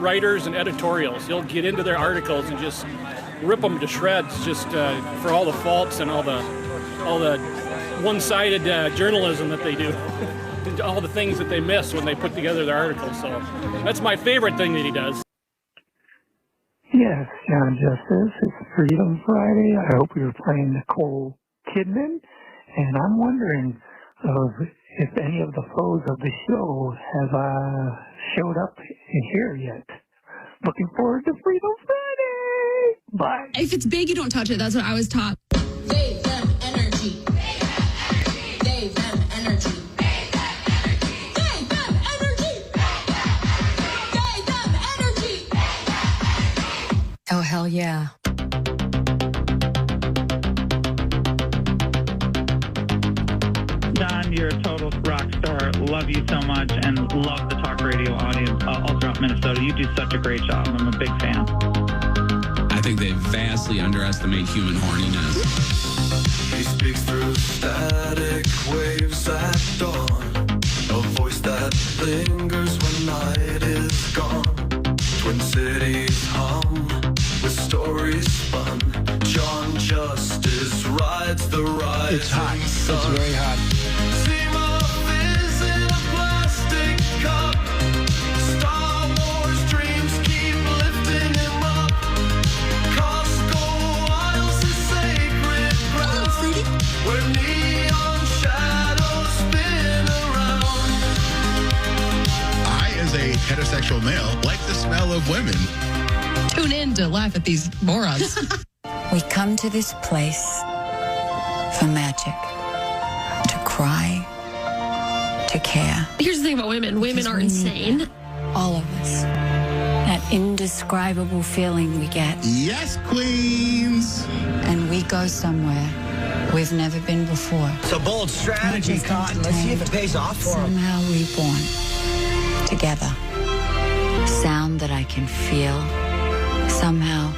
writers and editorials. He'll get into their articles and just rip them to shreds, just for all the faults and all the one-sided journalism that they do, all the things that they miss when they put together their articles. So that's my favorite thing that he does. Yes, John Justice, it's Freedom Friday. I hope you're playing Nicole Kidman, and I'm wondering if any of the foes of the show have showed up here yet. Looking forward to Freedom Friday. Bye. If it's big, you don't touch it. That's what I was taught. Gave them energy. Gave them energy. Gave them energy. Gave them energy. Gave them energy. Oh, hell yeah. Don, you're a total rock star. Love you so much and love the talk radio audience all throughout Minnesota. You do such a great job. I'm a big fan. I think they vastly underestimate human horniness. He speaks through static waves at dawn, a voice that lingers when night is gone. Twin cities hum with stories spun. John Justice rides the rising It's hot. sun. It's very hot. Seam of fizz in a plastic cup. Star Wars dreams keep lifting him up. Costco Isles is sacred ground, where neon shadows spin around. I, as a heterosexual male, like the smell of women. Tune in to laugh at these morons. We come to this place for magic, to cry, to care. Here's the thing about women. Women are insane. All of us. That indescribable feeling we get. Yes, queens. And we go somewhere we've never been before. It's a bold strategy, Not just Cotton. Let's see if it pays off for him. Somehow reborn. Together. Sound that I can feel. Somehow,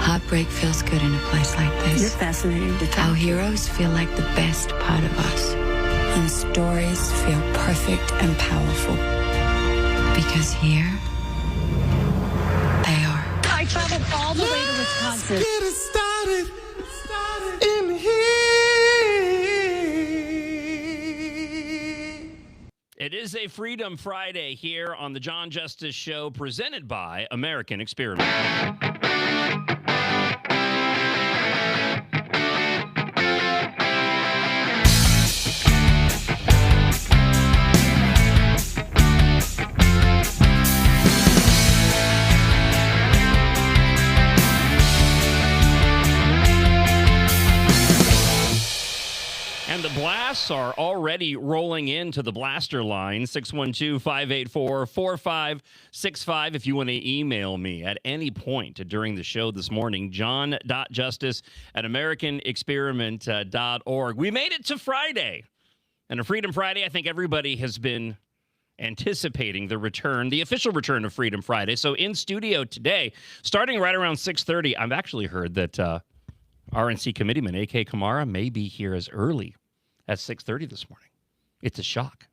heartbreak feels good in a place like this. You're fascinating to Our heroes feel like the best part of us. And stories feel perfect and powerful. Because here, they are. I traveled all the way to Wisconsin. Get it started in here. It is a Freedom Friday here on the John Justice Show, presented by American Experiment. And the blasts are already rolling into the blaster line, 612-584-4565. If you want to email me at any point during the show this morning, john.justice@americanexperiment.org. We made it to Friday. And a Freedom Friday, I think everybody has been anticipating the return, the official return of Freedom Friday. So in studio today, starting right around 6:30, I've actually heard that RNC committeeman A.K. Kamara may be here as early at 6:30 this morning. It's a shock.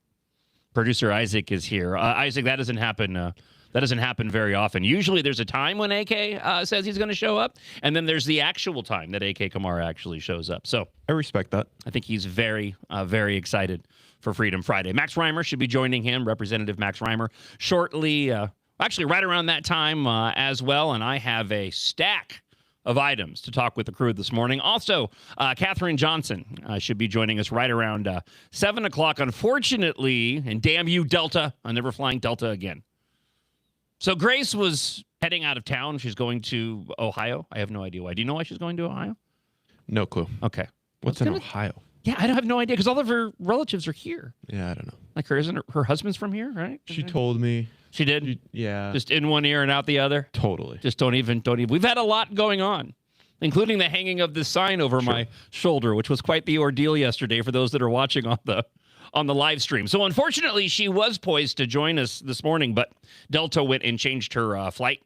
Producer Isaac is here. Isaac, that doesn't happen. That doesn't happen very often. Usually there's a time when AK says he's going to show up, and then there's the actual time that AK Kamara actually shows up. So I respect that. I think he's very, very excited for Freedom Friday. Max Reimer should be joining him, Representative Max Reimer, shortly. Actually, right around that time as well. And I have a stack of items to talk with the crew this morning. Also, Katherine Johnson should be joining us right around 7 o'clock. Unfortunately, and damn you, Delta, I'm never flying Delta again. So Grace was heading out of town. She's going to Ohio. I have no idea why. Do you know why she's going to Ohio? No clue. Okay. What's in Ohio? Yeah, I don't have no idea because all of her relatives are here. Yeah, I don't know. Like her husband's from here, right? She told me. She did? Yeah. Just in one ear and out the other? Totally. Just don't even. We've had a lot going on, including the hanging of this sign over my shoulder, which was quite the ordeal yesterday for those that are watching on the live stream. So unfortunately, she was poised to join us this morning, but Delta went and changed her flight.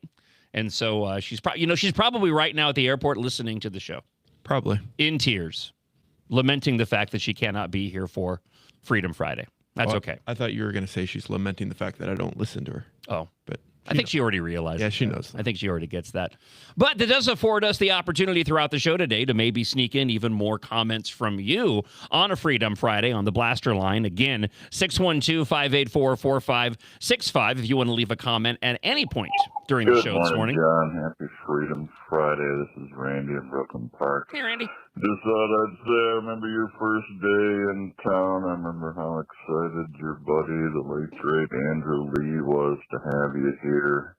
And so she's probably right now at the airport listening to the show. Probably. In tears, lamenting the fact that she cannot be here for Freedom Friday. That's okay. I thought you were going to say she's lamenting the fact that I don't listen to her. Oh. But I think she already realized. Yeah, she knows. I think she already gets that. But that does afford us the opportunity throughout the show today to maybe sneak in even more comments from you on a Freedom Friday on the Blaster line. Again, 612-584-4565 if you want to leave a comment at any point during the show this morning. John. Happy Freedom Friday. This is Randy in Brooklyn Park. Hey, Randy. Just thought I'd say I remember your first day in town. I remember how excited your buddy, the late great Andrew Lee, was to have you here.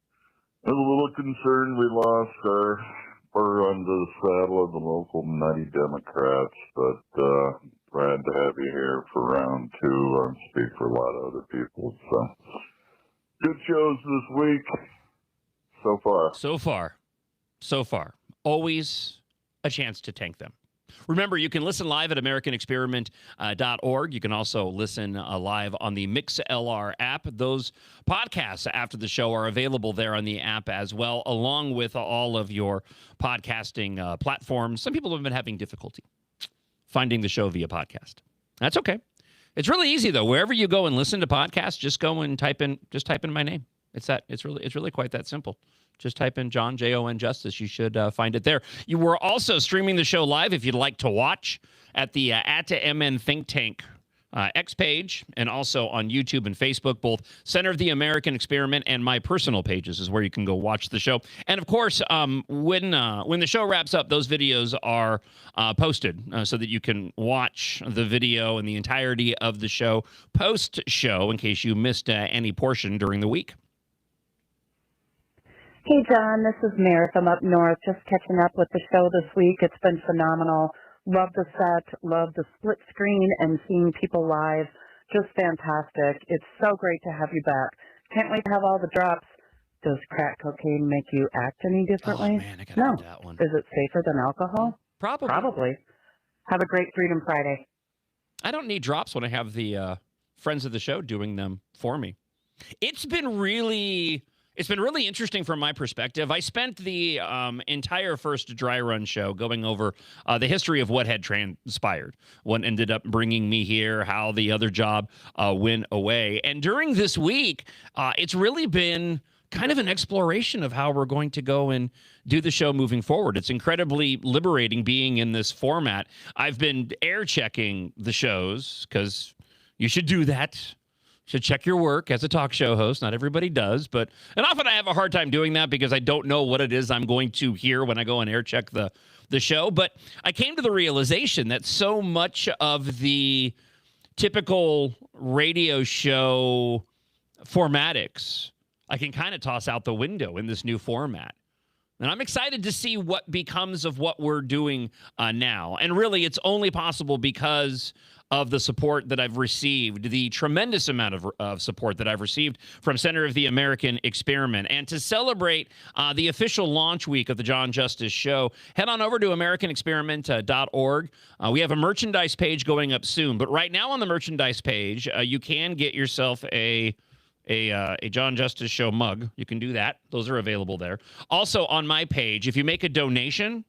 I was a little concerned we lost our spur under the saddle of the local nutty Democrats, but glad to have you here for round two. I speak for a lot of other people. So good shows this week so far. So far. Always a chance to tank them. Remember, you can listen live at AmericanExperiment.org. You can also listen live on the MixLR app. Those podcasts after the show are available there on the app as well, along with all of your podcasting platforms. Some people have been having difficulty finding the show via podcast. That's okay. It's really easy, though. Wherever you go and listen to podcasts, just go and type in my name. It's really quite that simple. Just type in John, J-O-N, Justice. You should find it there. You were also streaming the show live if you'd like to watch at the @MN Think Tank X page and also on YouTube and Facebook, both Center of the American Experiment and my personal pages is where you can go watch the show. And, of course, when the show wraps up, those videos are posted so that you can watch the video and the entirety of the show post-show in case you missed any portion during the week. Hey, John, this is Meredith. I'm up north, just catching up with the show this week. It's been phenomenal. Love the set, love the split screen and seeing people live. Just fantastic. It's so great to have you back. Can't wait to have all the drops. Does crack cocaine make you act any differently? Oh, man, I gotta do that one. Is it safer than alcohol? Probably. Have a great Freedom Friday. I don't need drops when I have the friends of the show doing them for me. It's been really interesting from my perspective. I spent the entire first dry run show going over the history of what had transpired, what ended up bringing me here, how the other job went away. And during this week, it's really been kind of an exploration of how we're going to go and do the show moving forward. It's incredibly liberating being in this format. I've been air checking the shows because you should do that. Should check your work as a talk show host. Not everybody does, and often I have a hard time doing that because I don't know what it is I'm going to hear when I go and air check the show. But I came to the realization that so much of the typical radio show formatics I can kind of toss out the window in this new format. And I'm excited to see what becomes of what we're doing now. And really, it's only possible because of the support that I've received, the tremendous amount of support that I've received from Center of the American Experiment. And to celebrate the official launch week of the John Justice Show, head on over to AmericanExperiment.org. We have a merchandise page going up soon. But right now on the merchandise page, you can get yourself a John Justice Show mug. You can do that. Those are available there. Also on my page, if you make a donation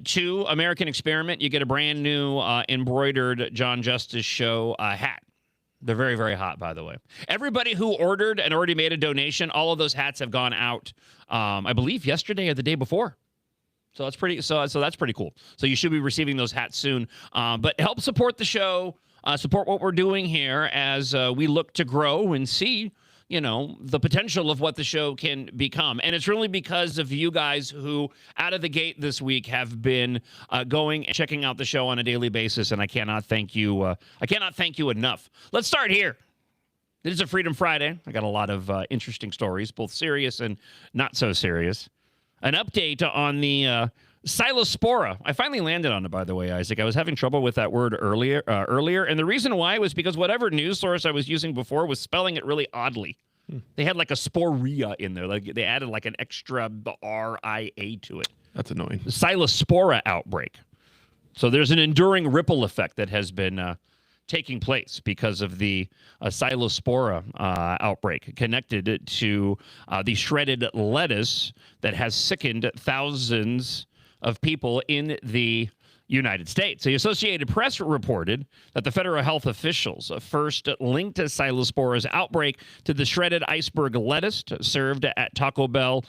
to American Experiment, you get a brand new embroidered John Justice Show hat. They're very, very hot, by the way. Everybody who ordered and already made a donation, all of those hats have gone out, I believe, yesterday or the day before. So that's pretty. So that's pretty cool. So you should be receiving those hats soon. But help support the show. Support what we're doing here as we look to grow and see, the potential of what the show can become. And it's really because of you guys who, out of the gate this week, have been going and checking out the show on a daily basis. And I cannot thank you. I cannot thank you enough. Let's start here. It is a Freedom Friday. I got a lot of interesting stories, both serious and not so serious. An update on the Silospora. I finally landed on it, by the way, Isaac. I was having trouble with that word earlier, and the reason why was because whatever news source I was using before was spelling it really oddly. They had like a sporia in there. Like they added like an extra R-I-A to it. That's annoying. The Silospora outbreak. So there's an enduring ripple effect that has been taking place because of the Silospora outbreak connected to the shredded lettuce that has sickened thousands of people in the United States. The Associated Press reported that the federal health officials first linked Cyclospora's outbreak to the shredded iceberg lettuce served at Taco Bell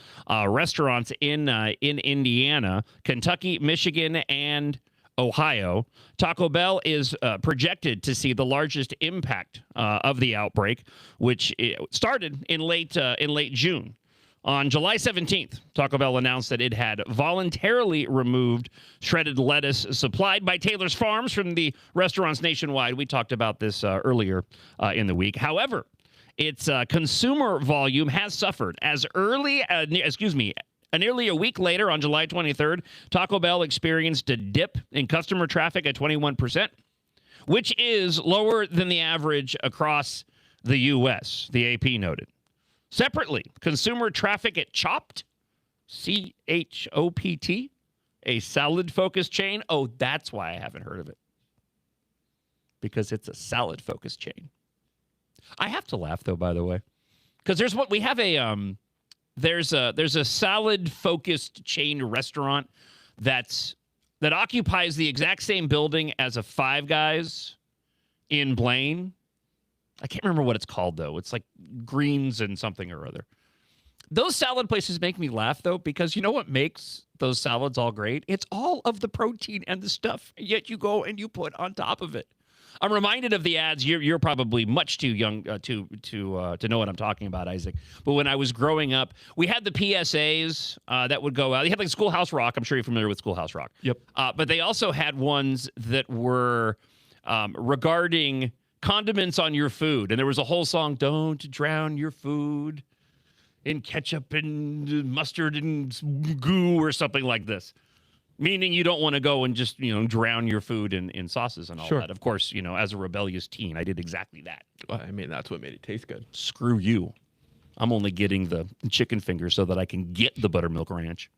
restaurants in Indiana, Kentucky, Michigan, and Ohio. Taco Bell is projected to see the largest impact of the outbreak, which started in late June. On July 17th, Taco Bell announced that it had voluntarily removed shredded lettuce supplied by Taylor's Farms from the restaurants nationwide. We talked about this earlier in the week. However, its consumer volume has suffered. Nearly a week later, on July 23rd, Taco Bell experienced a dip in customer traffic at 21%, which is lower than the average across the U.S., the AP noted. Separately, consumer traffic at Chopt, C-H-O-P-T, a salad-focused chain. Oh, that's why I haven't heard of it. Because it's a salad-focused chain. I have to laugh, though, by the way. Because there's a salad-focused chain restaurant that occupies the exact same building as a Five Guys in Blaine. I can't remember what it's called, though. It's like Greens and something or other. Those salad places make me laugh, though, because you know what makes those salads all great? It's all of the protein and the stuff, yet you go and you put on top of it. I'm reminded of the ads. You're probably much too young to know what I'm talking about, Isaac. But when I was growing up, we had the PSAs that would go out. They had like Schoolhouse Rock. I'm sure you're familiar with Schoolhouse Rock. Yep. But they also had ones that were regarding condiments on your food. And there was a whole song, "Don't drown your food in ketchup and mustard and goo," or something like this. Meaning you don't want to go and just, drown your food in sauces and all Sure. that. Of course, as a rebellious teen, I did exactly that. Well, I mean, that's what made it taste good. Screw you. I'm only getting the chicken fingers so that I can get the buttermilk ranch.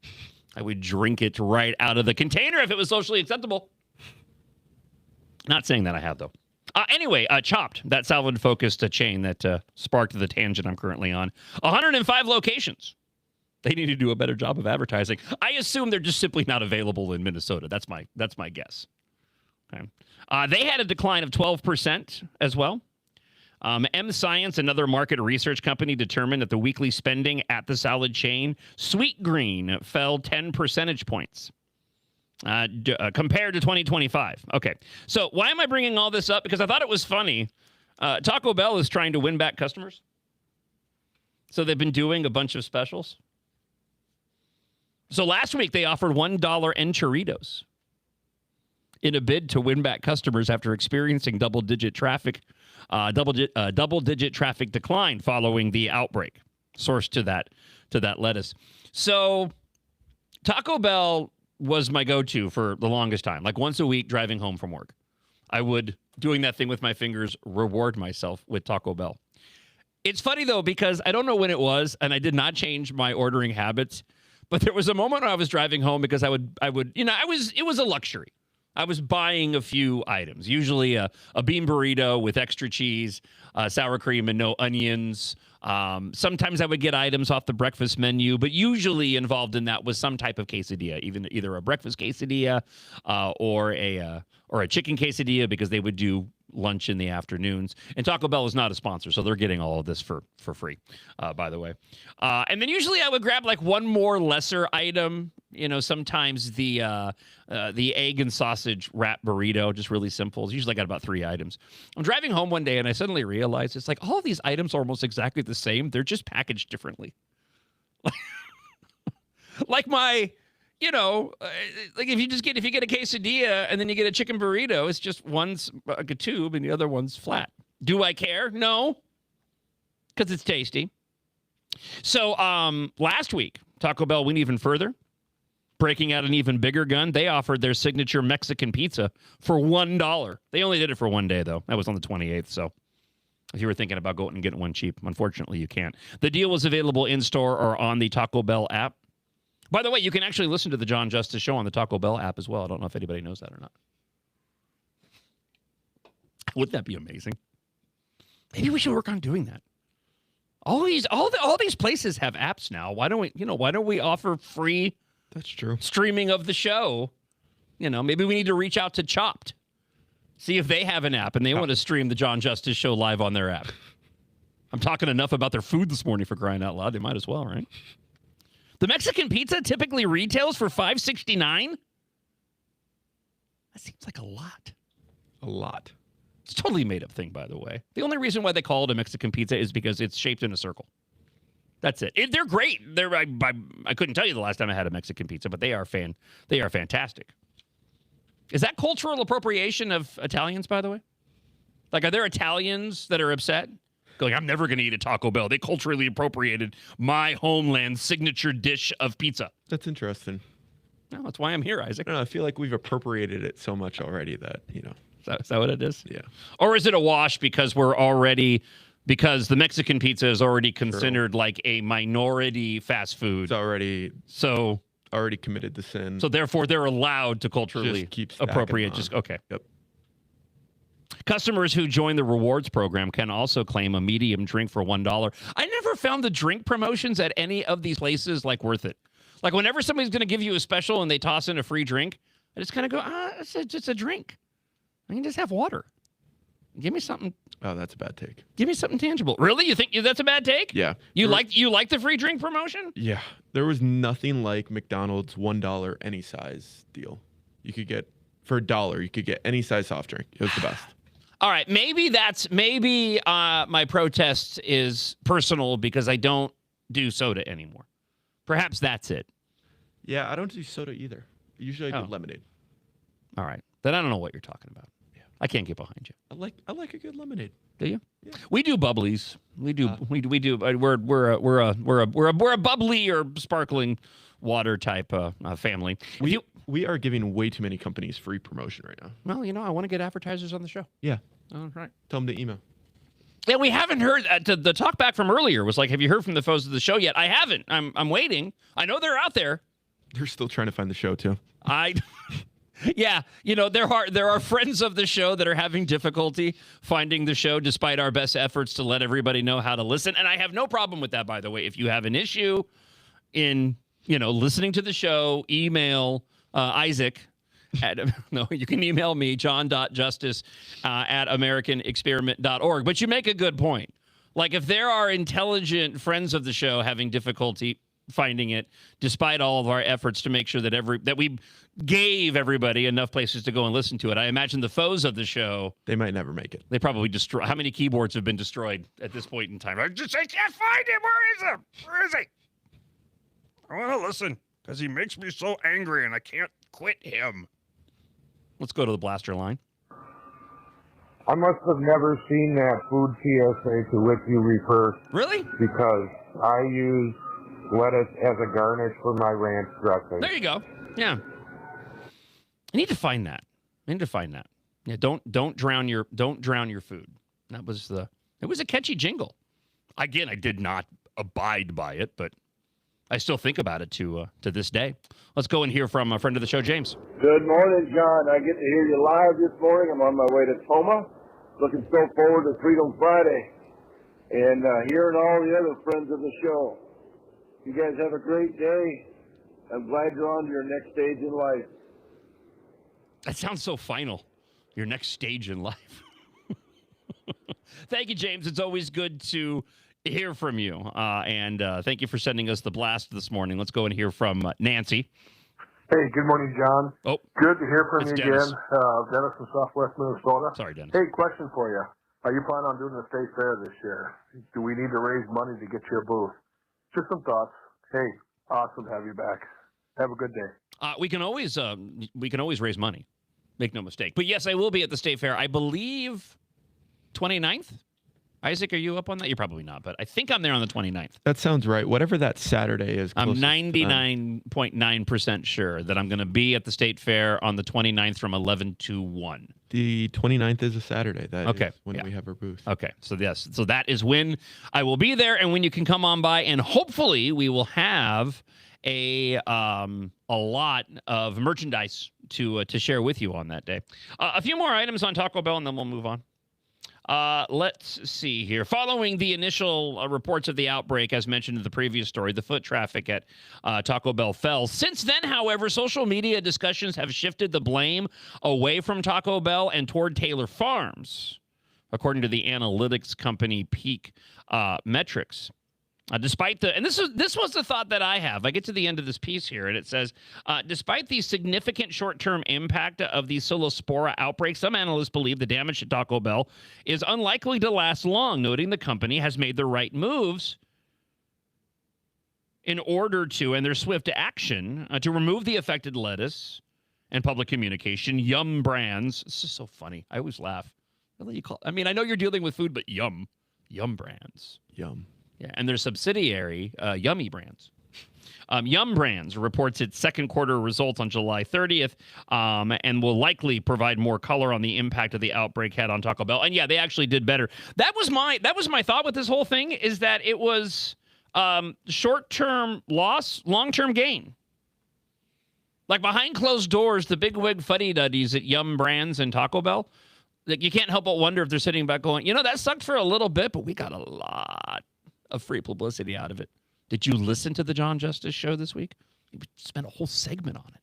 I would drink it right out of the container if it was socially acceptable. Not saying that I have, though. Anyway, Chopt, that salad-focused chain that sparked the tangent I'm currently on. 105 locations. They need to do a better job of advertising. I assume they're just simply not available in Minnesota. That's my guess. Okay. They had a decline of 12% as well. M Science, another market research company, determined that the weekly spending at the salad chain Sweetgreen fell 10 percentage points. Compared to 2025. Okay, so why am I bringing all this up? Because I thought it was funny. Taco Bell is trying to win back customers. So they've been doing a bunch of specials. So last week they offered $1 enchiritos in a bid to win back customers after experiencing double-digit traffic decline following the outbreak. Source to that lettuce. So Taco Bell was my go-to for the longest time. Like once a week driving home from work, I would, doing that thing with my fingers, reward myself with Taco Bell. It's funny, though, because I don't know when it was, and I did not change my ordering habits, but there was a moment when I was driving home because it was a luxury. I was buying a few items, usually a bean burrito with extra cheese, sour cream and no onions. Sometimes I would get items off the breakfast menu, but usually involved in that was some type of quesadilla, either a breakfast quesadilla or a chicken quesadilla, because they would do lunch in the afternoons. And Taco Bell is not a sponsor, so they're getting all of this for free, by the way. And then usually I would grab like one more lesser item. Sometimes the egg and sausage wrap burrito, just really simple. It's usually got about 3 items. I'm driving home one day and I suddenly realized it's like all of these items are almost exactly the same. They're just packaged differently. Like my, like if you get a quesadilla and then you get a chicken burrito, it's just one's like a tube and the other one's flat. Do I care? No, because it's tasty. So last week, Taco Bell went even further, breaking out an even bigger gun. They offered their signature Mexican pizza for $1. They only did it for one day, though. That was on the 28th, so if you were thinking about going and getting one cheap, unfortunately, you can't. The deal was available in-store or on the Taco Bell app. By the way, you can actually listen to the John Justice Show on the Taco Bell app as well. I don't know if anybody knows that or not. Wouldn't that be amazing? Maybe we should work on doing that. All these places have apps now. Why don't we offer free That's true. streaming of the show? maybe we need to reach out to Chopped. See if they have an app and they want to stream the John Justice Show live on their app. I'm talking enough about their food this morning for crying out loud. They might as well, right? The Mexican pizza typically retails for $5.69. That seems like a lot. A lot. It's a totally made up thing, by the way. The only reason why they call it a Mexican pizza is because it's shaped in a circle. That's it. They're great. I couldn't tell you the last time I had a Mexican pizza, but they are fantastic. Is that cultural appropriation of Italians, by the way? Like, are there Italians that are upset? Going, I'm never going to eat a Taco Bell. They culturally appropriated my homeland's signature dish of pizza. That's interesting. No, that's why I'm here, Isaac. I feel like we've appropriated it so much already that, Is that what it is? Yeah. Or is it a wash because because the Mexican pizza is already considered like a minority fast food? It's already committed the sin. So therefore, they're allowed to culturally appropriate. Okay. Yep. Customers who join the rewards program can also claim a medium drink for $1. I never found the drink promotions at any of these places worth it. Like whenever somebody's going to give you a special and they toss in a free drink, I just kind of go, it's just a drink. I can just have water. Give me something. Oh, that's a bad take. Give me something tangible. Really? You think that's a bad take? Yeah. You like the free drink promotion? Yeah. There was nothing like McDonald's $1 any size deal. You could get for $1, you could get any size soft drink. It was the best. All right, maybe my protest is personal because I don't do soda anymore. Perhaps that's it. Yeah, I don't do soda either. Usually I do lemonade. All right, then I don't know what you're talking about. Yeah, I can't get behind you. I like a good lemonade. Do you? Yeah. We do bubblies. We do. We do. We're a bubbly or sparkling water type family. We are giving way too many companies free promotion right now. Well, I want to get advertisers on the show. Yeah. All right. Tell them to email. Yeah, we haven't heard. The talk back from earlier was like, have you heard from the foes of the show yet? I haven't. I'm waiting. I know they're out there. They're still trying to find the show, too. Yeah, there are friends of the show that are having difficulty finding the show despite our best efforts to let everybody know how to listen. And I have no problem with that, by the way. If you have an issue in, listening to the show, email Isaac. You can email me, john.justice at americanexperiment.org. But you make a good point. Like, if there are intelligent friends of the show having difficulty finding it, despite all of our efforts to make sure that we gave everybody enough places to go and listen to it, I imagine the foes of the show, they might never make it. They probably destroy. How many keyboards have been destroyed at this point in time? I can't find him. Where is he? I want to listen because he makes me so angry and I can't quit him. Let's go to the blaster line. I must have never seen that food PSA to which you refer. Really? Because I use lettuce as a garnish for my ranch dressing. There you go. Yeah. I need to find that. Yeah, don't drown your food. It was a catchy jingle. Again, I did not abide by it, but I still think about it to this day. Let's go and hear from a friend of the show, James. Good morning, John. I get to hear you live this morning. I'm on my way to Toma. Looking so forward to Freedom Friday and hearing all the other friends of the show. You guys have a great day. I'm glad you're on to your next stage in life. That sounds so final. Your next stage in life. Thank you, James. It's always good to hear from you. And thank you for sending us the blast this morning. Let's go and hear from Nancy. Hey, good morning, John. Oh, good to hear from you Dennis. again. Dennis from Southwest Minnesota. Sorry, Dennis. Hey, question for you. Are you planning on doing the state fair this year? Do we need to raise money to get you a booth? Just some thoughts. Hey, awesome to have you back. Have a good day. We can always raise money. Make no mistake. But yes, I will be at the state fair. I believe 29th. Isaac, are you up on that? You're probably not, but I think I'm there on the 29th. That sounds right. Whatever that Saturday is. I'm 99.9% sure that I'm going to be at the state fair on the 29th from 11 to 1. The 29th is a Saturday. That is when we have our booth. Okay. So yes. So that is when I will be there and when you can come on by, and hopefully we will have a lot of merchandise to share with you on that day. A few more items on Taco Bell and then we'll move on. Let's see here. Following the initial reports of the outbreak, as mentioned in the previous story, the foot traffic at Taco Bell fell. Since then, however, social media discussions have shifted the blame away from Taco Bell and toward Taylor Farms, according to the analytics company Peak Metrics. Despite the, and this was the thought that I have. I get to the end of this piece here, and it says, despite the significant short-term impact of the Psilospora outbreak, some analysts believe the damage to Taco Bell is unlikely to last long, noting the company has made the right moves in order to, and their swift action, to remove the affected lettuce and public communication. Yum Brands, this is so funny. I always laugh. I mean, I know you're dealing with food, but Yum Brands. Yum. Yeah, and their subsidiary, Yummy Brands. Yum Brands reports its second quarter results on July 30th and will likely provide more color on the impact of the outbreak had on Taco Bell. And yeah, they actually did better. That was my thought with this whole thing, is that it was short-term loss, long-term gain. Like behind closed doors, the bigwig fuddy-duddies at Yum Brands and Taco Bell, like, you can't help but wonder if they're sitting back going, that sucked for a little bit, but we got a lot of free publicity out of it. Did you listen to the John Justice show this week? We spent a whole segment on it.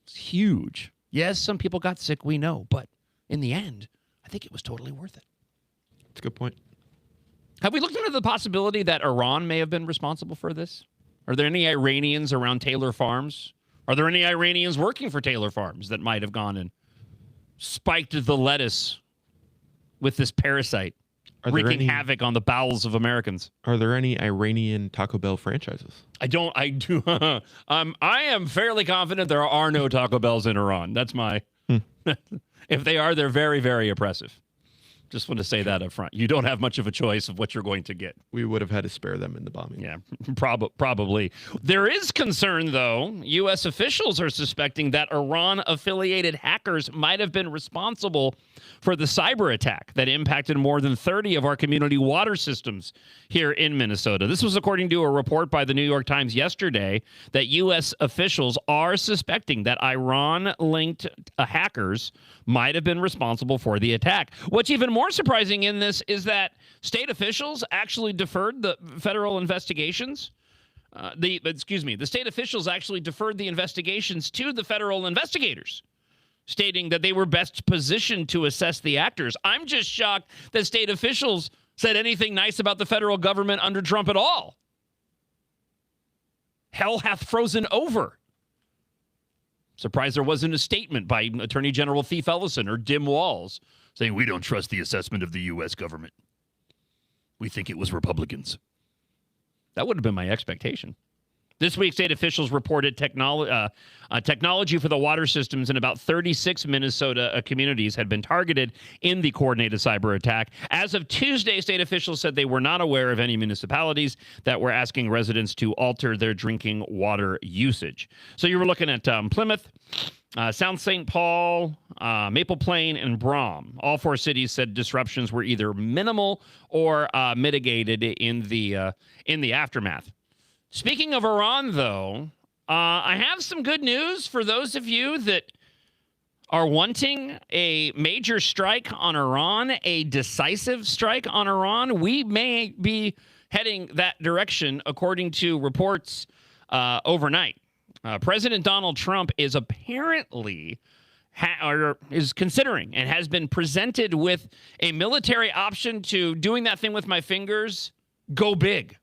It's huge. Yes, some people got sick, we know, but in the end, I think it was totally worth it. That's a good point. Have we looked into the possibility that Iran may have been responsible for this? Are there any Iranians around Taylor Farms? Are there any Iranians working for Taylor Farms that might have gone and spiked the lettuce with this parasite, wreaking havoc on the bowels of Americans? Are there any Iranian Taco Bell franchises? I do. I am fairly confident there are no Taco Bells in Iran. That's my. If they are, they're very, very oppressive. Just want to say that up front. You don't have much of a choice of what you're going to get. We would have had to spare them in the bombing. Yeah, probably. There is concern, though. U.S. officials are suspecting that Iran-affiliated hackers might have been responsible for the cyber attack that impacted more than 30 of our community water systems here in Minnesota. This was according to a report by the New York Times yesterday that U.S. officials are suspecting that Iran-linked hackers might have been responsible for the attack. What's even more surprising in this is that state officials actually deferred the federal investigations. The state officials actually deferred the investigations to the federal investigators, stating that they were best positioned to assess the actors. I'm just shocked that state officials said anything nice about the federal government under Trump at all. Hell hath frozen over. Surprised there wasn't a statement by Attorney General Thief Ellison or Dim Walls saying, we don't trust the assessment of the U.S. government. We think it was Republicans. That would have been my expectation. This week, state officials reported technology for the water systems in about 36 Minnesota communities had been targeted in the coordinated cyber attack. As of Tuesday, state officials said they were not aware of any municipalities that were asking residents to alter their drinking water usage. So you were looking at Plymouth, South St. Paul, Maple Plain, and Brom. All four cities said disruptions were either minimal or mitigated in the aftermath. Speaking of Iran, though, I have some good news for those of you that are wanting a major strike on Iran, a decisive strike on Iran. We may be heading that direction, according to reports overnight. President Donald Trump is apparently is considering and has been presented with a military option to doing that thing with my fingers, go big.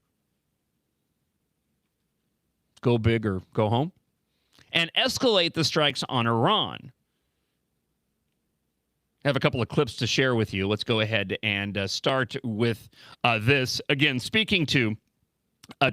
Go big or go home, and escalate the strikes on Iran. I have a couple of clips to share with you. Let's go ahead and start with this. Again, speaking to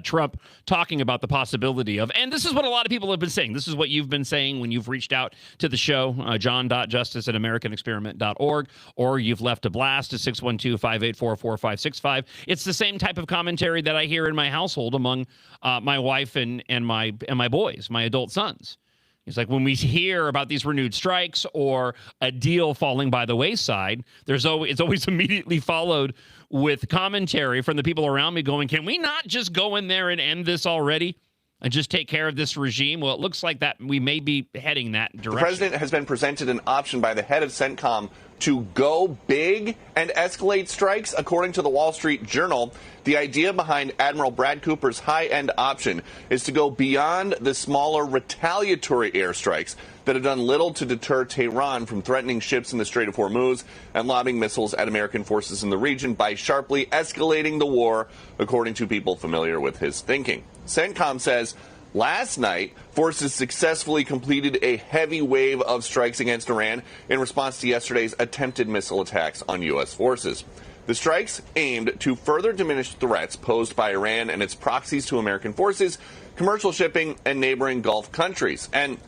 Trump, talking about the possibility of, and this is what a lot of people have been saying. This is what you've been saying when you've reached out to the show, john.justice@americanexperiment.org, or you've left a blast at 612-584-4565. It's the same type of commentary that I hear in my household among my wife and my boys, my adult sons. It's like when we hear about these renewed strikes or a deal falling by the wayside, it's always immediately followed with commentary from the people around me going, can we not just go in there and end this already? and just take care of this regime? Well, it looks like that we may be heading that direction. The president has been presented an option by the head of CENTCOM to go big and escalate strikes. According to the Wall Street Journal, the idea behind Admiral Brad Cooper's high-end option is to go beyond the smaller retaliatory airstrikes that have done little to deter Tehran from threatening ships in the Strait of Hormuz and lobbing missiles at American forces in the region by sharply escalating the war, according to people familiar with his thinking. CENTCOM says last night, forces successfully completed a heavy wave of strikes against Iran in response to yesterday's attempted missile attacks on U.S. forces. The strikes aimed to further diminish threats posed by Iran and its proxies to American forces, commercial shipping, and neighboring Gulf countries. And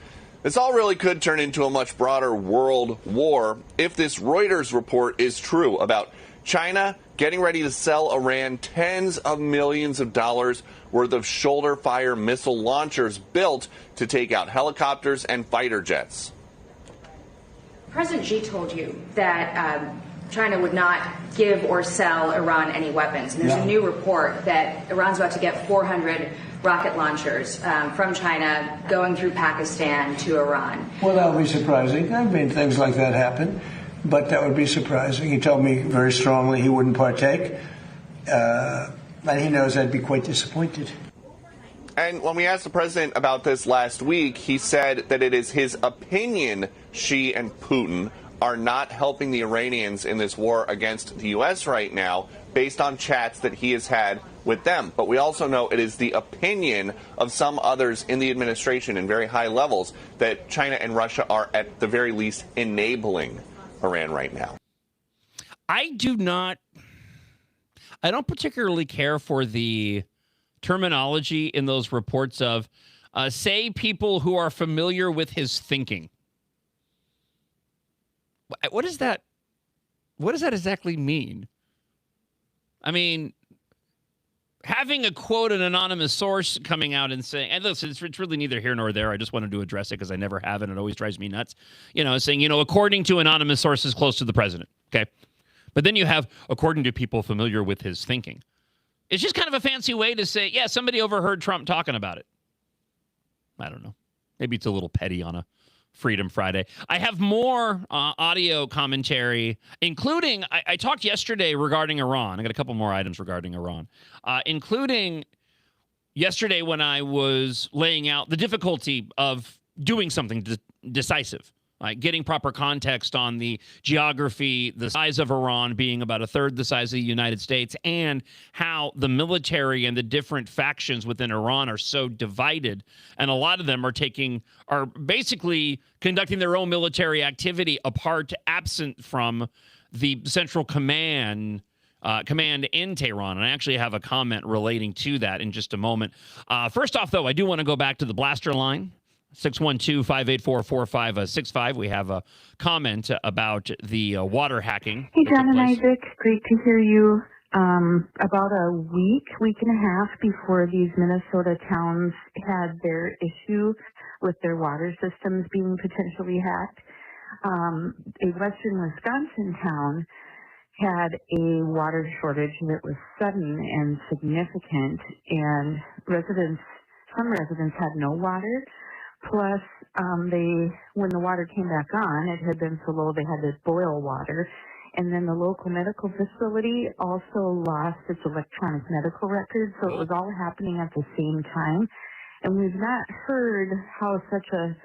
this all really could turn into a much broader world war if this Reuters report is true about China getting ready to sell Iran tens of millions of dollars worth of shoulder-fire missile launchers built to take out helicopters and fighter jets. President Xi told you that China would not give or sell Iran any weapons. And there's a new report that Iran's about to get 400 rocket launchers from China going through Pakistan to Iran. Well, that would be surprising. I mean, things like that happen, but that would be surprising. He told me very strongly he wouldn't partake, and he knows I'd be quite disappointed. And when we asked the president about this last week, he said that it is his opinion Xi and Putin are not helping the Iranians in this war against the U.S. right now, based on chats that he has had with them. But we also know it is the opinion of some others in the administration in very high levels that China and Russia are at the very least enabling Iran right now. I don't particularly care for the terminology in those reports of say people who are familiar with his thinking. What does that exactly mean? I mean, having a quote, an anonymous source coming out and saying, and listen, it's really neither here nor there. I just wanted to address it because I never have, and it always drives me nuts. Saying, according to anonymous sources close to the president. Okay. But then you have, according to people familiar with his thinking. It's just kind of a fancy way to say, yeah, somebody overheard Trump talking about it. I don't know. Maybe it's a little petty on a Freedom Friday. I have more audio commentary, including, I talked yesterday regarding Iran. I got a couple more items regarding Iran, including yesterday when I was laying out the difficulty of doing something decisive. Getting proper context on the geography, the size of Iran being about a third the size of the United States, and how the military and the different factions within Iran are so divided. And a lot of them are basically conducting their own military activity apart, absent from the central command in Tehran. And I actually have a comment relating to that in just a moment. First off, though, I do want to go back to the blaster line. 612-584-4565. We have a comment about the water hacking. Hey, John and Isaac. Great to hear you. About a week and a half before these Minnesota towns had their issue with their water systems being potentially hacked, a western Wisconsin town had a water shortage that was sudden and significant, and some residents had no water. Plus, when the water came back on, it had been so low they had to boil water. And then the local medical facility also lost its electronic medical records, so it was all happening at the same time. And we've not heard how such a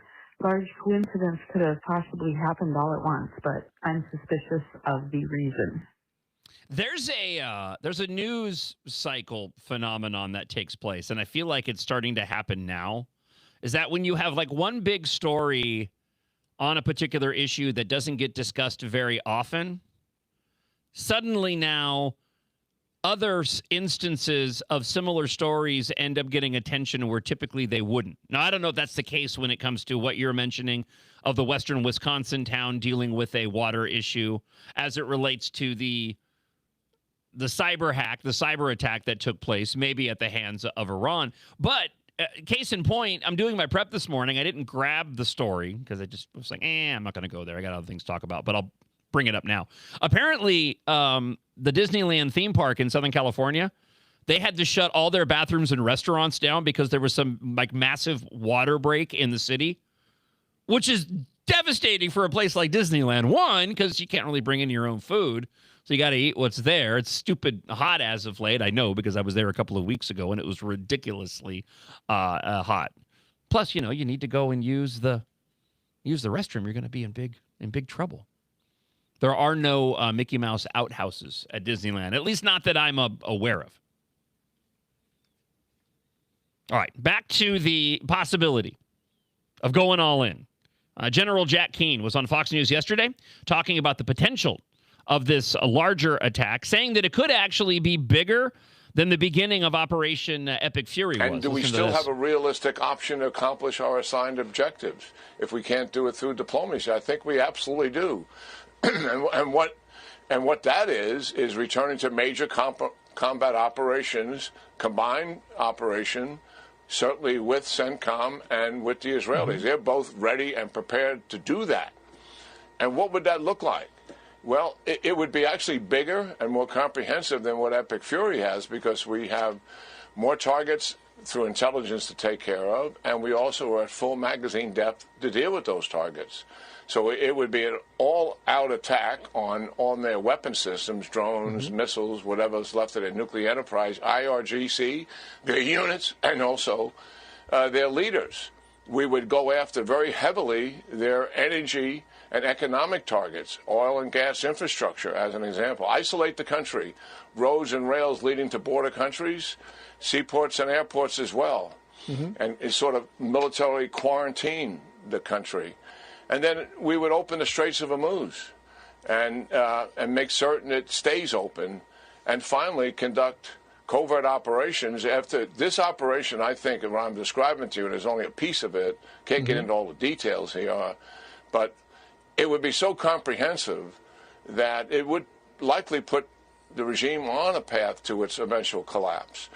large coincidence could have possibly happened all at once, but I'm suspicious of the reason. There's a news cycle phenomenon that takes place, and I feel like it's starting to happen now. Is that when you have like one big story on a particular issue that doesn't get discussed very often, suddenly now other instances of similar stories end up getting attention where typically they wouldn't. Now, I don't know if that's the case when it comes to what you're mentioning of the western Wisconsin town dealing with a water issue as it relates to the cyber hack, the cyber attack that took place, maybe at the hands of Iran. But case in point, I'm doing my prep this morning. I didn't grab the story because I just was like, I'm not going to go there. I got other things to talk about, but I'll bring it up now. Apparently, the Disneyland theme park in Southern California, they had to shut all their bathrooms and restaurants down because there was some like massive water break in the city, which is devastating for a place like Disneyland. One, because you can't really bring in your own food, so you got to eat what's there. It's stupid hot as of late, I know, because I was there a couple of weeks ago and it was ridiculously hot. Plus, you need to go and use the restroom. You're going to be in big trouble. There are no Mickey Mouse outhouses at Disneyland, at least not that I'm aware of. All right, back to the possibility of going all in. General Jack Keane was on Fox News yesterday talking about the potential of this larger attack, saying that it could actually be bigger than the beginning of Operation Epic Fury was. And do we still have a realistic option to accomplish our assigned objectives if we can't do it through diplomacy? I think we absolutely do. and what that is returning to major combat operations, combined operation, certainly with CENTCOM and with the Israelis. They're both ready and prepared to do that. And what would that look like? Well, it would be actually bigger and more comprehensive than what Epic Fury has, because we have more targets through intelligence to take care of, and we also are at full magazine depth to deal with those targets. So it would be an all-out attack on their weapon systems, drones, missiles, whatever's left of their nuclear enterprise, IRGC, their units, and also their leaders. We would go after very heavily their energy and economic targets, oil and gas infrastructure, as an example. Isolate the country, roads and rails leading to border countries, seaports and airports as well, and sort of militarily quarantine the country. And then we would open the Straits of Hormuz and make certain it stays open, and finally conduct covert operations. After this operation, I think, and what I'm describing to you, and there's only a piece of it, can't get into all the details here, but it would be so comprehensive that it would likely put the regime on a path to its eventual collapse.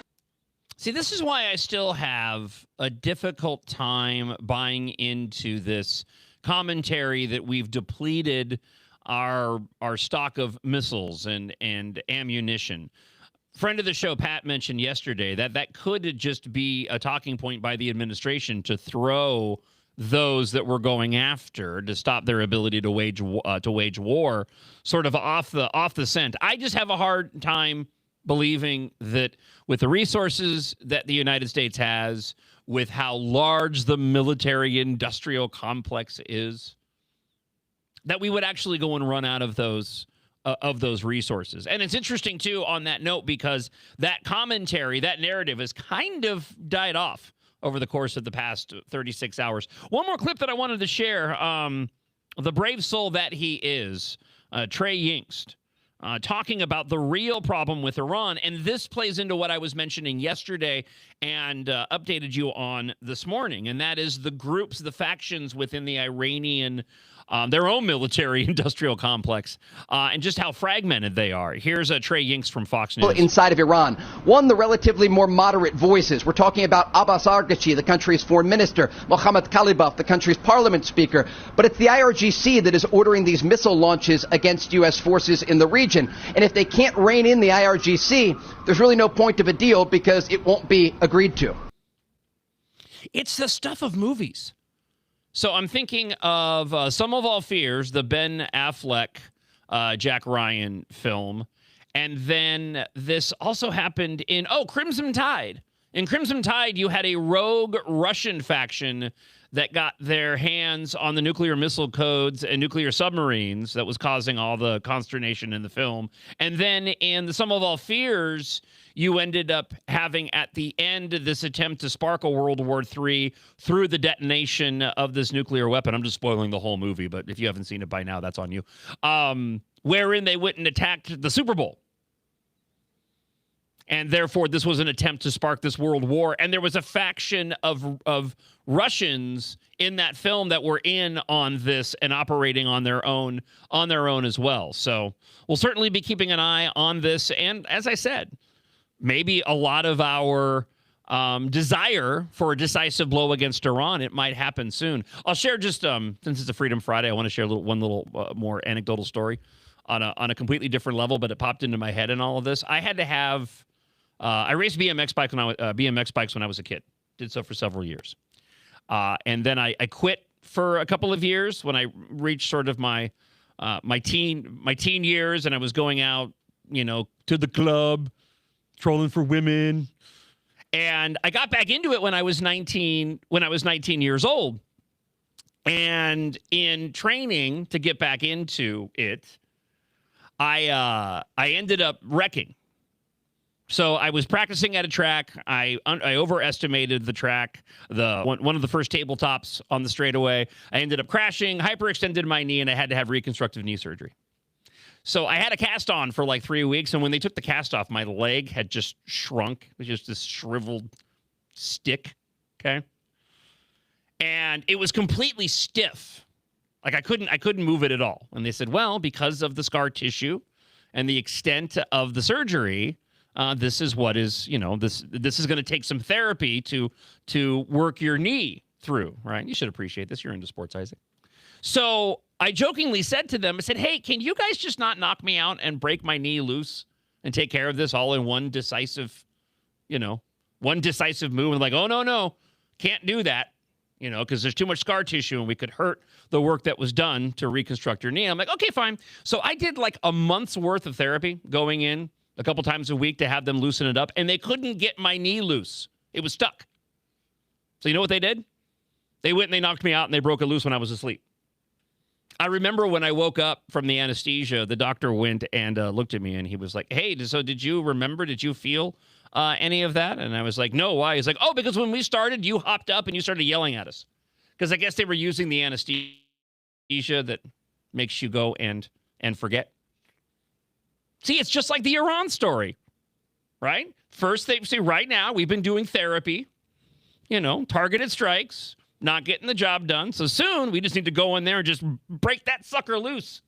See, this is why I still have a difficult time buying into this commentary that we've depleted our stock of missiles and ammunition. Friend of the show, Pat, mentioned yesterday that could just be a talking point by the administration to throw those that we're going after to stop their ability to wage war sort of off the scent. I just have a hard time believing that with the resources that the United States has, with how large the military industrial complex is, that we would actually go and run out of those resources. And it's interesting, too, on that note, because that commentary, that narrative has kind of died off over the course of the past 36 hours. One more clip that I wanted to share. The brave soul that he is, Trey Yingst, talking about the real problem with Iran. And this plays into what I was mentioning yesterday and updated you on this morning. And that is the groups, the factions within the Iranian, their own military industrial complex, and just how fragmented they are. Here's Trey Yingst from Fox News. Inside of Iran, one, the relatively more moderate voices. We're talking about Abbas Araghchi, the country's foreign minister, Mohammad Khalibaf, the country's parliament speaker. But it's the IRGC that is ordering these missile launches against U.S. forces in the region. And if they can't rein in the IRGC, there's really no point of a deal because it won't be agreed to. It's the stuff of movies. So I'm thinking of Sum of All Fears, the Ben Affleck, Jack Ryan film. And then this also happened in, Crimson Tide. In Crimson Tide, you had a rogue Russian faction that got their hands on the nuclear missile codes and nuclear submarines that was causing all the consternation in the film. And then in the Sum of All Fears, you ended up having at the end this attempt to spark a World War III through the detonation of this nuclear weapon. I'm just spoiling the whole movie, but if you haven't seen it by now, that's on you. Wherein they went and attacked the Super Bowl. And therefore, this was an attempt to spark this world war. And there was a faction of Russians in that film that were in on this and operating on their own as well. So we'll certainly be keeping an eye on this. And as I said, maybe a lot of our desire for a decisive blow against Iran, it might happen soon. I'll share just, since it's a Freedom Friday, I want to share one little more anecdotal story on a completely different level, but it popped into my head in all of this. I had to have I raced BMX bikes when I was a kid. Did so for several years. And then I quit for a couple of years when I reached sort of my teen years, and I was going out, to the club, trolling for women. And I got back into it when I was 19 years old. And in training to get back into it, I ended up wrecking. So I was practicing at a track. I overestimated the track, one of the first tabletops on the straightaway. I ended up crashing, hyperextended my knee, and I had to have reconstructive knee surgery. So I had a cast on for like 3 weeks, and when they took the cast off, my leg had just shrunk. It was just this shriveled stick, okay? And it was completely stiff. Like I couldn't move it at all. And they said, well, because of the scar tissue and the extent of the surgery, this is what is, this is going to take some therapy to work your knee through, right? You should appreciate this. You're into sports, Isaac. So I jokingly said to them, I said, hey, can you guys just not knock me out and break my knee loose and take care of this all in one decisive move? And like, oh, no, can't do that, because there's too much scar tissue and we could hurt the work that was done to reconstruct your knee. I'm like, okay, fine. So I did like a month's worth of therapy going in a couple times a week to have them loosen it up, and they couldn't get my knee loose. It was stuck. So you know what they did? They went and they knocked me out and they broke it loose when I was asleep. I remember when I woke up from the anesthesia, the doctor went and looked at me and he was like, hey, so did you feel any of that? And I was like, no, why? He's like, oh, because when we started, you hopped up and you started yelling at us. Because I guess they were using the anesthesia that makes you go and forget. See, it's just like the Iran story, right? First, they say, right now, we've been doing therapy, targeted strikes, not getting the job done. So soon, we just need to go in there and just break that sucker loose.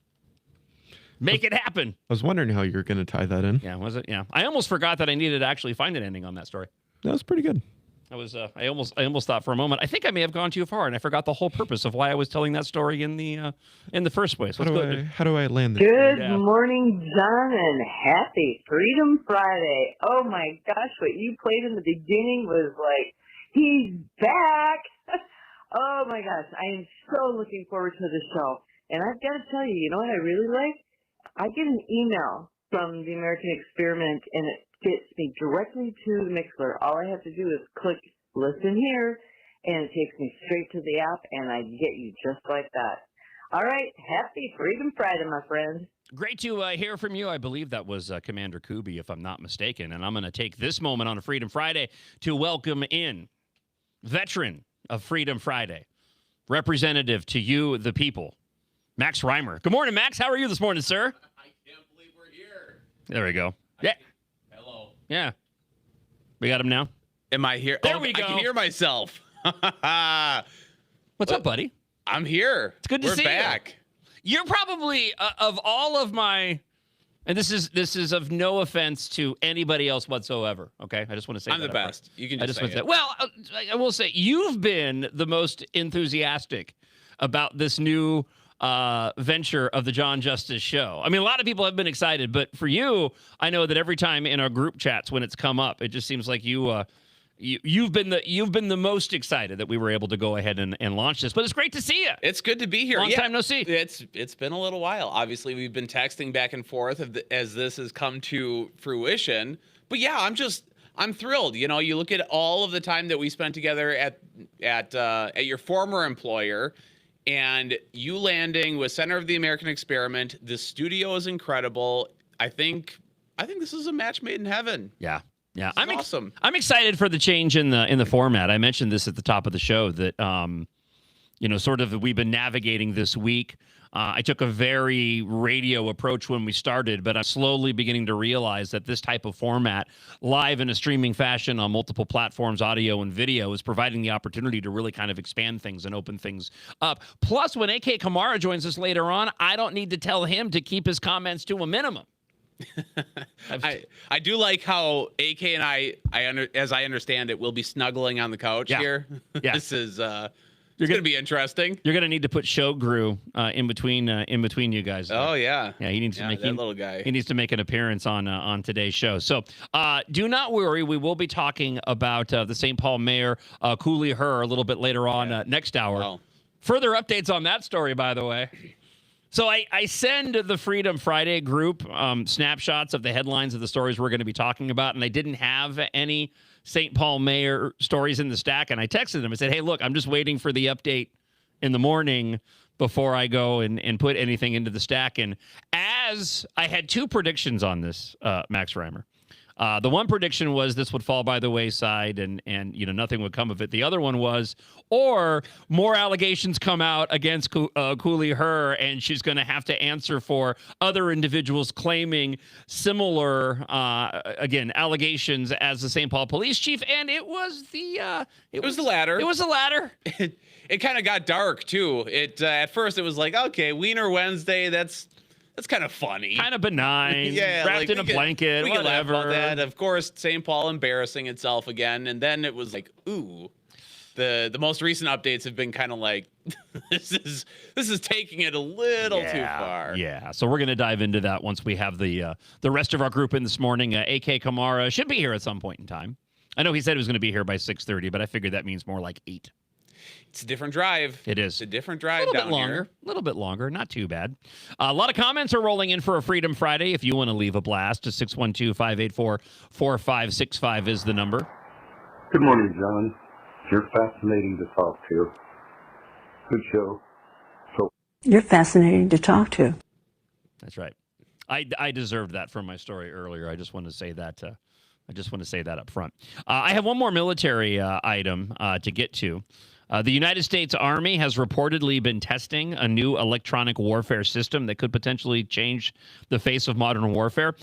Make it happen. I was wondering how you're going to tie that in. Yeah, was it? Yeah. I almost forgot that I needed to actually find an ending on that story. That was pretty good. I almost thought for a moment, I think I may have gone too far, and I forgot the whole purpose of why I was telling that story in the first place. How do I land this? Good morning, John, and happy Freedom Friday. Oh my gosh, what you played in the beginning was like, he's back. Oh my gosh, I am so looking forward to the show. And I've got to tell you, you know what I really like? I get an email from the American Experiment, and it gets me directly to the Mixler. All I have to do is click listen here, and it takes me straight to the app, and I get you just like that. All right, happy Freedom Friday, my friend. Great to hear from you. I believe that was Commander Kubi, if I'm not mistaken. And I'm going to take this moment on a Freedom Friday to welcome in veteran of Freedom Friday, representative to you, the people, Max Reimer. Good morning, Max. How are you this morning, sir? I can't believe we're here. There we go. Yeah. Hello. Yeah. We got him now? Am I here? There we go. I can hear myself. What's up, buddy? I'm here. It's good to see you. We're back. You're probably, of all of my, and this is of no offense to anybody else whatsoever, okay? I just want to say I'm the best. You can just say it. Well, I will say, you've been the most enthusiastic about this new venture of the John Justice Show. I mean, a lot of people have been excited, but for you, I know that every time in our group chats when it's come up, it just seems like you've been the most excited that we were able to go ahead and launch this. But it's great to see you. It's good to be here. Long time no see. It's been a little while. Obviously, we've been texting back and forth as this has come to fruition. But yeah, I'm thrilled. You look at all of the time that we spent together at your former employer. And you landing with Center of the American Experiment. The studio is incredible. I think this is a match made in heaven. Yeah. Yeah. I'm awesome. I'm excited for the change in the format. I mentioned this at the top of the show that sort of we've been navigating this week. I took a very radio approach when we started, but I'm slowly beginning to realize that this type of format, live in a streaming fashion on multiple platforms, audio and video, is providing the opportunity to really kind of expand things and open things up. Plus, when AK Kamara joins us later on, I don't need to tell him to keep his comments to a minimum. I do like how AK and I as I understand it, will be snuggling on the couch here. Yeah. This is It's going to be interesting. You're going to need to put Shogru in between you guys. Oh, yeah. Yeah, he needs to make that little guy. He needs to make an appearance on today's show. So do not worry. We will be talking about the St. Paul mayor, Cooley Her, a little bit later on next hour. Oh. Further updates on that story, by the way. So I send the Freedom Friday group snapshots of the headlines of the stories we're going to be talking about, and I didn't have any St. Paul mayor stories in the stack, and I texted them and said, hey, look, I'm just waiting for the update in the morning before I go and put anything into the stack. And as I had two predictions on this, Max Reimer. The one prediction was this would fall by the wayside and nothing would come of it. The other one was, or more allegations come out against Cooley Her, and she's going to have to answer for other individuals claiming similar, allegations as the St. Paul police chief. And it was the latter. It was the latter. It kind of got dark too. At first it was like, okay, Wiener Wednesday. That's kind of funny. Kind of benign. Yeah, wrapped in a blanket, we can laugh whatever. about that. Of course, St. Paul embarrassing itself again. And then it was like, ooh. The most recent updates have been kind of like, this is taking it a little too far. Yeah, so we're going to dive into that once we have the rest of our group in this morning. AK Kamara should be here at some point in time. I know he said he was going to be here by 6:30, but I figured that means more like 8. It's a different drive. It is. It's a different drive a down longer, here. A little bit longer. Not too bad. A lot of comments are rolling in for a Freedom Friday. If you want to leave a blast, 612-584-4565 is the number. Good morning, John. You're fascinating to talk to. Good show. You're fascinating to talk to. That's right. I deserved that from my story earlier. I just want to say that. Up front. I have one more military item to get to. The United States Army has reportedly been testing a new electronic warfare system that could potentially change the face of modern warfare.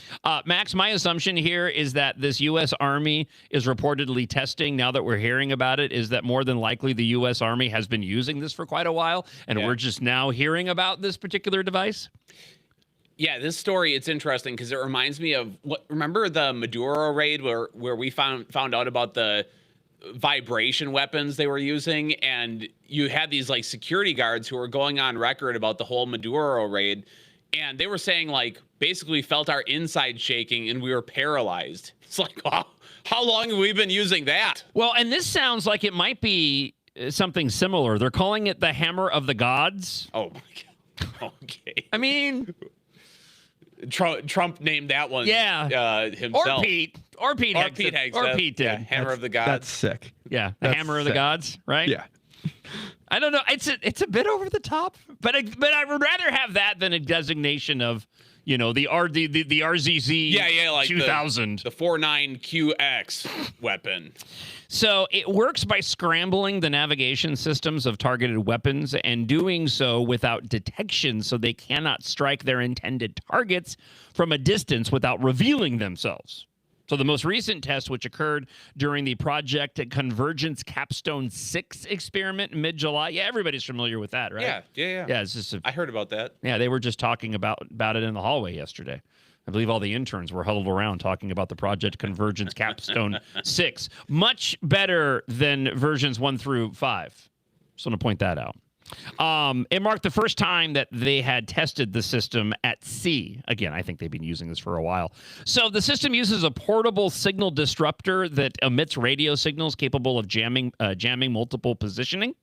Max, my assumption here is that this U.S. Army is reportedly testing, now that we're hearing about it, is that more than likely the U.S. Army has been using this for quite a while, and we're just now hearing about this particular device? Yeah, this story, it's interesting because it reminds me of remember the Maduro raid where we found out about the vibration weapons they were using, and you had these like security guards who were going on record about the whole Maduro raid, and they were saying like basically felt our inside shaking and we were paralyzed. It's like, wow, how long have we been using that? Well, and this sounds like it might be something similar. They're calling it the Hammer of the Gods. Oh my God. Okay. I mean, Trump named that one himself. Or Pete did. Yeah, Hammer of the Gods. That's sick. Yeah, the Hammer of the Gods, right? Yeah. I don't know. It's a bit over the top, but I would rather have that than a designation of, the RZZ like 2000. The 49QX weapon. So it works by scrambling the navigation systems of targeted weapons and doing so without detection, so they cannot strike their intended targets from a distance without revealing themselves. So the most recent test, which occurred during the Project Convergence Capstone 6 experiment in mid-July. Yeah, everybody's familiar with that, right? Yeah. Yeah, it's just I heard about that. Yeah, they were just talking about it in the hallway yesterday. I believe all the interns were huddled around talking about the Project Convergence Capstone 6. Much better than versions 1 through 5. Just want to point that out. It marked the first time that they had tested the system at sea. Again, I think they've been using this for a while. So the system uses a portable signal disruptor that emits radio signals capable of jamming multiple positioning,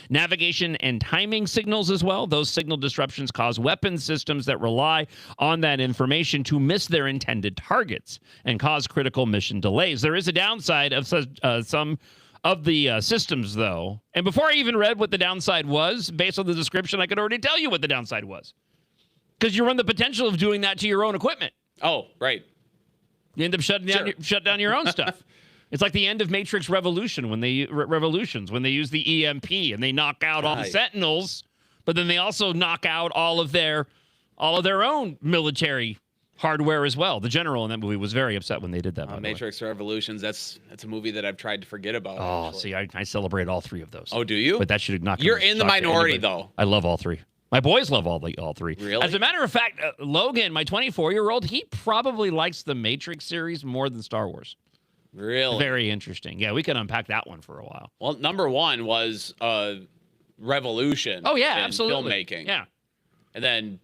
navigation, and timing signals as well. Those signal disruptions cause weapon systems that rely on that information to miss their intended targets and cause critical mission delays. There is a downside of some of the systems, though. And before I even read what the downside was, based on the description, I could already tell you what the downside was. Because you run the potential of doing that to your own equipment. Oh, right. You end up shut down your own stuff. It's like the end of Matrix Revolutions when they use the EMP and they knock out all the Sentinels, but then they also knock out all of their own military hardware as well. The general in that movie was very upset when they did that. Matrix Revolutions, that's a movie that I've tried to forget about. Oh, actually. see, I celebrate all 3 of those. Oh, do you? But that should not. You're in the minority, though. I love all 3. My boys love all 3. Really? As a matter of fact, Logan, my 24-year-old, he probably likes the Matrix series more than Star Wars. Really? Very interesting. Yeah, we could unpack that one for a while. Well, number 1 was revolution. Oh, yeah, in absolutely. filmmaking. Yeah. And then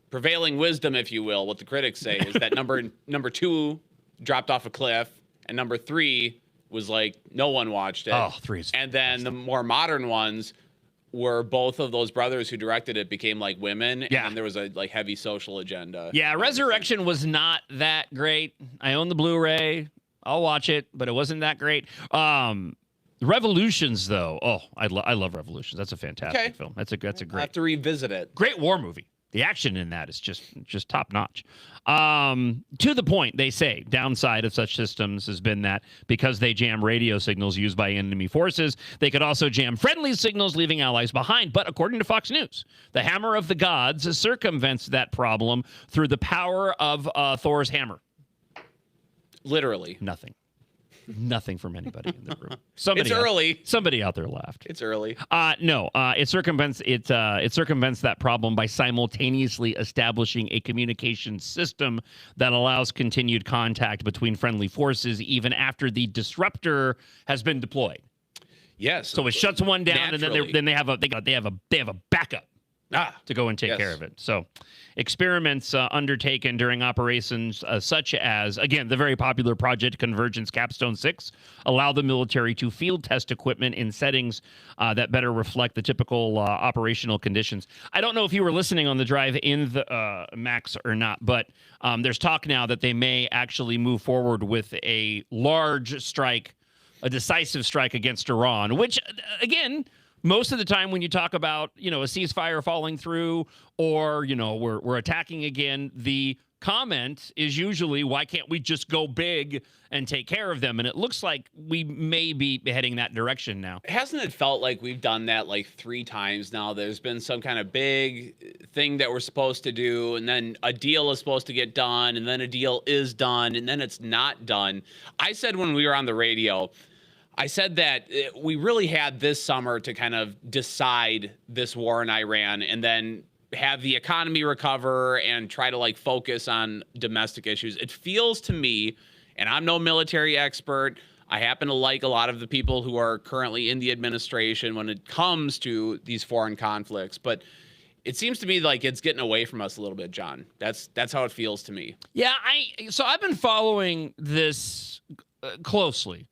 prevailing wisdom, if you will, what the critics say is that number 2 dropped off a cliff, and number 3 was like no one watched it. Oh, 3 is and then the more modern ones were both of those brothers who directed it became like women. Yeah. And there was a like heavy social agenda. Yeah, Resurrection was not that great. I own the Blu-ray. I'll watch it, but it wasn't that great. Revolutions, though. Oh, I love Revolutions. That's a fantastic film. That's a great. I'll have to revisit it. Great war movie. The action in that is just top notch. To the point, they say, downside of such systems has been that because they jam radio signals used by enemy forces, they could also jam friendly signals, leaving allies behind. But according to Fox News, the hammer of the gods circumvents that problem through the power of Thor's hammer. Literally. Nothing from anybody in the room. It's early. Somebody out there laughed. It's early. No, it circumvents that problem by simultaneously establishing a communication system that allows continued contact between friendly forces even after the disruptor has been deployed. Yes. So it shuts one down, and then they have a backup to go and take care of it. So experiments undertaken during operations such as, again, the very popular Project Convergence Capstone 6 allow the military to field test equipment in settings that better reflect the typical operational conditions. I don't know if you were listening on the drive in the Max or not, but there's talk now that they may actually move forward with a large strike, a decisive strike against Iran, which, again, most of the time when you talk about, a ceasefire falling through or, we're attacking again, the comment is usually, why can't we just go big and take care of them? And it looks like we may be heading that direction now. Hasn't it felt like we've done that like 3 times now? There's been some kind of big thing that we're supposed to do, and then a deal is supposed to get done, and then a deal is done, and then it's not done. I said when we were on the radio, I said that we really had this summer to kind of decide this war in Iran and then have the economy recover and try to like focus on domestic issues. It feels to me, and I'm no military expert, I happen to like a lot of the people who are currently in the administration when it comes to these foreign conflicts, but it seems to me like it's getting away from us a little bit, John. That's how it feels to me. Yeah, so I've been following this closely.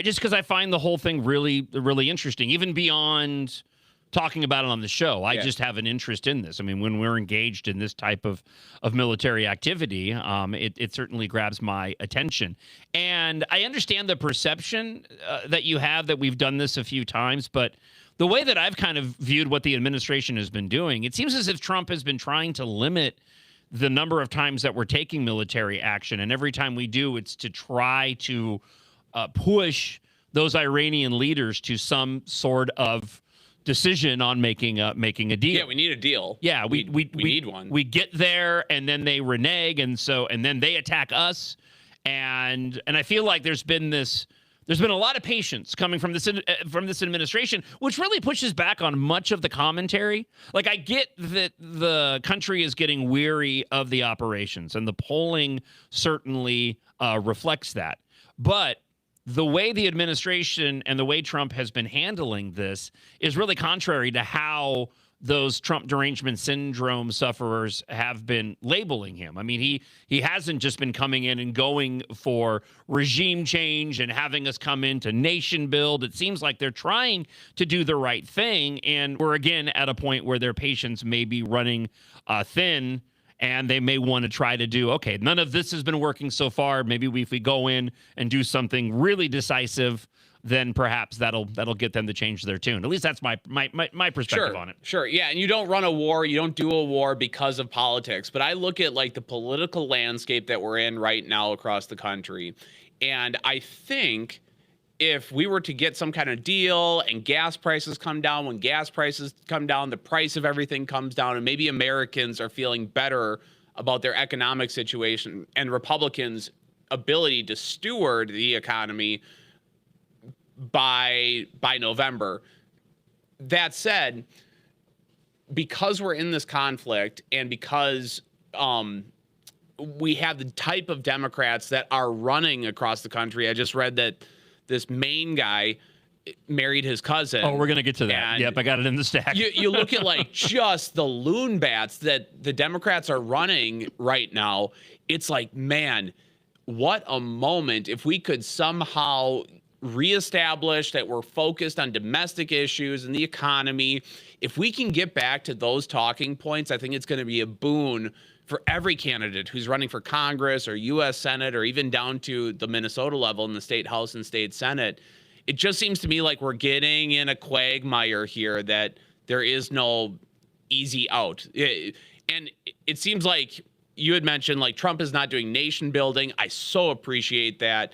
Just because I find the whole thing really, really interesting, even beyond talking about it on the show. I just have an interest in this. I mean, when we're engaged in this type of military activity, it certainly grabs my attention. And I understand the perception that you have that we've done this a few times, but the way that I've kind of viewed what the administration has been doing, it seems as if Trump has been trying to limit the number of times that we're taking military action. And every time we do, it's to try to push those Iranian leaders to some sort of decision on making a deal. Yeah, we need a deal. Yeah, we need one. We get there, and then they renege, and then they attack us, and I feel like there's been a lot of patience coming from this administration, which really pushes back on much of the commentary. Like, I get that the country is getting weary of the operations, and the polling certainly reflects that, but the way the administration and the way Trump has been handling this is really contrary to how those Trump derangement syndrome sufferers have been labeling him. I mean, he hasn't just been coming in and going for regime change and having us come in to nation build. It seems like they're trying to do the right thing, and we're again at a point where their patience may be running thin. And they may want to try to do, okay, none of this has been working so far. Maybe if we go in and do something really decisive, then perhaps that'll get them to change their tune. At least that's my perspective on it. Sure, yeah, and you don't run a war, you don't do a war because of politics. But I look at like the political landscape that we're in right now across the country, and I think if we were to get some kind of deal and gas prices come down, when gas prices come down, the price of everything comes down, and maybe Americans are feeling better about their economic situation and Republicans' ability to steward the economy by November. That said, because we're in this conflict and because we have the type of Democrats that are running across the country, I just read that this Maine guy married his cousin. Oh, we're going to get to that. Yep, I got it in the stack. You look at like just the loon bats that the Democrats are running right now. It's like, man, what a moment if we could somehow reestablish that we're focused on domestic issues and the economy. If we can get back to those talking points, I think it's going to be a boon for every candidate who's running for Congress or U.S. Senate or even down to the Minnesota level in the state House and state Senate. It just seems to me like we're getting in a quagmire here that there is no easy out. And it seems like you had mentioned like Trump is not doing nation building. I so appreciate that.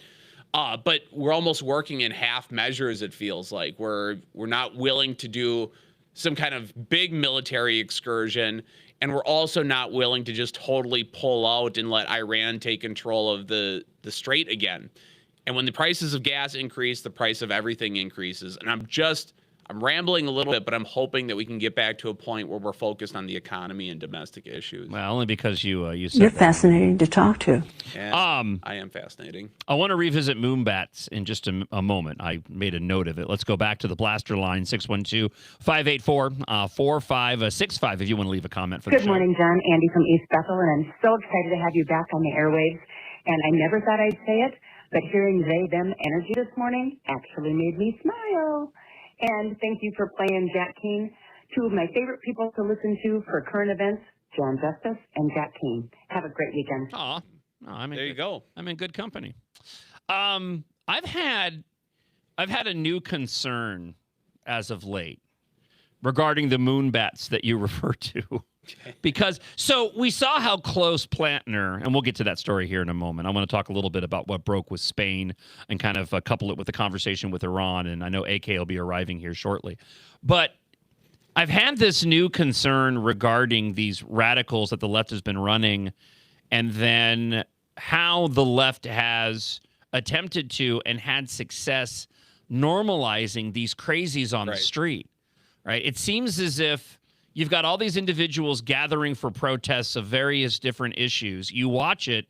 But we're almost working in half measures, it feels like. We're not willing to do some kind of big military excursion, and we're also not willing to just totally pull out and let Iran take control of the strait again. And when the prices of gas increase, the price of everything increases. And I'm rambling a little bit, but I'm hoping that we can get back to a point where we're focused on the economy and domestic issues. Well, only because you said You're that. fascinating to talk to. Yeah, I am fascinating. I want to revisit moonbats in just a moment. I made a note of it. Let's go back to the blaster line, 612-584-4565, if you want to leave a comment for the show. Good morning, John. Andy from East Bethel, and I'm so excited to have you back on the airwaves. And I never thought I'd say it, but hearing they, them energy this morning actually made me smile. And thank you for playing Jack Keane, two of my favorite people to listen to for current events, John Justice and Jack Keane. Have a great weekend. Aw. Oh, there you go. I'm in good company. I've had a new concern as of late regarding the moonbats that you refer to. Because, so we saw how close Plantner, and we'll get to that story here in a moment. I want to talk a little bit about what broke with Spain and kind of couple it with the conversation with Iran. And I know AK will be arriving here shortly. But I've had this new concern regarding these radicals that the left has been running, and then how the left has attempted to and had success normalizing these crazies on the street, right? It seems as if you've got all these individuals gathering for protests of various different issues. You watch it,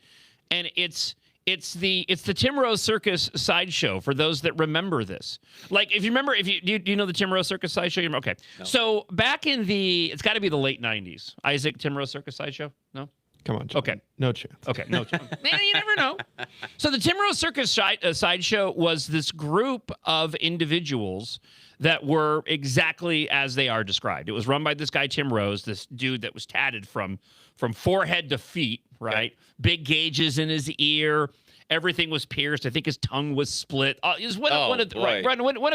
and it's the Tim Rose Circus sideshow for those that remember this. Like, if you remember, do you know the Tim Rose Circus sideshow? Okay, no. So back in it's got to be the late '90s. Isaac, Tim Rose Circus sideshow? No. Come on, John. Okay. No chance. Okay, no chance. Man, you never know. So the Tim Rose Circus sideshow was this group of individuals that were exactly as they are described. It was run by this guy, Tim Rose, this dude that was tatted from forehead to feet, right? Okay. Big gauges in his ear. Everything was pierced. I think his tongue was split. It was one of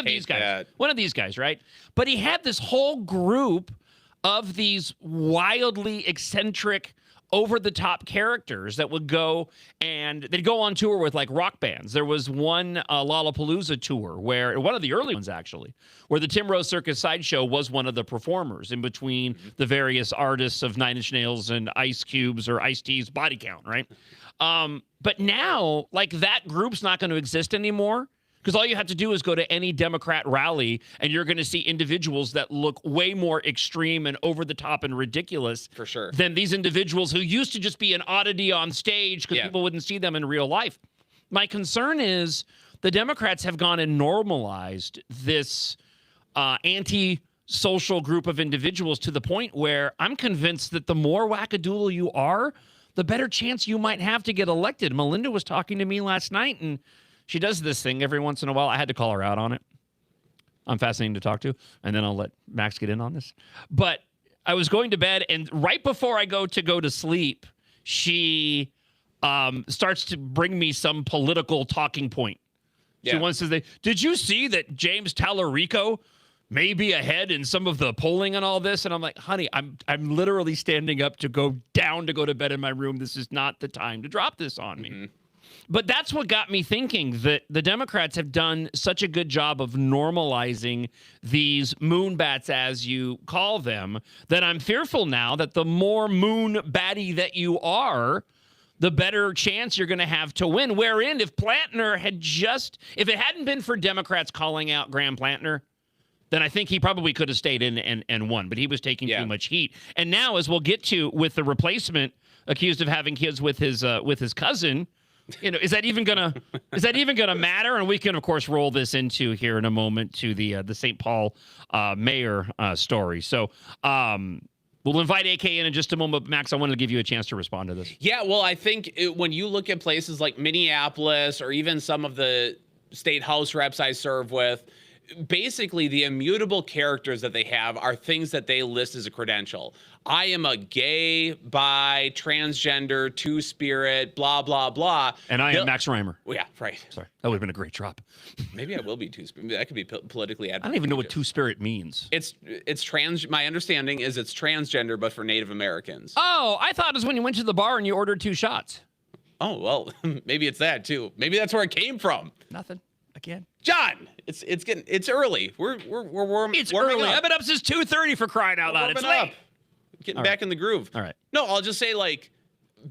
these guys. That. One of these guys, right? But he had this whole group of these wildly eccentric, over-the-top characters that would go and they'd go on tour with like rock bands. There was one Lollapalooza tour where, one of the early ones actually, where the Tim Rose Circus sideshow was one of the performers in between the various artists of Nine Inch Nails and Ice Cube's or Ice-T's Body Count, right? But now, like, that group's not going to exist anymore. Because all you have to do is go to any Democrat rally, and you're going to see individuals that look way more extreme and over the top and ridiculous for sure than these individuals who used to just be an oddity on stage because people wouldn't see them in real life. My concern is the Democrats have gone and normalized this anti-social group of individuals to the point where I'm convinced that the more wackadoodle you are, the better chance you might have to get elected. Melinda was talking to me last night, and she does this thing every once in a while. I had to call her out on it. I'm fascinating to talk to, and then I'll let Max get in on this. But I was going to bed, and right before I go to sleep, she starts to bring me some political talking point. She wants to say, did you see that James Tallarico may be ahead in some of the polling and all this? And I'm like, honey, I'm literally standing up to go down to go to bed in my room. This is not the time to drop this on me. But that's what got me thinking that the Democrats have done such a good job of normalizing these moonbats, as you call them, that I'm fearful now that the more moon batty that you are, the better chance you're going to have to win. Wherein, if Plantner had if it hadn't been for Democrats calling out Graham Plantner, then I think he probably could have stayed in and won. But he was taking too much heat. And now, as we'll get to with the replacement accused of having kids with his cousin, is that even gonna matter? And we can, of course, roll this into here in a moment to the St. Paul mayor story. So we'll invite AK in just a moment. Max, I wanted to give you a chance to respond to this. Yeah, well, I think when you look at places like Minneapolis or even some of the state house reps I serve with, basically the immutable characters that they have are things that they list as a credential. I am a gay, bi, transgender, two-spirit, blah, blah, blah. And I am Max Reimer. Well, yeah, right. Sorry. That would have been a great drop. Maybe I will be two-spirit. That could be politically advantageous. I don't even know what two-spirit means. It's trans. My understanding is it's transgender, but for Native Americans. Oh, I thought it was when you went to the bar and you ordered 2 shots. Oh, well, maybe it's that, too. Maybe that's where it came from. Nothing. Again. John, it's early. We're warm. It's warming early. up. I've been up since 2:30 for crying out loud. It's late. Getting back in the groove. All right. No, I'll just say, like,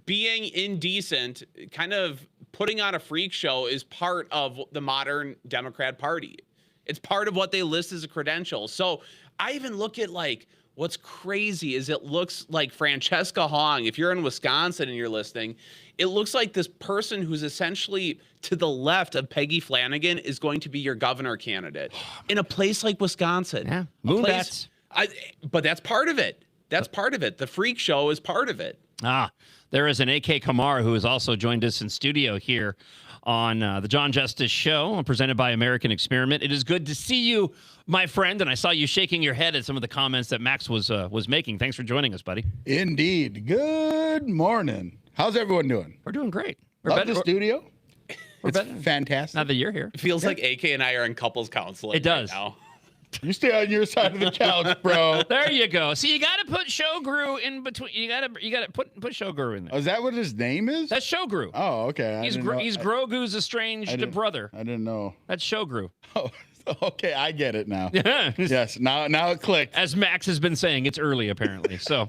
being indecent, kind of putting on a freak show is part of the modern Democrat Party. It's part of what they list as a credential. So I even look at, like, what's crazy is it looks like Francesca Hong, if you're in Wisconsin and you're listening, it looks like this person who's essentially to the left of Peggy Flanagan is going to be your governor candidate in a place like Wisconsin. Yeah, moonbats. But that's part of it. That's part of it. The freak show is part of it. There is an AK Kamar who has also joined us in studio here on the John Justice Show, presented by American Experiment. It is good to see you, my friend, and I saw you shaking your head at some of the comments that Max was making. Thanks for joining us, buddy. Indeed. Good morning. How's everyone doing? We're doing great. Love the studio. It's fantastic. Now that you're here. It feels like AK and I are in couples counseling. It does. Right now. You stay on your side of the couch, bro. There you go. See, you got to put Shoguru in between. You got to put Shoguru in there. Oh, is that what his name is? That's Shoguru. Oh, okay. He's Grogu's estranged brother. I didn't know. That's Shoguru. Oh, okay. I get it now. Yes. Now it clicked. As Max has been saying, it's early apparently. So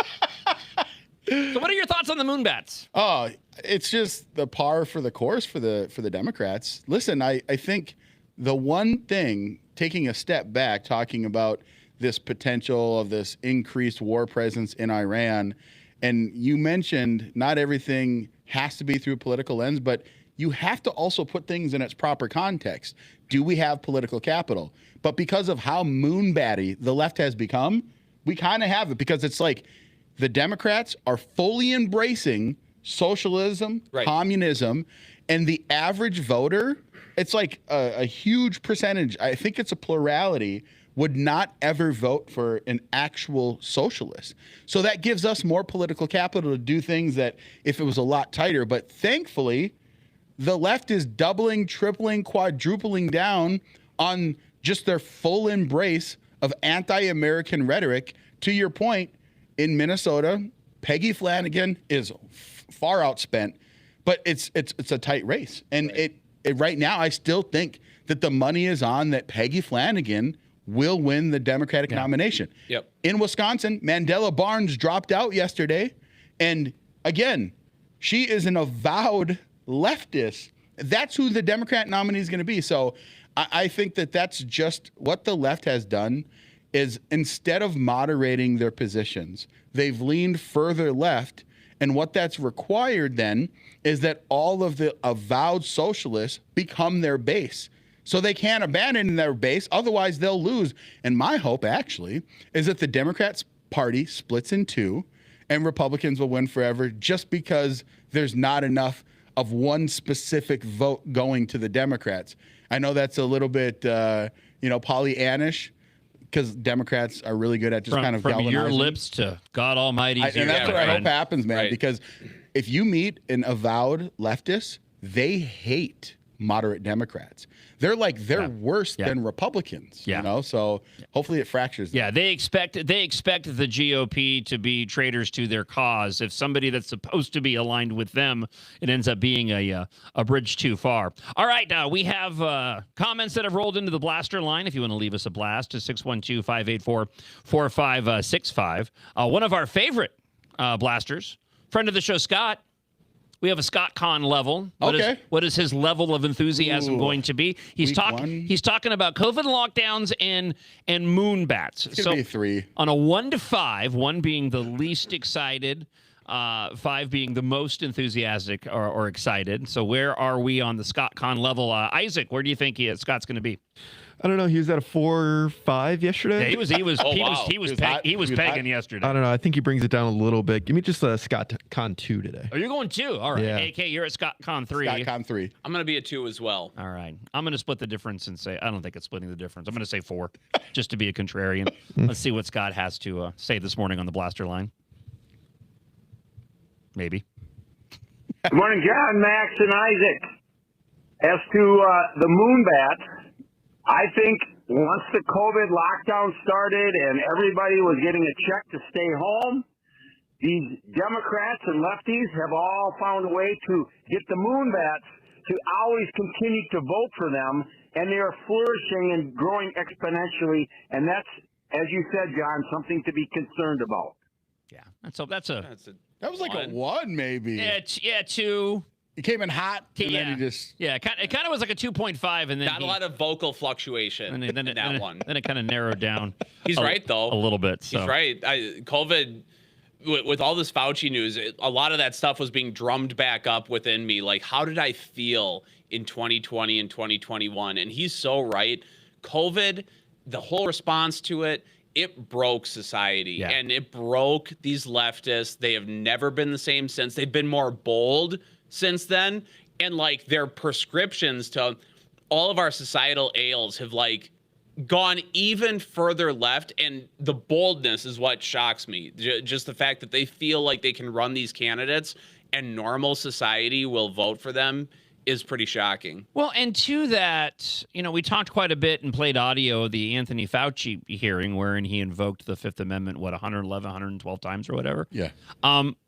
what are your thoughts on the Moonbats? Oh, it's just the par for the course for the Democrats. Listen, I think the one thing, taking a step back, talking about this potential of this increased war presence in Iran, and you mentioned not everything has to be through a political lens, but you have to also put things in its proper context. Do we have political capital? But because of how moonbatty the left has become, we kind of have it, because it's like the Democrats are fully embracing socialism, communism, and the average voter, it's like a huge percentage, I think it's a plurality, would not ever vote for an actual socialist. So that gives us more political capital to do things that if it was a lot tighter. But thankfully, the left is doubling, tripling, quadrupling down on just their full embrace of anti-American rhetoric. To your point, in Minnesota, Peggy Flanagan is far outspent, but it's a tight race. And right now, I still think that the money is on that Peggy Flanagan will win the Democratic nomination. Yep. In Wisconsin, Mandela Barnes dropped out yesterday. And again, she is an avowed leftist. That's who the Democrat nominee is going to be. So I think that that's just what the left has done, is instead of moderating their positions, they've leaned further left. And what that's required then is that all of the avowed socialists become their base. So they can't abandon their base, otherwise they'll lose. And my hope, actually, is that the Democrats party splits in two and Republicans will win forever, just because there's not enough of one specific vote going to the Democrats. I know that's a little bit, Pollyannish, because Democrats are really good at just kind of from your galvanizing. lips to God Almighty. And that's what I hope happens, man, because if you meet an avowed leftist, they hate moderate Democrats. They're worse than Republicans, so hopefully it fractures them. Yeah, they expect the GOP to be traitors to their cause. If somebody that's supposed to be aligned with them, it ends up being a bridge too far. All right, we have comments that have rolled into the blaster line. If you want to leave us a blast, to 612-584-4565. One of our favorite blasters, friend of the show, Scott. We have a Scott Con level. What is his level of enthusiasm going to be? He's talking about COVID lockdowns and moonbats. It's going to be 3. On a 1 to 5, 1 being the least excited, 5 being the most enthusiastic or excited. So where are we on the Scott Conn level? Isaac, where do you think Scott's going to be? I don't know. He was at a 4 or 5 yesterday. Yeah, he was pegging yesterday. I don't know. I think he brings it down a little bit. Give me just a Scott Conn 2 today. Oh, you're going 2. All right. Yeah. AK, you're at Scott Conn 3. Scott Conn 3. I'm going to be a 2 as well. All right. I'm going to split the difference and say I don't think it's splitting the difference. I'm going to say 4, just to be a contrarian. Let's see what Scott has to say this morning on the Blaster line. Maybe. Good morning, John, Max, and Isaac. As to the Moonbats, I think once the COVID lockdown started and everybody was getting a check to stay home, these Democrats and lefties have all found a way to get the Moonbats to always continue to vote for them, and they are flourishing and growing exponentially, and that's, as you said, John, something to be concerned about. Yeah, that was like a 1, maybe. Yeah, 2. He came in hot, and then he just... Yeah, it kind of was like a 2.5, and then Not a lot of vocal fluctuation in that one. Then it kind of narrowed down. He's right, though. A little bit. So. He's right. COVID, with all this Fauci news, a lot of that stuff was being drummed back up within me. Like, how did I feel in 2020 and 2021? And he's so right. COVID, the whole response to it, it broke society, and it broke these leftists. They have never been the same since. They've been more bold since then, and like their prescriptions to all of our societal ails have like gone even further left, and the boldness is what shocks me. Just the fact that they feel like they can run these candidates and normal society will vote for them is pretty shocking. Well, and to that, we talked quite a bit and played audio of the Anthony Fauci hearing wherein he invoked the Fifth Amendment, 111, 112 times or whatever. Yeah.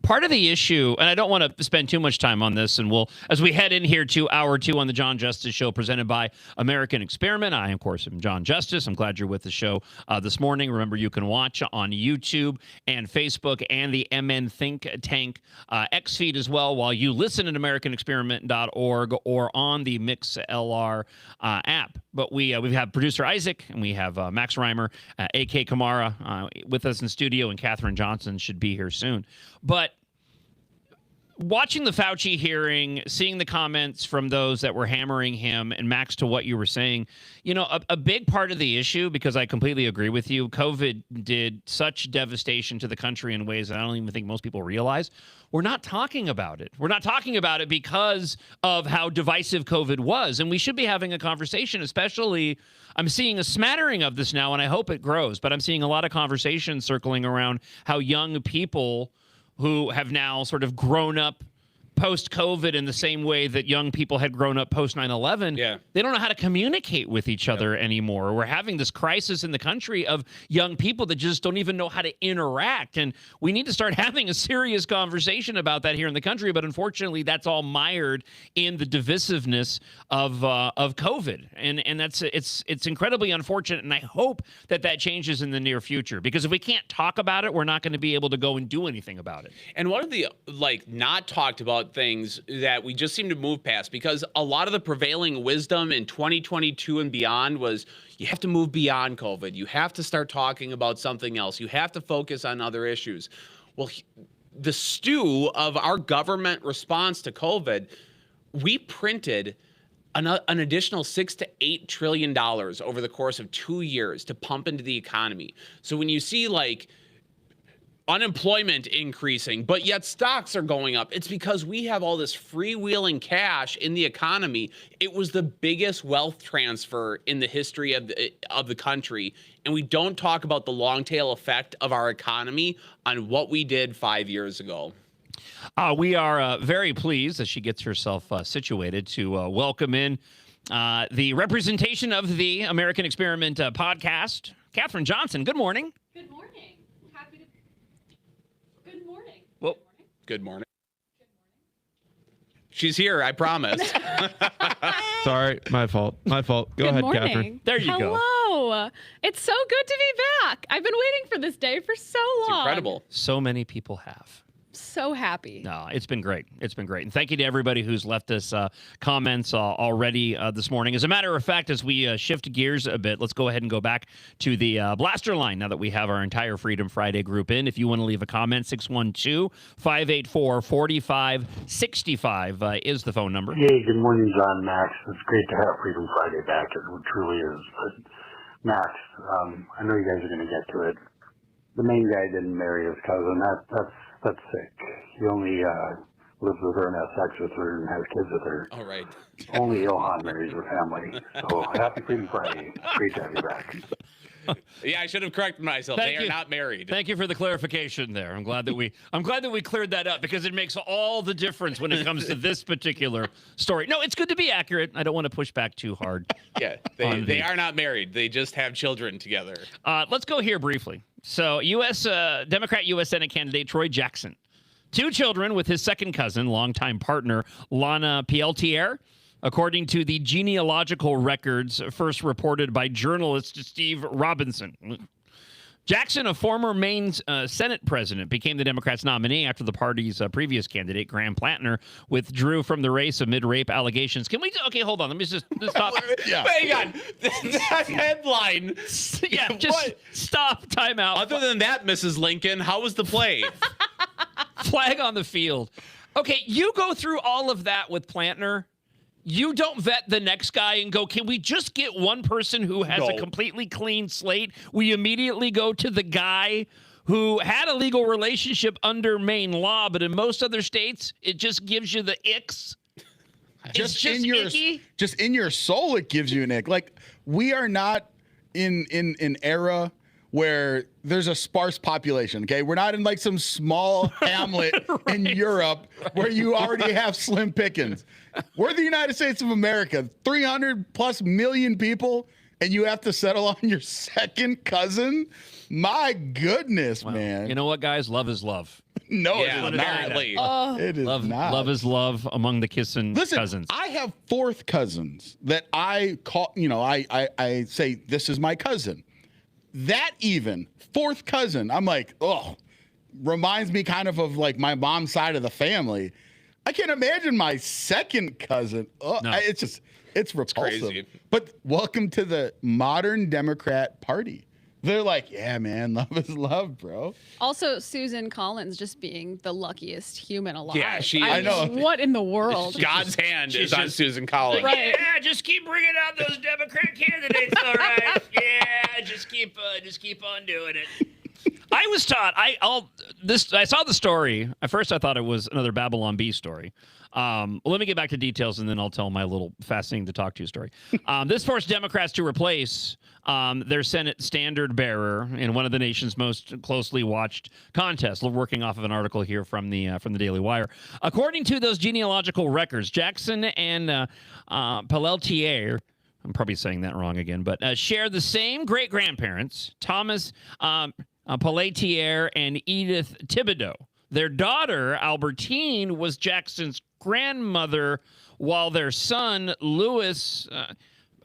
Part of the issue, and I don't want to spend too much time on this, and as we head in here to hour 2 on the John Justice Show presented by American Experiment. I, of course, am John Justice. I'm glad you're with the show this morning. Remember, you can watch on YouTube and Facebook and the MN Think Tank X feed as well while you listen at AmericanExperiment.org or on the MixLR app. But we have producer Isaac, and we have Max Reimer, AK Kamara with us in studio, and Katherine Johnson should be here soon. But watching the Fauci hearing, seeing the comments from those that were hammering him, and Max, to what you were saying, a big part of the issue, because I completely agree with you, COVID did such devastation to the country in ways that I don't even think most people realize. We're not talking about it. We're not talking about it because of how divisive COVID was. And we should be having a conversation, especially, I'm seeing a smattering of this now, and I hope it grows, but I'm seeing a lot of conversations circling around how young people who have now sort of grown up post-COVID in the same way that young people had grown up post-9/11, they don't know how to communicate with each other anymore. We're having this crisis in the country of young people that just don't even know how to interact, and we need to start having a serious conversation about that here in the country, but unfortunately that's all mired in the divisiveness of COVID, and it's incredibly unfortunate, and I hope that changes in the near future, because if we can't talk about it, we're not going to be able to go and do anything about it. And one of the not talked about things that we just seem to move past, because a lot of the prevailing wisdom in 2022 and beyond was you have to move beyond COVID. You have to start talking about something else. You have to focus on other issues. Well, the stew of our government response to COVID, we printed an additional $6 to $8 trillion over the course of 2 years to pump into the economy. So when you see unemployment increasing, but yet stocks are going up, it's because we have all this freewheeling cash in the economy. It was the biggest wealth transfer in the history of the country, and we don't talk about the long tail effect of our economy on what we did 5 years ago. We are very pleased as she gets herself situated to welcome in the representation of the American Experiment podcast, Katherine Johnson. Good morning. Good morning. Well, good morning. She's here, I promise. Sorry, my fault. Go ahead, Katherine. There you go. Hello. It's so good to be back. I've been waiting for this day for so long. It's incredible. So many people have. so happy. No, it's been great. It's been great. And thank you to everybody who's left us comments already this morning. As a matter of fact, as we shift gears a bit, let's go ahead and go back to the Blaster line now that we have our entire Freedom Friday group in. If you want to leave a comment, 612-584-4565 is the phone number. Hey, good morning, John, Max. It's great to have Freedom Friday back. It truly is. But Max, I know you guys are going to get to it. The main guy didn't marry his cousin. That's sick. He only lives with her and has sex with her and has kids with her. All right. Only Ilhan marries her family. So happy Freedom Friday. Great to have you back. Yeah, I should have corrected myself. They are not married. Thank you for the clarification there. I'm glad that we cleared that up because it makes all the difference when it comes to this particular story. No, it's good to be accurate. I don't want to push back too hard. Yeah, they are not married. They just have children together. Let's go here briefly. So, Democrat U.S. Senate candidate Troy Jackson, 2 children with his second cousin, longtime partner Lana Peltier. According to the genealogical records first reported by journalist Steve Robinson. Jackson, a former Maine Senate president, became the Democrats' nominee after the party's previous candidate, Graham Plattner, withdrew from the race amid rape allegations. Can we... Okay, hold on. Let me just stop. Yeah. Hang on. That headline. Yeah, just stop. Time out. Other than that, Mrs. Lincoln, how was the play? Flag on the field. Okay, you go through all of that with Plattner. You don't vet the next guy and go, can we just get one person who has a completely clean slate? We immediately go to the guy who had a legal relationship under Maine law, but in most other states, it just gives you the icks. Just icky. Just in your soul, it gives you an ick. Like, we are not in an era where there's a sparse population, okay? We're not in like some small hamlet in Europe where you already have slim pickings. We're the United States of America, 300 plus million people, and you have to settle on your second cousin? My goodness, man. You know what, guys? Love is love. No, yeah, it is apparently. not. It is not. Love is love among the kissing cousins. I have 4th cousins that I call, I say, this is my cousin. That even 4th cousin, I'm like, reminds me kind of like my mom's side of the family. I can't imagine my second cousin. No. It's repulsive. Crazy. But welcome to the modern Democrat Party. They're like, yeah, man, love is love, bro. Also, Susan Collins just being the luckiest human alive. Yeah, I know. What in the world? God's hand is on Susan Collins. Right. Yeah, just keep bringing out those Democrat candidates, all right? Yeah, just keep on doing it. I was taught. I saw the story. At first, I thought it was another Babylon Bee story. Let me get back to details, and then I'll tell my little fascinating to talk to story. This forced Democrats to replace their Senate standard bearer in one of the nation's most closely watched contests. We're working off of an article here from the Daily Wire. According to those genealogical records, Jackson and Peltier, I'm probably saying that wrong again, but share the same great-grandparents, Thomas Peltier and Edith Thibodeau. Their daughter, Albertine, was Jackson's grandmother, while their son, Louis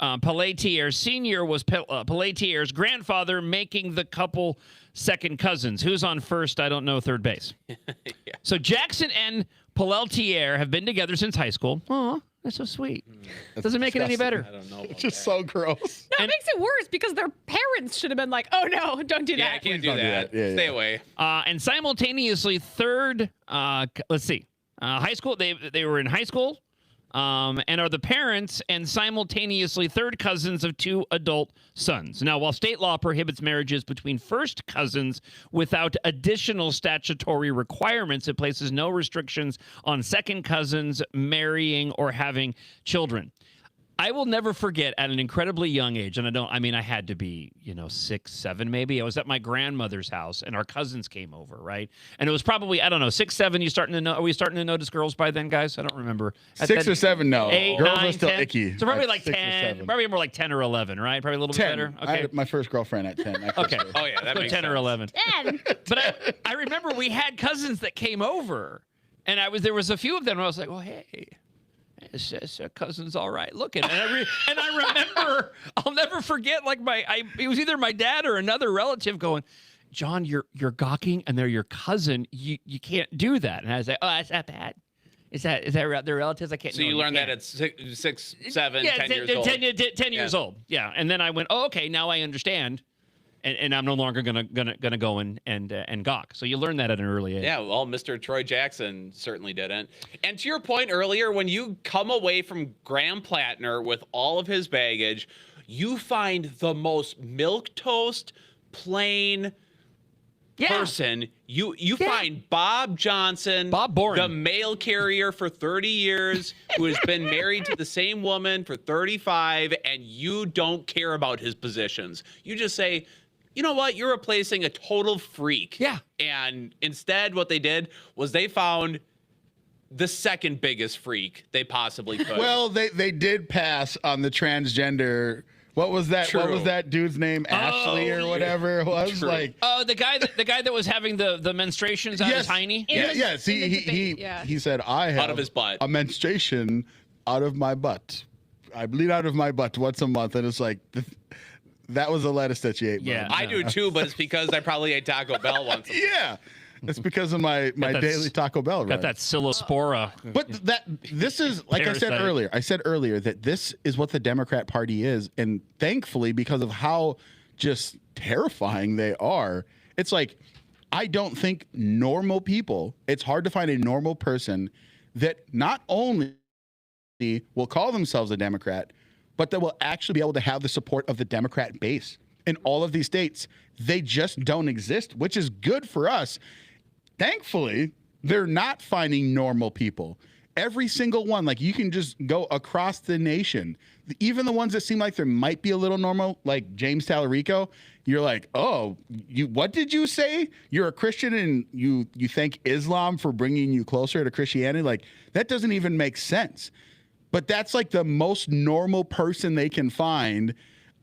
Peltier Sr., was Peltier's grandfather, making the couple second cousins. Who's on first? I don't know. Third base. Yeah. So Jackson and Peltier have been together since high school. Aw, that's so sweet. Doesn't make it any better. I don't know. It's just so gross. No, it makes it worse because their parents should have been like, oh, no, don't do that. Yeah, I can't do that. Yeah, Stay away. And simultaneously, third, high school. They were in high school and are the parents and simultaneously third cousins of 2 adult sons. Now, while state law prohibits marriages between first cousins without additional statutory requirements, it places no restrictions on second cousins marrying or having children. I will never forget at an incredibly young age, and I had to be, 6, 7 maybe. I was at my grandmother's house and our cousins came over, right? And it was probably, 6, 7, are we starting to notice girls by then, guys? I don't remember. 6 or 7, no. 8, girls 9, are still 10. icky. So probably like 10, probably more like 10 or 11, right? Probably a little 10. bit better. I Okay. had my first girlfriend at 10. Okay. Oh, yeah, that So makes 10 or sense. 11. 10. But I remember we had cousins that came over, and there was a few of them, and I was like, well, hey. It's cousin's all right looking, and I remember, I'll never forget. Like it was either my dad or another relative going, John, you're gawking, and they're your cousin. You can't do that. And I was like, oh, that's not bad. Is that their relatives? I can't. So you learned that at 6, 7, 10 years old. 10 years old. Yeah, and then I went, oh, okay, now I understand, and I'm no longer gonna go and gawk. So you learn that at an early age. Yeah, well, Mr. Troy Jackson certainly didn't. And to your point earlier, when you come away from Graham Plattner with all of his baggage, you find the most milquetoast, plain person. You find Bob Johnson, Bob Boren, the mail carrier for 30 years, who has been married to the same woman for 35, and you don't care about his positions. You just say, you know what? You're replacing a total freak. Yeah. And instead, what they did was they found the second biggest freak they possibly could. Well, they did pass on the transgender. What was that? True. What was that dude's name? Ashley or whatever it was. True. Like, the guy that was having the menstruations out of tiny. Yes. He said, I have out of his butt. A menstruation out of my butt. I bleed out of my butt once a month, and it's like that was the lettuce that you ate. Yeah, I do too, but it's because I probably ate Taco Bell once. Yeah. It's because of my daily Taco Bell run. Got that psilospora. But this is, like I said earlier, that this is what the Democrat Party is. And thankfully, because of how just terrifying they are, it's like, I don't think normal people, it's hard to find a normal person that not only will call themselves a Democrat, but that will actually be able to have the support of the Democrat base in all of these states. They just don't exist, which is good for us. Thankfully, they're not finding normal people. Every single one, like you can just go across the nation. Even the ones that seem like they might be a little normal, like James Tallarico, you're like, oh, what did you say? You're a Christian and you thank Islam for bringing you closer to Christianity? Like, that doesn't even make sense. But that's like the most normal person they can find,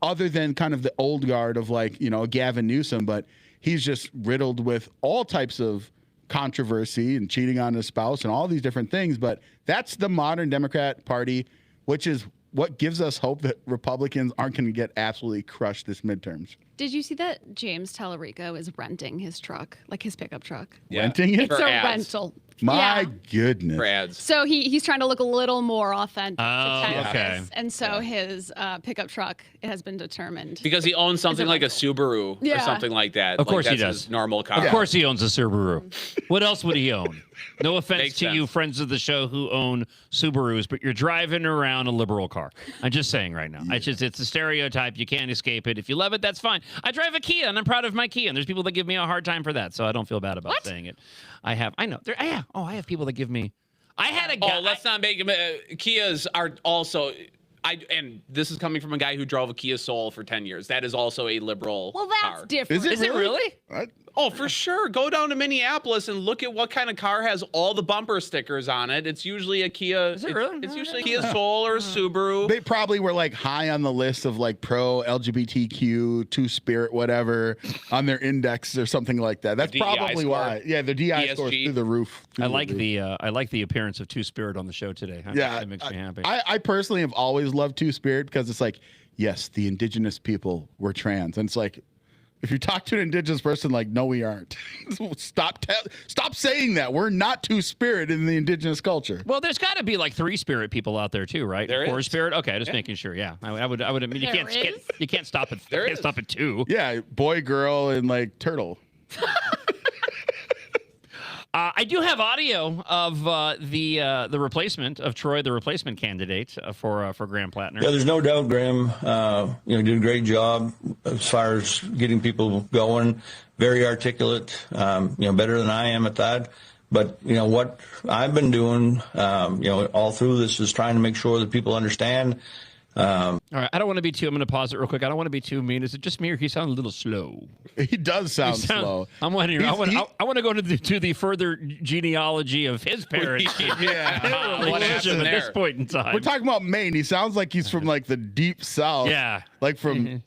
other than kind of the old guard of like, Gavin Newsom, but he's just riddled with all types of controversy and cheating on his spouse and all these different things. But that's the modern Democrat Party, which is what gives us hope that Republicans aren't going to get absolutely crushed this midterms. Did you see that James Tallarico is renting his truck, like his pickup truck? Yeah. Renting it? It's a rental. My goodness. For ads. So he's trying to look a little more authentic to Texas. Okay. And so his pickup truck has been determined. Because he owns something like a Subaru or something like that. Of course like he that's does. His normal car. Of course he owns a Subaru. What else would he own? No offense Makes to you, sense. friends of the show who own Subarus, but you're driving around a liberal car. I'm just saying right now. It's a stereotype. You can't escape it. If you love it, that's fine. I drive a Kia, and I'm proud of my Kia, and there's people that give me a hard time for that, so I don't feel bad about saying it. I know. I have people that give me. I had a guy. Oh, let's not make him. Kias are also. And this is coming from a guy who drove a Kia Soul for 10 years. That is also a liberal Well, that's car. different. Is it really? Oh, for sure. Go down to Minneapolis and look at what kind of car has all the bumper stickers on it. It's usually a Kia. Is it really? It's usually a Kia Soul or a Subaru. They probably were like high on the list of like pro LGBTQ, Two-Spirit, whatever, on their index or something like that. That's probably why. Yeah, the DI score through the roof. I like the appearance of Two-Spirit on the show today. Yeah, That makes me happy. I personally have always loved Two-Spirit because it's like, yes, the indigenous people were trans, and it's like, if you talk to an indigenous person, like, no, we aren't. Stop saying that. We're not Two-Spirit in the indigenous culture. Well, there's got to be like Three-Spirit people out there too, right? There is. Four-Spirit. Okay, just making sure. Yeah, I would. I mean, you can't stop it. You can't stop at two. Yeah, boy, girl, and like turtle. I do have audio of the replacement of Troy, the replacement candidate for Graham Plattner. Yeah, there's no doubt Graham, did a great job as far as getting people going. Very articulate, better than I am at that. But, what I've been doing, all through this is trying to make sure that people understand. All right, I'm going to pause it real quick. I don't want to be too mean. Is it just me or he sounds a little slow? He does sound slow. I'm wondering. I want to go to the further genealogy of his parents. What happened at this point in time? We're talking about Maine. He sounds like he's from like the deep south. Yeah. Like from,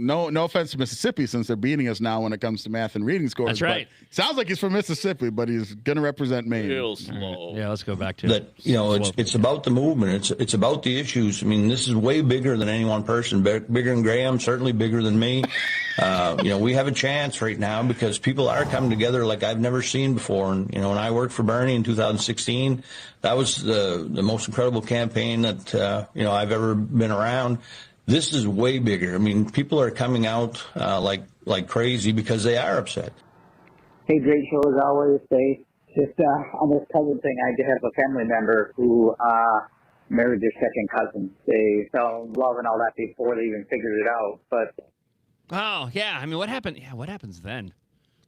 no offense to Mississippi, since they're beating us now when it comes to math and reading scores. That's right. But sounds like he's from Mississippi, but he's going to represent Maine. Real slow. Yeah, let's go back to that. You know, it's about the movement. It's about the issues. I mean, this is way bigger than any one person. Bigger than Graham, certainly bigger than me. You know, we have a chance right now because people are coming together like I've never seen before. And, you know, when I worked for Bernie in 2016, that was the most incredible campaign that, you know, I've ever been around. This is way bigger. I mean, people are coming out like crazy because they are upset. Hey, great show as always. Just on this cousin thing, I did have a family member who married their second cousin. They fell in love and all that before they even figured it out. But oh yeah, I mean, what happened? Yeah, what happens then?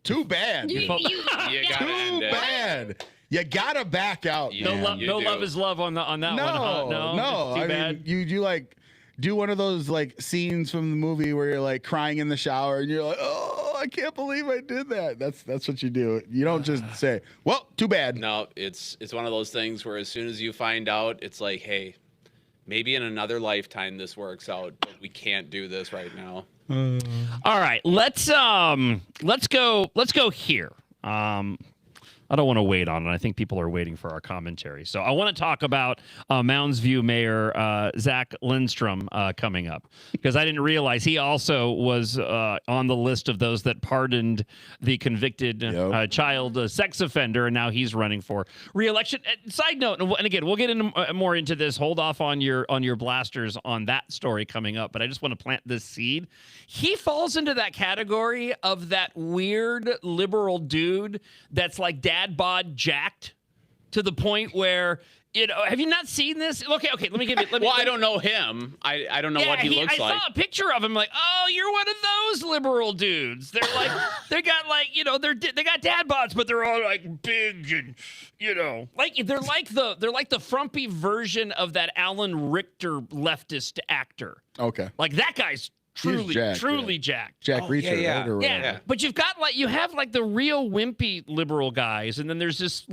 Too bad. You gotta end it. Too bad. You gotta back out. Yeah, No love is love on that one. Huh? No. Too I bad. mean, you like do one of those like scenes from the movie where you're like crying in the shower and you're like, oh, I can't believe I did that. That's what you do. You don't just say, well, too bad. No, it's one of those things where as soon as you find out, it's like, hey, maybe in another lifetime this works out, but we can't do this right now. All right, let's go here. I don't want to wait on it. I think people are waiting for our commentary. So I want to talk about Mounds View Mayor Zach Lindstrom coming up, because I didn't realize he also was on the list of those that pardoned the convicted child sex offender, and now he's running for re-election. Side note, and again, we'll get more into this. Hold off on your blasters on that story coming up, but I just want to plant this seed. He falls into that category of that weird liberal dude that's like dad bod jacked to the point where, you know, have you not seen this? Okay, let me give you. Well, I don't know him. I don't know what he looks like. I saw a picture of him, like, oh, you're one of those liberal dudes. They're like, they got like, you know, they got dad bods, but they're all like big and, you know, like they're like the frumpy version of that Alan Richter leftist actor. Okay, like that guy's truly jacked. Jack Reacher, right? Or yeah. But you have like the real wimpy liberal guys, and then there's this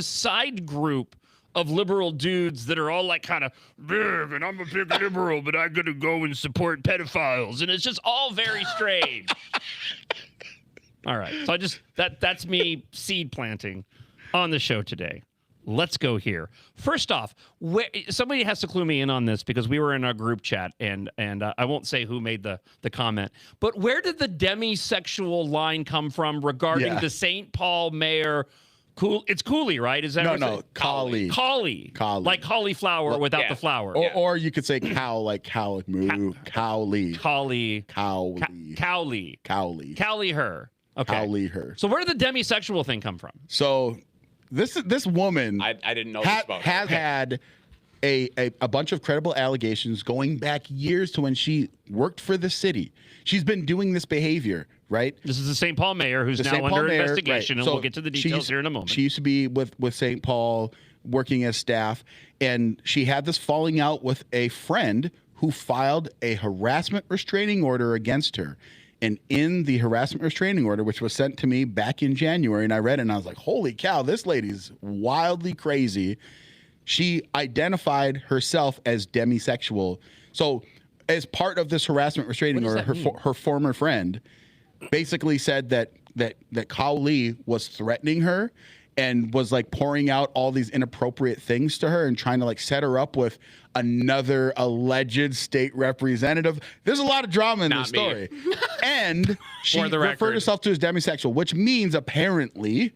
side group of liberal dudes that are all like kind of big, and I'm a big liberal, but I'm gonna go and support pedophiles, and it's just all very strange. All right, so that's me seed planting on the show today. Let's go here. First off, somebody has to clue me in on this, because we were in our group chat, and I won't say who made the comment, but where did the demisexual line come from regarding the St. Paul mayor? It's Cooley, right? Is that no? Collie. Like cauliflower without the flower. Or you could say cow, like cow, moo, cowley. Cowley her. Okay. Cowley her. So where did the demisexual thing come from? So this woman I didn't know this about has had a bunch of credible allegations going back years to when she worked for the city. She's been doing this behavior, right? This is the St. Paul mayor who's now under investigation, and we'll get to the details here in a moment. She used to be with St. Paul working as staff, and she had this falling out with a friend who filed a harassment restraining order against her. And in the harassment restraining order, which was sent to me back in January, and I read it, and I was like, holy cow, this lady's wildly crazy. She identified herself as demisexual. So as part of this harassment restraining order, her former friend basically said that Cowley was threatening her and was like pouring out all these inappropriate things to her and trying to like set her up with another alleged state representative. There's a lot of drama in this story. And she referred herself to as demisexual, which means apparently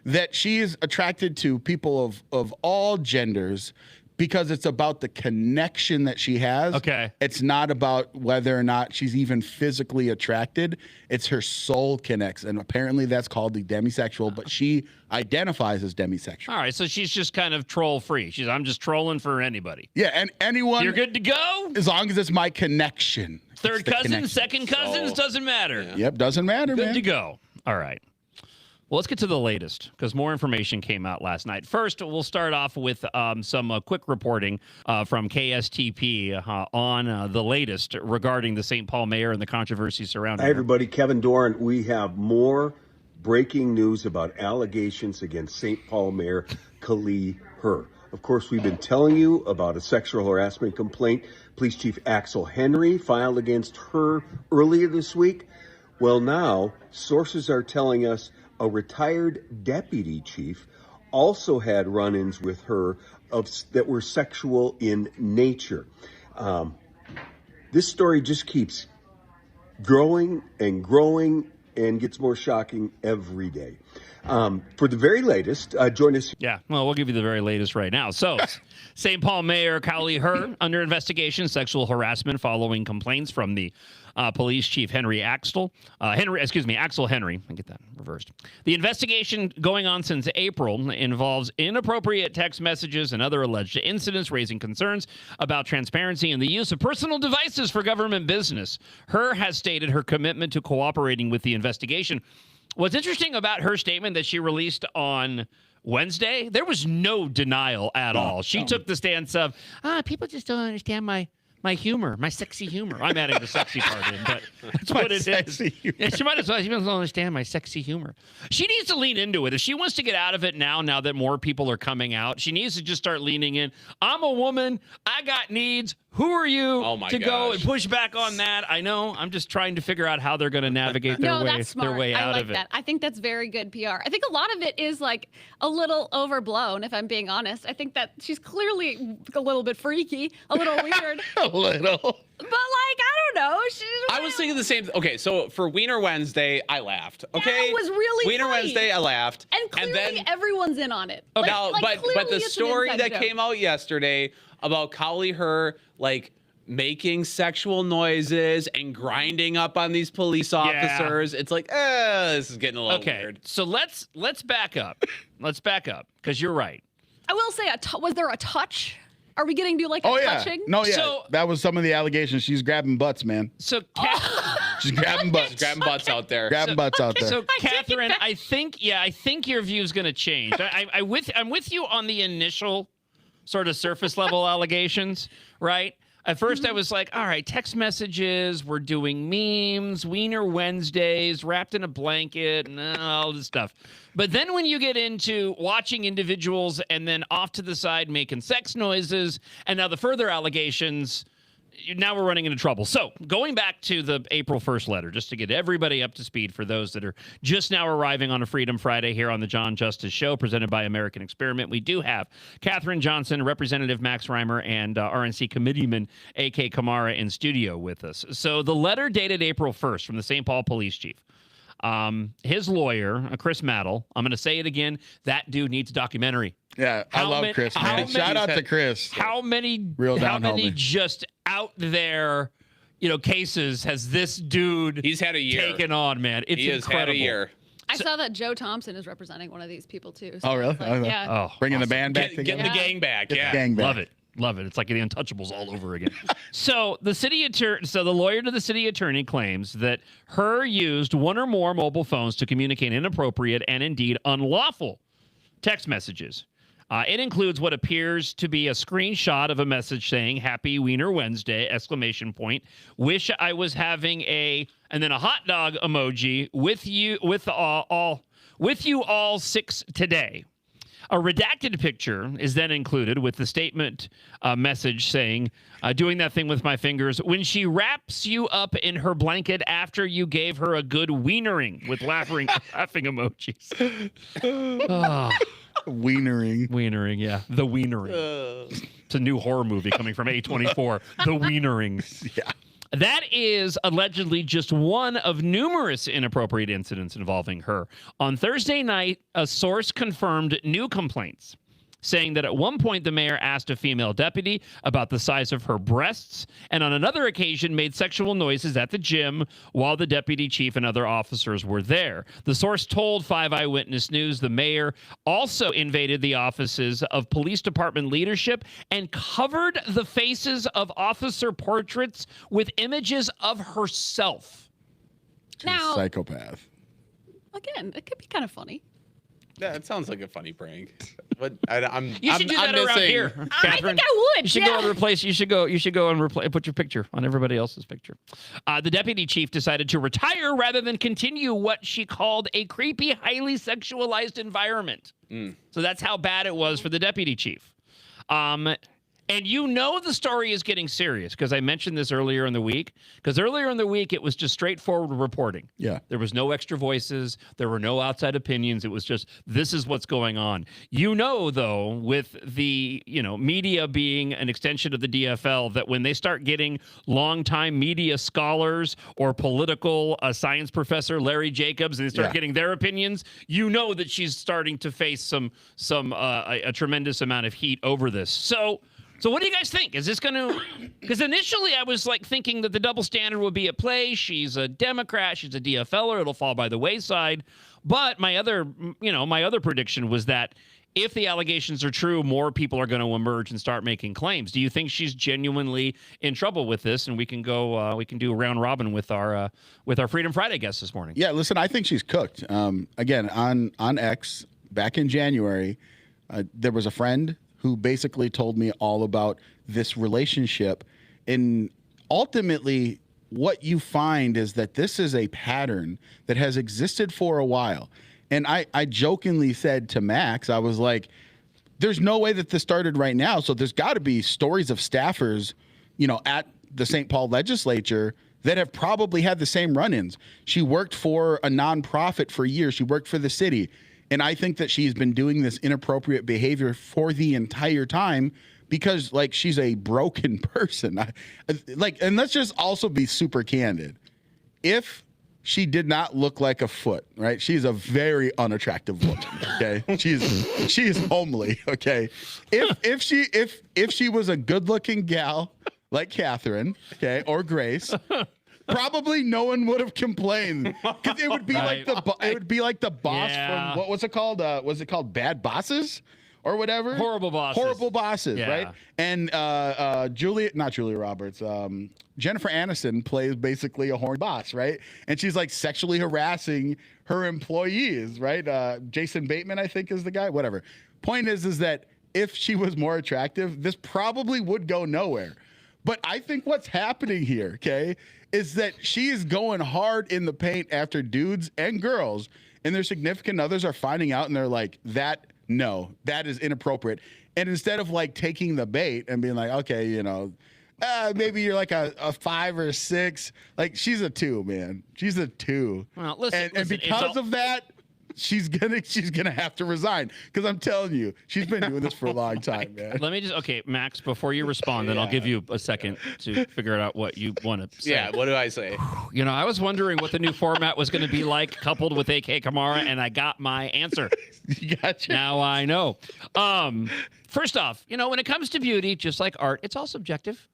that she is attracted to people of all genders, because it's about the connection that she has. Okay. It's not about whether or not she's even physically attracted. It's her soul connects. And apparently that's called the demisexual, but she identifies as demisexual. All right, so she's just kind of troll free. I'm just trolling for anybody. Yeah, and anyone. You're good to go? As long as it's my connection. Third cousins, second cousins, doesn't matter. Yeah. Yep, doesn't matter, good man. Good to go. All right. Well, let's get to the latest, because more information came out last night. First, we'll start off with some quick reporting from KSTP on the latest regarding the St. Paul mayor and the controversy surrounding Hi, everybody. Kevin Doran. We have more breaking news about allegations against St. Paul Mayor Kali Her. Of course, we've been telling you about a sexual harassment complaint Police Chief Axel Henry filed against her earlier this week. Well, now sources are telling us a retired deputy chief also had run-ins with her that were sexual in nature. This story just keeps growing and growing and gets more shocking every day. For the very latest, join us. Yeah, well, we'll give you the very latest right now. So, St. Paul Mayor Cowley Herr under investigation, sexual harassment following complaints from the police chief Axel Henry. I get that reversed. The investigation going on since April involves inappropriate text messages and other alleged incidents, raising concerns about transparency and the use of personal devices for government business. Herr has stated her commitment to cooperating with the investigation. What's interesting about her statement that she released on Wednesday, there was no denial at all. She took the stance of, people just don't understand my humor, my sexy humor. I'm adding the sexy part in, but that's what it is. Yeah, she might as well. She doesn't understand my sexy humor. She needs to lean into it. If she wants to get out of it now that more people are coming out, she needs to just start leaning in. I'm a woman. I got needs. Who are you go and push back on that? I know. I'm just trying to figure out how they're going to navigate their way out of it. That. I think that's very good PR. I think a lot of it is like a little overblown, if I'm being honest. I think that she's clearly a little bit freaky, a little weird. A little. But I don't know. I was thinking the same. Okay, so for Wiener Wednesday, I laughed. Okay, it was really Wiener funny. Wednesday, I laughed, and clearly then everyone's in on it. Okay, but the it's story an that inside joke. came out yesterday about Cowley Herr making sexual noises and grinding up on these police officers, it's like, this is getting a little weird. So let's back up. Let's back up because you're right. I will say, was there a touch? Are we getting to a touching? No, yeah. So, that was some of the allegations. She's grabbing butts, man. So she's grabbing butts. She's grabbing butts out there. Grabbing butts out there. So Catherine, I think your view is going to change. I'm with you on the initial sort of surface level allegations, right? At first, I was like, all right, text messages, we're doing memes, Wiener Wednesdays, wrapped in a blanket, and all this stuff. But then when you get into watching individuals and then off to the side making sex noises, and now the further allegations, now we're running into trouble. So going back to the April 1st letter, just to get everybody up to speed for those that are just now arriving on a Freedom Friday here on the John Justice Show, presented by American Experiment, we do have Catherine Johnson, Representative Max Reimer, and RNC Committeeman A.K. Kamara in studio with us. So the letter dated April 1st from the St. Paul Police Chief. His lawyer, Chris Maddle, I'm going to say it again, that dude needs a documentary. Yeah, I love Chris. Shout out to Chris. How many just out there, cases has this dude He's had a year. taken on, man? It's incredible. Had a year. I saw that Joe Thompson is representing one of these people too. So oh, really? yeah. Bringing the band back together. Getting the gang back. Get the gang back. Love it. Love it. It's like the Untouchables all over again. So the lawyer to the city attorney claims that Herr used one or more mobile phones to communicate inappropriate and indeed unlawful text messages. It includes what appears to be a screenshot of a message saying "Happy Wiener Wednesday!" ! Wish I was having and then a hot dog emoji with you all 6 today. A redacted picture is then included with the statement message saying, doing that thing with my fingers, when she wraps you up in her blanket after you gave her a good wienering with laughing emojis. Wienering, yeah. The Wienering. It's a new horror movie coming from A24. The Wienering. Yeah. That is allegedly just one of numerous inappropriate incidents involving her. On Thursday night, a source confirmed new complaints, saying that at one point the mayor asked a female deputy about the size of her breasts, and on another occasion made sexual noises at the gym while the deputy chief and other officers were there. The source told 5 Eyewitness News the mayor also invaded the offices of police department leadership and covered the faces of officer portraits with images of herself. Now, psychopath. Again, it could be kind of funny. Yeah, it sounds like a funny prank. But You should do that around here, Catherine. I think I would. You should go and replace. You should go and replace. Put your picture on everybody else's picture. The deputy chief decided to retire rather than continue what she called a creepy, highly sexualized environment. So that's how bad it was for the deputy chief. And you know the story is getting serious because I mentioned this earlier in the week. Because earlier in the week, it was just straightforward reporting. Yeah. There was no extra voices. There were no outside opinions. It was just, this is what's going on. You know, though, with the, media being an extension of the DFL, that when they start getting longtime media scholars or political science professor Larry Jacobs, and they start getting their opinions, you know that she's starting to face a tremendous amount of heat over this. So what do you guys think? Is this going to – because initially I was thinking that the double standard would be at play. She's a Democrat. She's a DFLer. It'll fall by the wayside. But my other prediction was that if the allegations are true, more people are going to emerge and start making claims. Do you think she's genuinely in trouble with this? And we can go we can do a round robin with our Freedom Friday guest this morning. Yeah, listen, I think she's cooked. Again, on X back in January, there was a friend who basically told me all about this relationship. And ultimately, what you find is that this is a pattern that has existed for a while. And I jokingly said to Max, I was like, there's no way that this started right now. So there's got to be stories of staffers, at the St. Paul legislature that have probably had the same run-ins. She worked for a nonprofit for years. She worked for the city. And I think that she's been doing this inappropriate behavior for the entire time because, she's a broken person. And let's just also be super candid. If she did not look like a foot, right? She's a very unattractive woman, okay? She's homely, okay? If she was a good-looking gal like Catherine, okay, or Grace, probably no one would have complained because it would be like the boss from what was it called? Was it called Bad Bosses or whatever? Horrible Bosses, right? And not Julia Roberts. Jennifer Aniston plays basically a horny boss, right? And she's sexually harassing her employees, right? Jason Bateman, I think, is the guy. Whatever. Point is that if she was more attractive, this probably would go nowhere. But I think what's happening here, okay, is that she is going hard in the paint after dudes and girls, and their significant others are finding out, and they're like, that is inappropriate. And instead of taking the bait and being like, okay, maybe you're a 5 or 6, she's a 2, man. She's a 2. Well, listen, and because of that, she's gonna have to resign because I'm telling you, she's been doing this for a long time, man. Let me Max, before you respond, then I'll give you a second to figure out what you want to say. Yeah, what do I say? I was wondering what the new format was going to be like, coupled with AK Kamara, and I got my answer. You gotcha. Now I know. First off, when it comes to beauty, just like art, it's all subjective.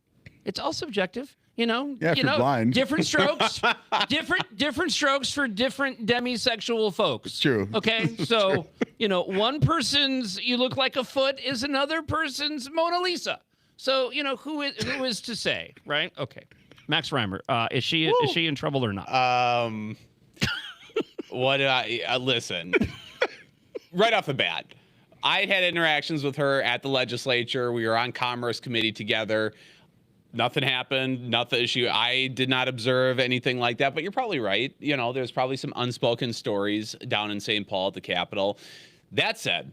It's all subjective. If you're blind. Different strokes, different strokes for different demisexual folks. It's true. Okay, so one person's you look like a foot is another person's Mona Lisa. So who is to say, right? Okay, Max Reimer, is she in trouble or not? What do I listen? Right off the bat, I had interactions with her at the legislature. We were on Commerce Committee together. Nothing happened. Nothing. I did not observe anything like that. But you're probably right. There's probably some unspoken stories down in St. Paul at the Capitol. That said,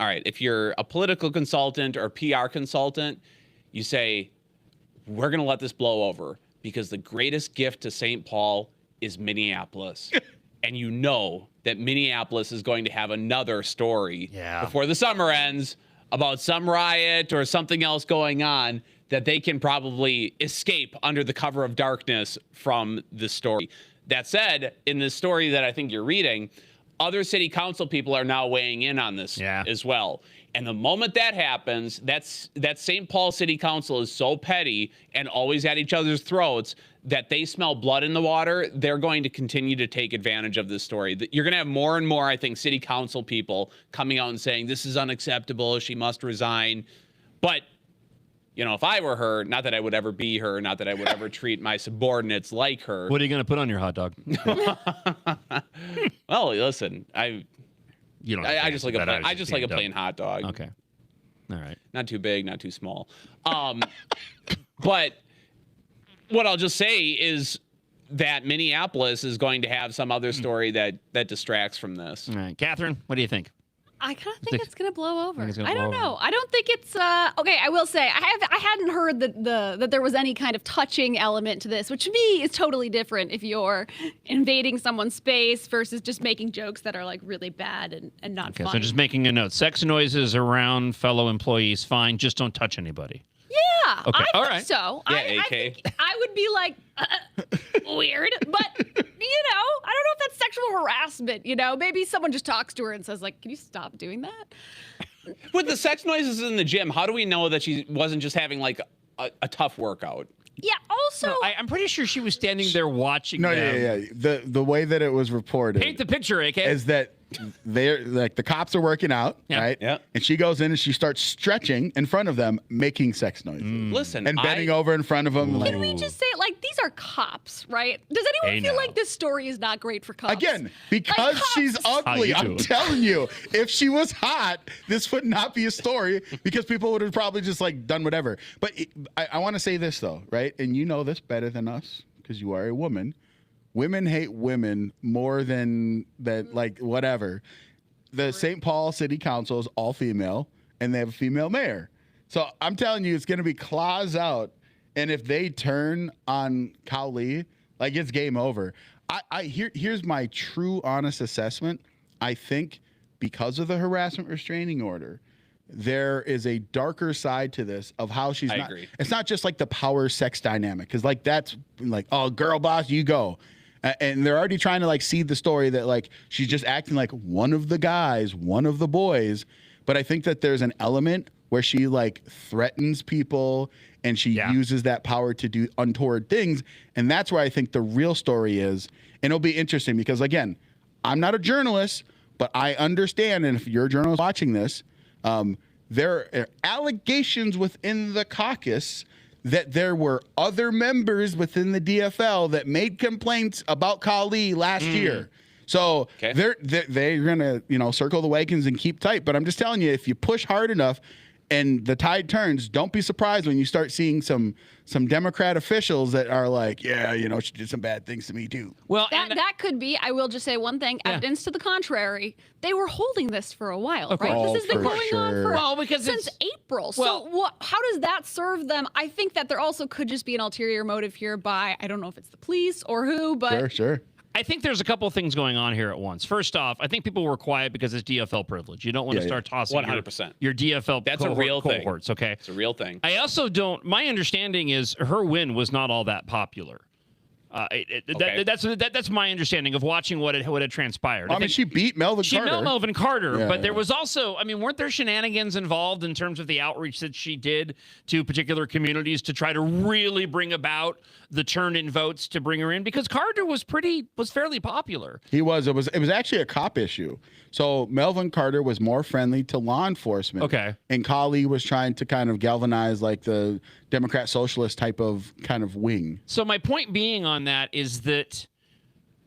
all right, if you're a political consultant or PR consultant, you say, we're going to let this blow over because the greatest gift to St. Paul is Minneapolis. And that Minneapolis is going to have another story before the summer ends about some riot or something else going on that they can probably escape under the cover of darkness from the story. That said, in this story that I think you're reading, other city council people are now weighing in on this as well. And the moment that happens, that St. Paul City Council is so petty and always at each other's throats that they smell blood in the water. They're going to continue to take advantage of this story. You're going to have more and more, I think, city council people coming out and saying, this is unacceptable, she must resign. But if I were her, not that I would ever be her, not that I would ever treat my subordinates like her. What are you going to put on your hot dog? Well, listen, I just like a plain hot dog. Okay. All right. Not too big, not too small. But what I'll just say is that Minneapolis is going to have some other story that distracts from this. All right. Catherine, what do you think? I kind of think it's going to blow over. it's gonna I don't blow know. I don't think it's okay. I will say I hadn't heard that there was any kind of touching element to this, which to me is totally different if you're invading someone's space versus just making jokes that are like really bad and not Okay, funny. so just making a note. Sex noises around fellow employees, fine. Just don't touch anybody. Yeah, Okay, I all think right. so. Yeah, I AK. think I would be like weird, but I don't know if that's sexual harassment. Maybe someone just talks to her and says like, "Can you stop doing that?" With the sex noises in the gym, how do we know that she wasn't just having like a tough workout? Yeah. Also, I'm pretty sure she was standing there watching. No, them. yeah. The way that it was reported Paint the picture, AK. is that they're like the cops are working out, right? Yeah. And she goes in and she starts stretching in front of them, making sex noises. Listen, and bending over in front of them. can we just say like these are cops, right? Does anyone feel like this story is not great for cops? Again, because Like, she's cops- ugly, How you I'm doing? telling you, if she was hot, this would not be a story because people would have probably just like done whatever. But I want to say this though, right? And you know this better than us because you are a woman. Women hate women more than that, like whatever. The St. Paul City Council is all female, and they have a female mayor. So I'm telling you, it's going to be claws out. And if they turn on Cowley, like it's game over. Here's my true, honest assessment. I think because of the harassment restraining order, there is a darker side to this of how she's I not. agree. It's not just like the power sex dynamic, because like that's like, oh, girl boss, you go. And they're already trying to like seed the story that like she's just acting like one of the guys, one of the boys. But I think that there's an element where she like threatens people and she uses that power to do untoward things. And that's where I think the real story is. And it'll be interesting because, again, I'm not a journalist, but I understand. And if you're a journalist watching this, there are allegations within the caucus that there were other members within the DFL that made complaints about Kali last year. So they're going to, circle the wagons and keep tight. But I'm just telling you, if you push hard enough and the tide turns, don't be surprised when you start seeing some Democrat officials that are like, yeah, she did some bad things to me too. Well, that could be. I will just say one thing. Evidence to the contrary. They were holding this for a while, right? Oh, This has been for going on sure. since April. So how does that serve them? I think that there also could just be an ulterior motive here by, I don't know if it's the police or who, but Sure. I think there's a couple of things going on here at once. First off, I think people were quiet because it's DFL privilege. You don't want to start tossing 100%. your DFL That's a real thing. cohorts, okay? It's a real thing. I also don't. My understanding is her win was not all that popular. That's my understanding of watching what had transpired. I mean, she beat Melvin Carter. She beat Melvin Carter, Yeah, but there was also, weren't there shenanigans involved in terms of the outreach that she did to particular communities to try to really bring about the turn in votes to bring her in? Because Carter was fairly popular. He was. It was actually a cop issue. So Melvin Carter was more friendly to law enforcement. Okay. And Kali was trying to kind of galvanize like the Democrat socialist type of kind of wing. So my point being on that is that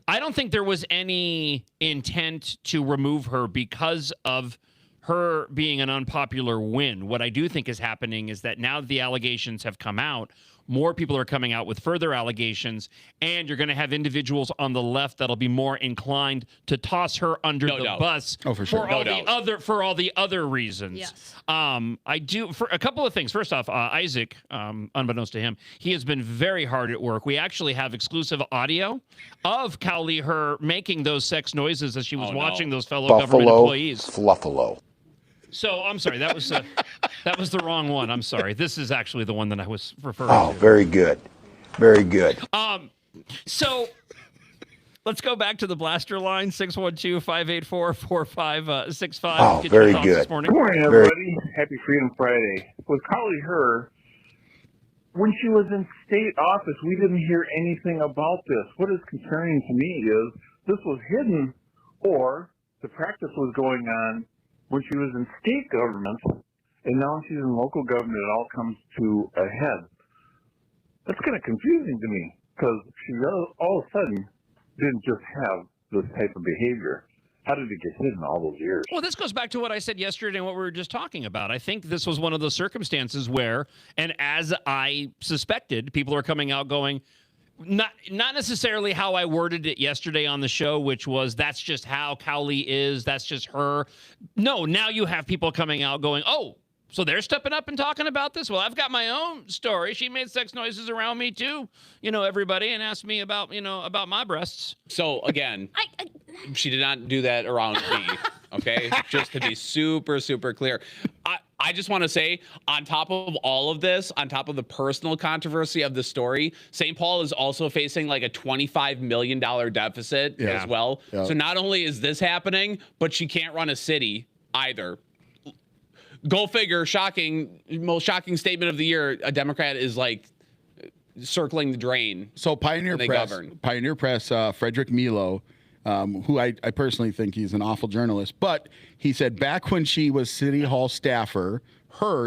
I don't think there was any intent to remove her because of her being an unpopular win. What I do think is happening is that now that the allegations have come out, more people are coming out with further allegations, and you're going to have individuals on the left that'll be more inclined to toss her under the bus for all the other reasons. Yes. I do for a couple of things. First off, Isaac, unbeknownst to him, he has been very hard at work. We actually have exclusive audio of Cowley her making those sex noises as she was watching those fellow government employees. Fluffalo. So I'm sorry, that was the wrong one. I'm sorry. This is actually the one that I was referring to. Oh, very good. Very good. So let's go back to the blaster line, 612-584-4565. Oh, Get your very thoughts good. this morning. Good morning, everybody. Happy Freedom Friday. With Kali Her, when she was in state office, we didn't hear anything about this. What is concerning to me is this was hidden, or the practice was going on when she was in state government, and now she's in local government. It all comes to a head. That's kind of confusing to me, because she all of a sudden didn't just have this type of behavior. How did it get hidden all those years? Well, this goes back to what I said yesterday and what we were just talking about. I think this was one of those circumstances where, and as I suspected, people are coming out going, not necessarily how I worded it yesterday on the show, which was that's just how Cowley is. That's just her. No, now you have people coming out going, oh, so they're stepping up and talking about this? Well, I've got my own story. She made sex noises around me too, everybody, and asked me about, about my breasts. So again, she did not do that around me, okay? Just to be super, super clear. I just want to say, on top of all of this, on top of the personal controversy of the story, St. Paul is also facing like a $25 million deficit as well. Yeah. So not only is this happening, but she can't run a city either. Go figure, most shocking statement of the year, a Democrat is like circling the drain. So Pioneer Press, Frederick Milo, who I personally think he's an awful journalist, but he said back when she was City Hall staffer,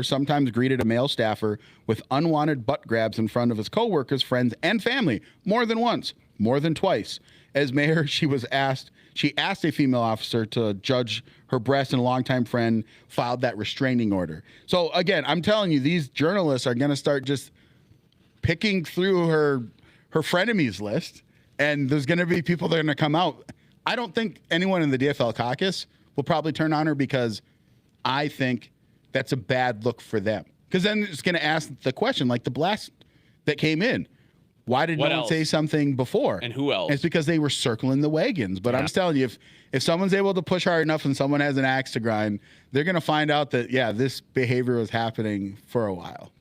sometimes greeted a male staffer with unwanted butt grabs in front of his coworkers, friends, and family more than once, more than twice. As mayor, she asked a female officer to judge her breast, and a longtime friend filed that restraining order. So again, I'm telling you, these journalists are going to start just picking through her frenemies list, and there's going to be people that are going to come out. I don't think anyone in the DFL caucus will probably turn on her, because I think that's a bad look for them. Because then it's going to ask the question, like the blast that came in. Why did no one say something before? And who else? It's because they were circling the wagons. But I'm just telling you, if someone's able to push hard enough and someone has an axe to grind, they're going to find out that, this behavior was happening for a while.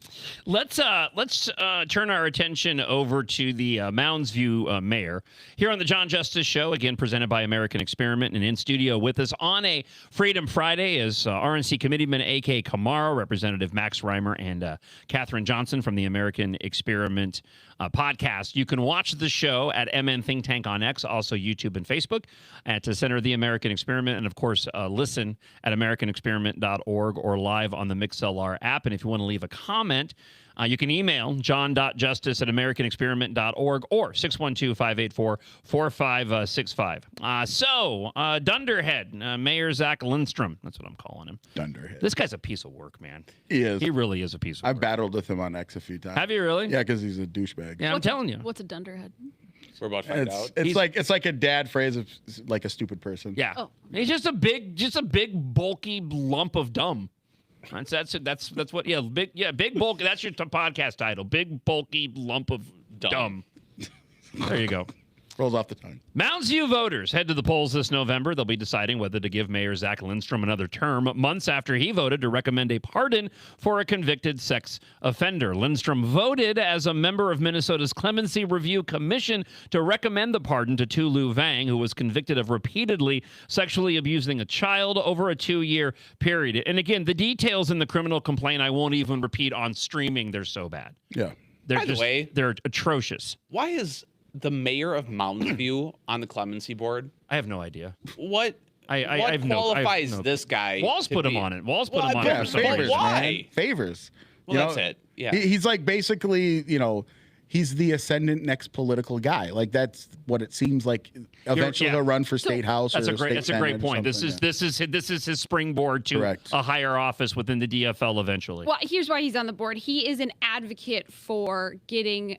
Let's turn our attention over to the Mounds View mayor here on the John Justice Show, again presented by American Experiment, and in studio with us on a Freedom Friday is RNC Committeeman A.K. Kamara, Representative Max Reimer, and Katherine Johnson from the American Experiment podcast. You can watch the show at MN Think Tank on X, also YouTube and Facebook, at the Center of the American Experiment, and of course listen at americanexperiment.org or live on the MixLR app. And if you want to leave a comment, you can email john.justice@americanexperiment.org or 612-584-4565. Dunderhead, Mayor Zach Lindstrom. That's what I'm calling him. Dunderhead. This guy's a piece of work, man. He is. He really is a piece of work. I've battled with him on X a few times. Have you really? Yeah, because he's a douchebag. Yeah, I'm telling you. What's a dunderhead? We're about to find out. It's like a dad phrase of like a stupid person. Yeah. Oh. He's just a big bulky lump of dumb. That's what big bulky. That's your podcast title. Big bulky lump of dumb. There you go. Rolls off the tongue. Mounds View voters head to the polls this November. They'll be deciding whether to give Mayor Zach Lindstrom another term, months after he voted to recommend a pardon for a convicted sex offender. Lindstrom voted as a member of Minnesota's Clemency Review Commission to recommend the pardon to Tu Lu Vang, who was convicted of repeatedly sexually abusing a child over a 2-year period. And again, the details in the criminal complaint I won't even repeat on streaming. They're so bad. Yeah. By the way, they're atrocious. Why is the mayor of Mounds View on the clemency board? I have no idea. What qualifies this guy? Walls put him on it. Walls put him on it. Favors, why? man. Favors. Well, that's it. Yeah. He's like basically, he's the ascendant next political guy. Like that's what it seems like. Eventually he'll run for state house. That's a great point. This is his springboard to a higher office within the DFL eventually. Well, here's why he's on the board. He is an advocate for getting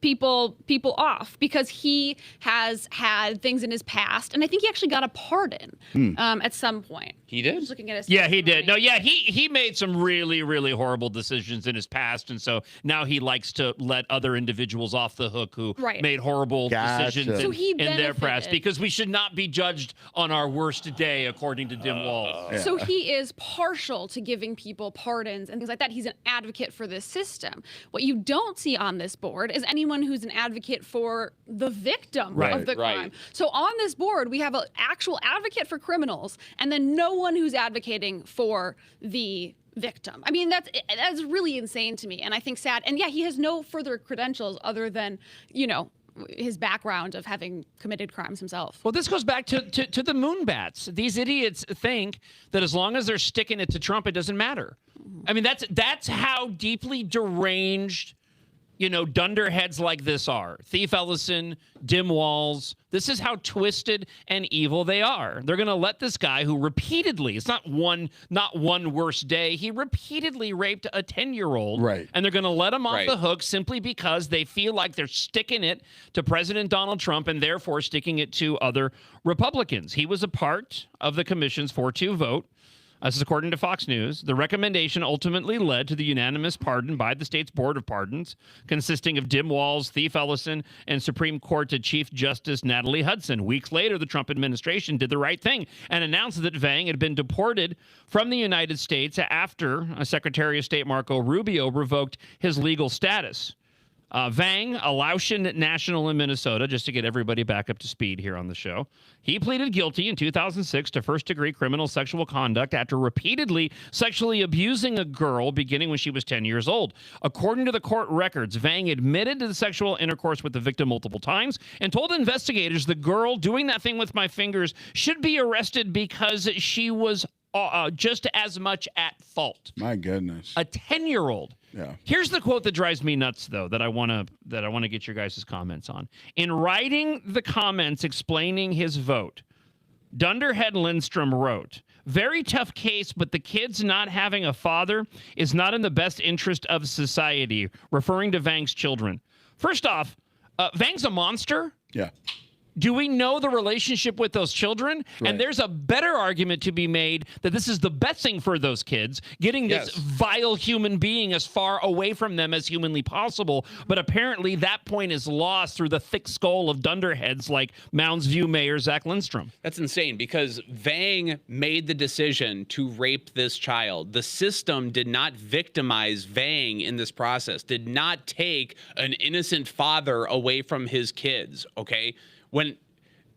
people off, because he has had things in his past, and I think he actually got a pardon at some point. He did? Just looking at his he did. No, yeah, he made some really, really horrible decisions in his past, and so now he likes to let other individuals off the hook who made horrible decisions in their past, because we should not be judged on our worst day, according to Dim Walls. So he is partial to giving people pardons and things like that. He's an advocate for this system. What you don't see on this board is anyone who's an advocate for the victim of the crime. So on this board, we have an actual advocate for criminals, and then no one who's advocating for the victim. I mean, that's really insane to me, and I think sad. And yeah, he has no further credentials other than, his background of having committed crimes himself. Well, this goes back to the moonbats. These idiots think that as long as they're sticking it to Trump, it doesn't matter. I mean, that's how deeply deranged dunderheads like this are. Thief Ellison, Dim Walls. This is how twisted and evil they are. They're going to let this guy who repeatedly, it's not one worse day, he repeatedly raped a 10-year-old. Right. And they're going to let him off the hook simply because they feel like they're sticking it to President Donald Trump and therefore sticking it to other Republicans. He was a part of the commission's 4-2 vote. This is according to Fox News. The recommendation ultimately led to the unanimous pardon by the state's Board of Pardons, consisting of Dim Walls, Thief Ellison, and Supreme Court Chief Justice Natalie Hudson. Weeks later, the Trump administration did the right thing and announced that Vang had been deported from the United States after Secretary of State Marco Rubio revoked his legal status. Vang, a Laotian national in Minnesota, just to get everybody back up to speed here on the show, he pleaded guilty in 2006 to first-degree criminal sexual conduct after repeatedly sexually abusing a girl beginning when she was 10 years old. According to the court records, Vang admitted to the sexual intercourse with the victim multiple times and told investigators the girl doing that thing with my fingers should be arrested because she was just as much at fault. My goodness. A 10-year-old. Yeah. Here's the quote that drives me nuts, though, that I want to get your guys' comments on. In writing the comments explaining his vote, Dunderhead Lindstrom wrote, "Very tough case, but the kids not having a father is not in the best interest of society," referring to Vang's children. First off, Vang's a monster. Yeah. Do we know the relationship with those children? Right. And there's a better argument to be made that this is the best thing for those kids, getting this vile human being as far away from them as humanly possible. But apparently that point is lost through the thick skull of dunderheads like Mounds View Mayor Zach Lindstrom. That's insane because Vang made the decision to rape this child. The system did not victimize Vang in this process, did not take an innocent father away from his kids, okay? When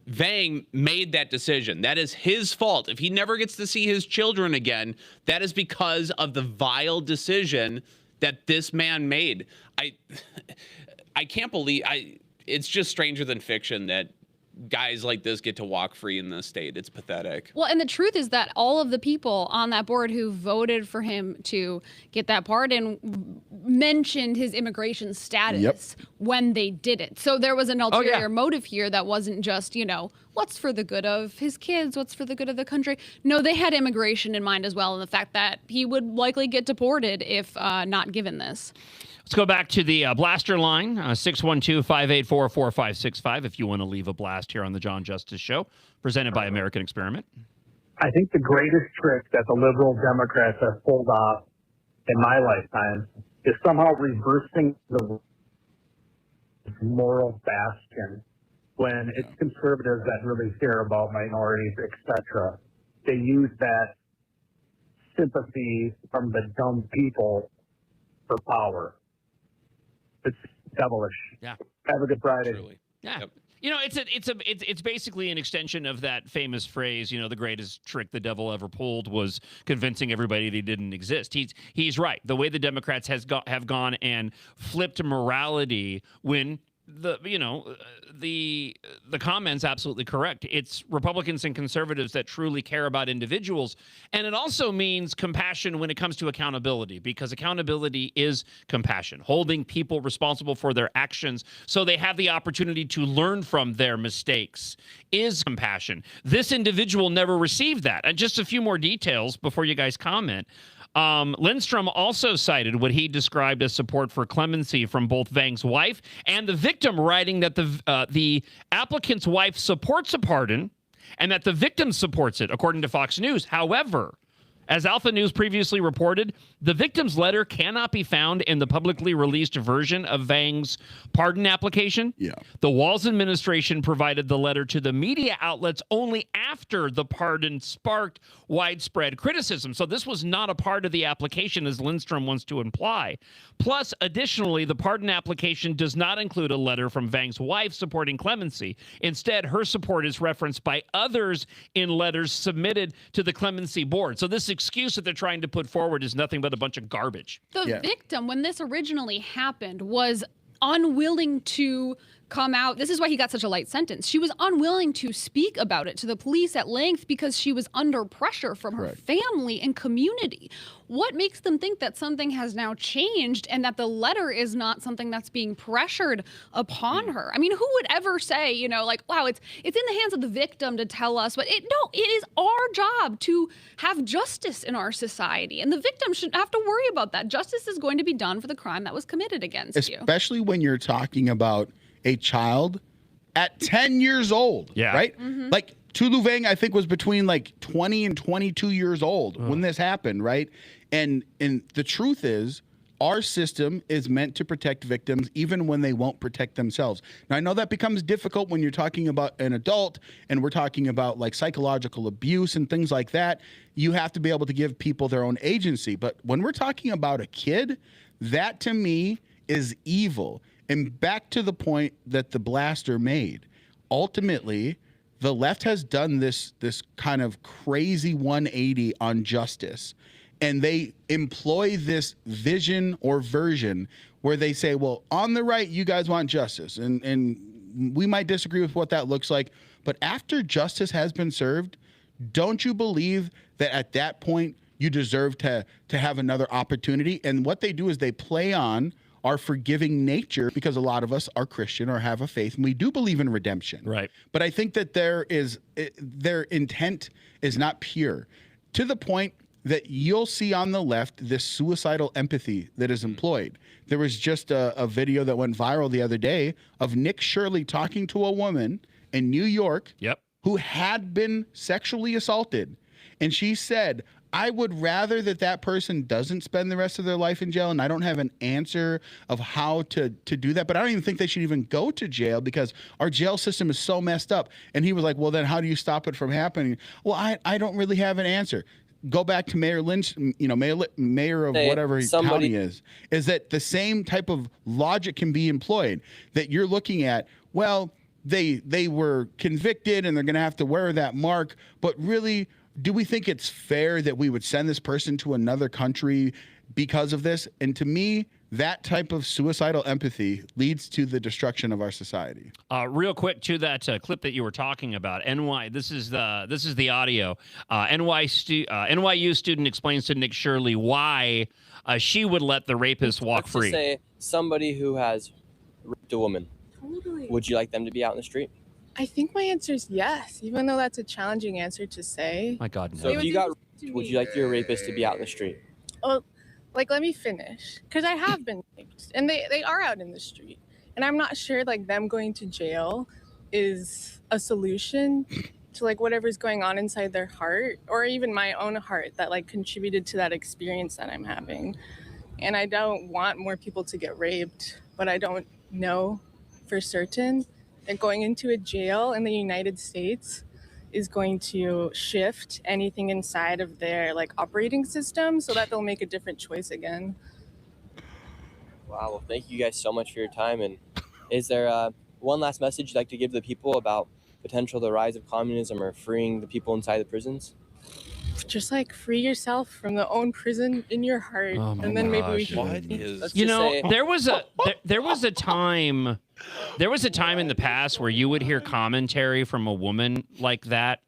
Vang made that decision, that is his fault. If he never gets to see his children again, that is because of the vile decision that this man made. I can't believe it's just stranger than fiction that guys like this get to walk free in this state. It's pathetic. Well, and the truth is that all of the people on that board who voted for him to get that pardon mentioned his immigration status when they did it. So there was an ulterior motive here that wasn't just, what's for the good of his kids, what's for the good of the country. No, they had immigration in mind as well, and the fact that he would likely get deported if not given this. Let's go back to the blaster line, 612-584-4565, if you want to leave a blast here on the John Justice Show, presented by American Experiment. I think the greatest trick that the liberal Democrats have pulled off in my lifetime is somehow reversing the moral bastion when it's conservatives that really care about minorities, etc. They use that sympathy from the dumb people for power. It's devilish. Yeah. Have a good Friday. Truly. Yeah. It's basically an extension of that famous phrase, the greatest trick the devil ever pulled was convincing everybody that he didn't exist. He's right. The way the Democrats have gone and flipped morality when the comment's absolutely correct. It's Republicans and conservatives that truly care about individuals. And it also means compassion when it comes to accountability, because accountability is compassion, holding people responsible for their actions so they have the opportunity to learn from their mistakes is compassion. This individual never received that. And just a few more details before you guys comment. Lindstrom also cited what he described as support for clemency from both Vang's wife and the victim, writing that the applicant's wife supports a pardon and that the victim supports it, according to Fox News. However, as Alpha News previously reported, the victim's letter cannot be found in the publicly released version of Vang's pardon application. Yeah. The Walz administration provided the letter to the media outlets only after the pardon sparked widespread criticism. So this was not a part of the application, as Lindstrom wants to imply. Plus, additionally, the pardon application does not include a letter from Vang's wife supporting clemency. Instead, her support is referenced by others in letters submitted to the clemency board. So this excuse that they're trying to put forward is nothing but a bunch of garbage. The victim, when this originally happened, was unwilling to come out. This is why he got such a light sentence. She was unwilling to speak about it to the police at length because she was under pressure from her family and community. What makes them think that something has now changed and that the letter is not something that's being pressured upon her? I mean, who would ever say, you know, like, wow, it's in the hands of the victim to tell us, but it is our job to have justice in our society, and the victim shouldn't have to worry about that. Justice is going to be done for the crime that was committed against you. Especially when you're talking about a child at 10 years old, right? Like Tulu Vang, I think, was between like 20 and 22 years old when this happened, right? And the truth is, our system is meant to protect victims even when they won't protect themselves. Now, I know that becomes difficult when you're talking about an adult and we're talking about like psychological abuse and things like that. You have to be able to give people their own agency. But when we're talking about a kid, that to me is evil. And back to the point that the blaster made, ultimately, the left has done this kind of crazy 180 on justice. And they employ this vision or version where they say, well, on the right, you guys want justice. And we might disagree with what that looks like. But after justice has been served, don't you believe that at that point you deserve to have another opportunity? And what they do is they play on our forgiving nature, because a lot of us are Christian or have a faith and we do believe in redemption. Right. But I think that their intent is not pure, to the point that you'll see on the left this suicidal empathy that is employed. There was just a video that went viral the other day of Nick Shirley talking to a woman in New York who had been sexually assaulted. And she said, I would rather that person doesn't spend the rest of their life in jail, and I don't have an answer of how to do that. But I don't even think they should even go to jail because our jail system is so messed up. And he was like, well, then how do you stop it from happening? Well, I don't really have an answer. Go back to Mayor Lynch, you know, mayor of whatever county is that the same type of logic can be employed, that you're looking at, well, they were convicted and they're going to have to wear that mark, but really, do we think it's fair that we would send this person to another country because of this? And to me, that type of suicidal empathy leads to the destruction of our society. Real quick to that clip that you were talking about, this is the audio. NYU student explains to Nick Shirley why she would let the rapist walk free. Let's just say somebody who has raped a woman. Totally. Would you like them to be out in the street? I think my answer is yes, even though that's a challenging answer to say. My God, no. So if you got raped, would you like your rapist to be out in the street? Oh, like, let me finish, because I have been raped, and they are out in the street, and I'm not sure like them going to jail is a solution to like whatever's going on inside their heart, or even my own heart that like contributed to that experience that I'm having. And I don't want more people to get raped, but I don't know for certain that going into a jail in the United States is going to shift anything inside of their like operating system so that they'll make a different choice again. Wow, well, thank you guys so much for your time. And is there one last message you'd like to give the people about the rise of communism or freeing the people inside the prisons? Just like free yourself from the own prison in your heart, and then maybe we can. You know, there was a time in the past where you would hear commentary from a woman like that,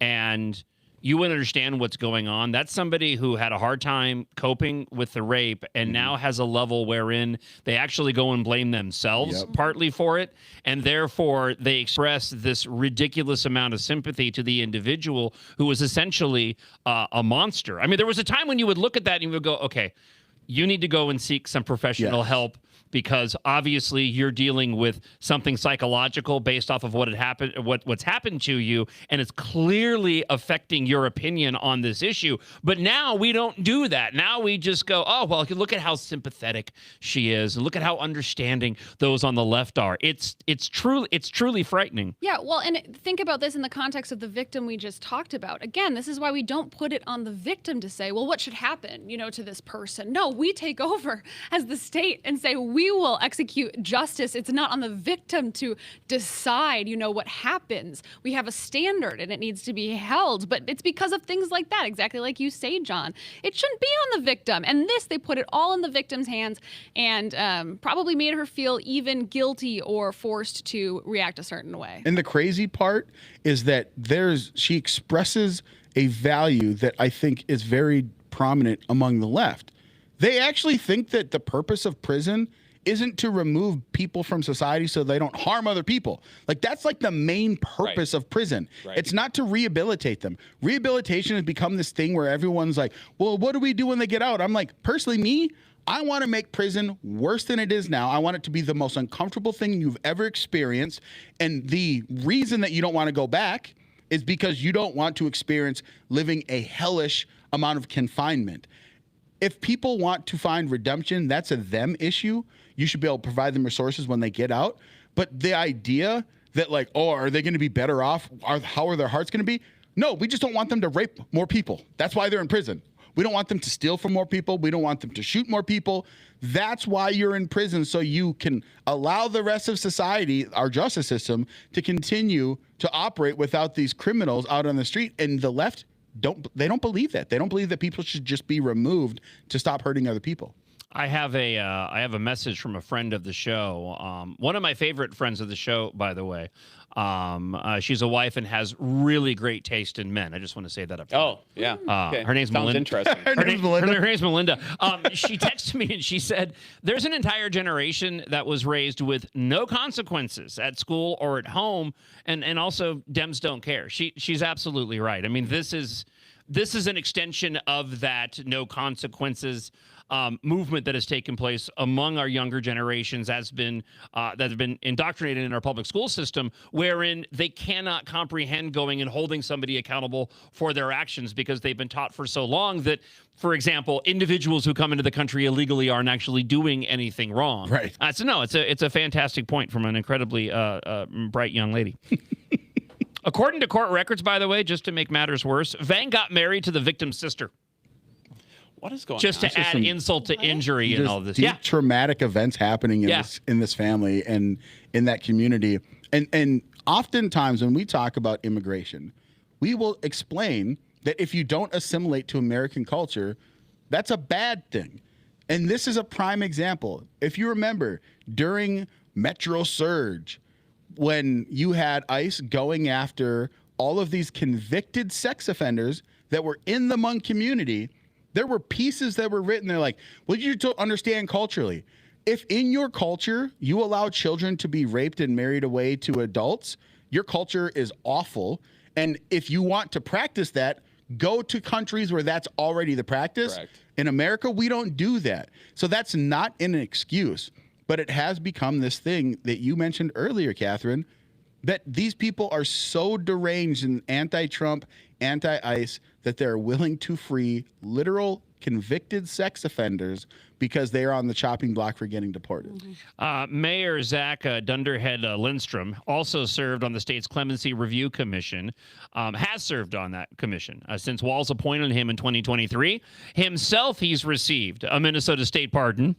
and you wouldn't understand what's going on. That's somebody who had a hard time coping with the rape and now has a level wherein they actually go and blame themselves partly for it, and therefore they express this ridiculous amount of sympathy to the individual who was essentially a monster. I mean, there was a time when you would look at that and you would go, okay, you need to go and seek some professional help, because obviously you're dealing with something psychological based off of what had happened, what's happened to you, and it's clearly affecting your opinion on this issue. But now we don't do that. Now we just go, oh, well, look at how sympathetic she is, and look at how understanding those on the left are. It's truly frightening. Yeah, well, and think about this in the context of the victim we just talked about. Again, this is why we don't put it on the victim to say, well, what should happen, to this person? No, we take over as the state and say, we we will execute justice. It's not on the victim to decide, what happens. We have a standard and it needs to be held, but it's because of things like that, exactly like you say, John. It shouldn't be on the victim. And they put it all in the victim's hands and probably made her feel even guilty or forced to react a certain way. And the crazy part is that she expresses a value that I think is very prominent among the left. They actually think that the purpose of prison isn't to remove people from society so they don't harm other people. Like, that's like the main purpose of prison. Right. It's not to rehabilitate them. Rehabilitation has become this thing where everyone's like, well, what do we do when they get out? I'm like, personally, I want to make prison worse than it is now. I want it to be the most uncomfortable thing you've ever experienced. And the reason that you don't want to go back is because you don't want to experience living a hellish amount of confinement. If people want to find redemption, that's a them issue. You should be able to provide them resources when they get out. But the idea that like, oh, are they going to be better off? How are their hearts going to be? No, we just don't want them to rape more people. That's why they're in prison. We don't want them to steal from more people. We don't want them to shoot more people. That's why you're in prison, so you can allow the rest of society, our justice system, to continue to operate without these criminals out on the street. And the left don't believe that. They don't believe that people should just be removed to stop hurting other people. I have a message from a friend of the show. One of my favorite friends of the show, by the way. She's a wife and has really great taste in men. I just want to say that up front. Oh, yeah. Okay. Her name's Melinda. Interesting. Her name's Melinda. She texted me and she said, there's an entire generation that was raised with no consequences at school or at home, and also Dems don't care. She's absolutely right. I mean, this is an extension of that no consequences movement that has taken place among our younger generations that have been indoctrinated in our public school system, wherein they cannot comprehend going and holding somebody accountable for their actions because they've been taught for so long that, for example, individuals who come into the country illegally aren't actually doing anything wrong. Right. So it's a fantastic point from an incredibly bright young lady. According to court records, by the way, just to make matters worse, Vang got married to the victim's sister. What is going on? Just to add insult to injury and all this. Deep traumatic events happening in this family and in that community. And oftentimes when we talk about immigration, we will explain that if you don't assimilate to American culture, that's a bad thing. And this is a prime example. If you remember, during Metro Surge, when you had ICE going after all of these convicted sex offenders that were in the Hmong community, there were pieces that were written. They're like, well, you don't understand culturally. If in your culture you allow children to be raped and married away to adults, your culture is awful. And if you want to practice that, go to countries where that's already the practice. Correct. In America, we don't do that. So that's not an excuse. But it has become this thing that you mentioned earlier, Catherine, that these people are so deranged and anti-Trump, anti-ICE, that they're willing to free literal convicted sex offenders because they are on the chopping block for getting deported. Mayor Zach Dunderhead Lindstrom also served on the state's Clemency Review Commission, has served on that commission since Walz appointed him in 2023. Himself, he's received a Minnesota state pardon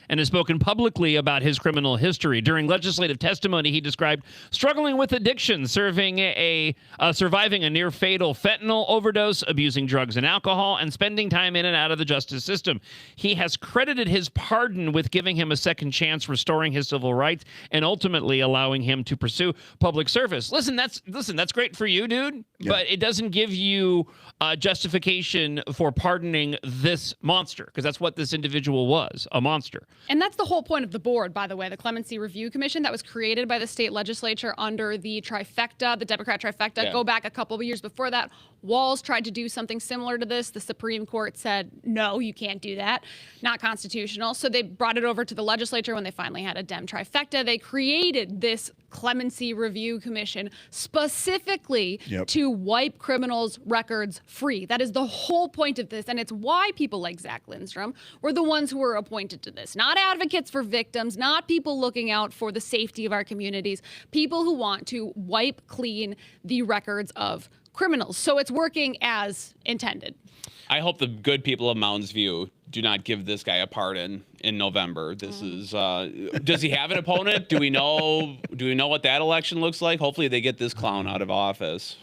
and has spoken publicly about his criminal history. During legislative testimony, he described struggling with addiction, surviving a near-fatal fentanyl overdose, abusing drugs and alcohol, and spending time in and out of the justice system. He has credited his pardon with giving him a second chance, restoring his civil rights, and ultimately allowing him to pursue public service. Listen, that's great for you, dude, but it doesn't give you justification for pardoning this monster, because that's what this individual was, a monster. And that's the whole point of the board, by the way, the Clemency Review Commission that was created by the state legislature under the trifecta, the Democrat trifecta. Yeah. Go back a couple of years before that. Walz tried to do something similar to this. The Supreme Court said, no, you can't do that. Not constitutional. So they brought it over to the legislature when they finally had a Dem trifecta. They created this Clemency Review Commission specifically to wipe criminals' records free. That is the whole point of this. And it's why people like Zach Lindstrom were the ones who were appointed to this. Not advocates for victims, not people looking out for the safety of our communities, people who want to wipe clean the records of criminals. So it's working as intended. I hope the good people of Mounds View do not give this guy a pardon in November. This is does he have an opponent? Do we know what that election looks like? Hopefully they get this clown out of office.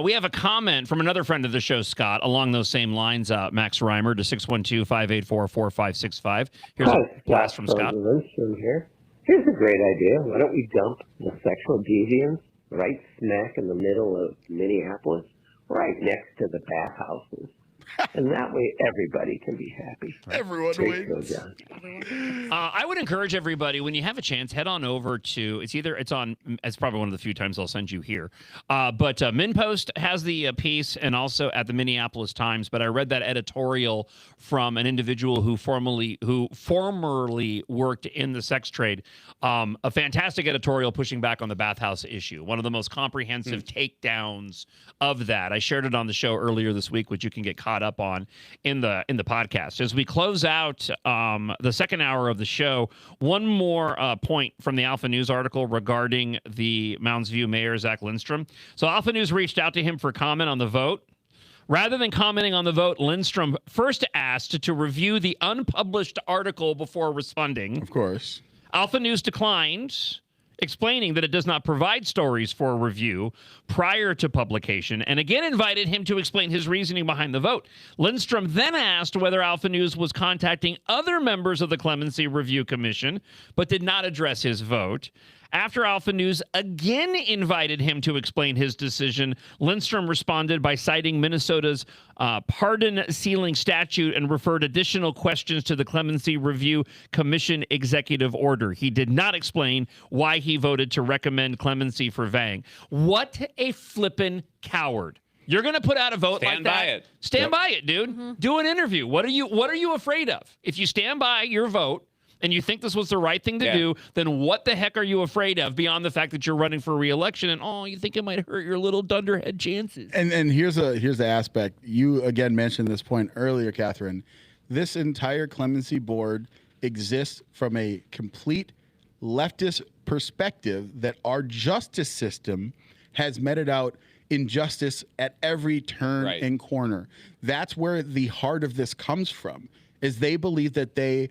We have a comment from another friend of the show, Scott, along those same lines, Max Reimer to 612-584-4565. Here's a blast from Scott. Lindstrom here. Here's a great idea. Why don't we dump the sexual deviants right smack in the middle of Minneapolis, right next to the bathhouses? And that way everybody can be happy. Everyone wins. I would encourage everybody, when you have a chance, head on over to, it's probably one of the few times I'll send you here. But MinnPost has the piece, and also at the Minneapolis Times. But I read that editorial from an individual who formerly worked in the sex trade. A fantastic editorial pushing back on the bathhouse issue. One of the most comprehensive takedowns of that. I shared it on the show earlier this week, which you can get caught up on in the podcast. As we close out the second hour of the show, one more point from the Alpha News article regarding the Mounds View Mayor, Zach Lindstrom. So Alpha News reached out to him for comment on the vote. Rather than commenting on the vote, Lindstrom first asked to review the unpublished article before responding. Of course. Alpha News declined, explaining that it does not provide stories for review prior to publication, and again invited him to explain his reasoning behind the vote. Lindstrom then asked whether Alpha News was contacting other members of the Clemency Review Commission, but did not address his vote. After Alpha News again invited him to explain his decision, Lindstrom responded by citing Minnesota's pardon-sealing statute and referred additional questions to the Clemency Review Commission executive order. He did not explain why he voted to recommend clemency for Vang. What a flippin' coward. You're going to put out a vote like that? Stand by it. Stand by it, dude. Do an interview. What are you afraid of? If you stand by your vote, and you think this was the right thing to do, then what the heck are you afraid of beyond the fact that you're running for re-election and, you think it might hurt your little dunderhead chances? And here's the aspect. You, again, mentioned this point earlier, Catherine. This entire clemency board exists from a complete leftist perspective that our justice system has meted out injustice at every turn and corner. That's where the heart of this comes from, is they believe that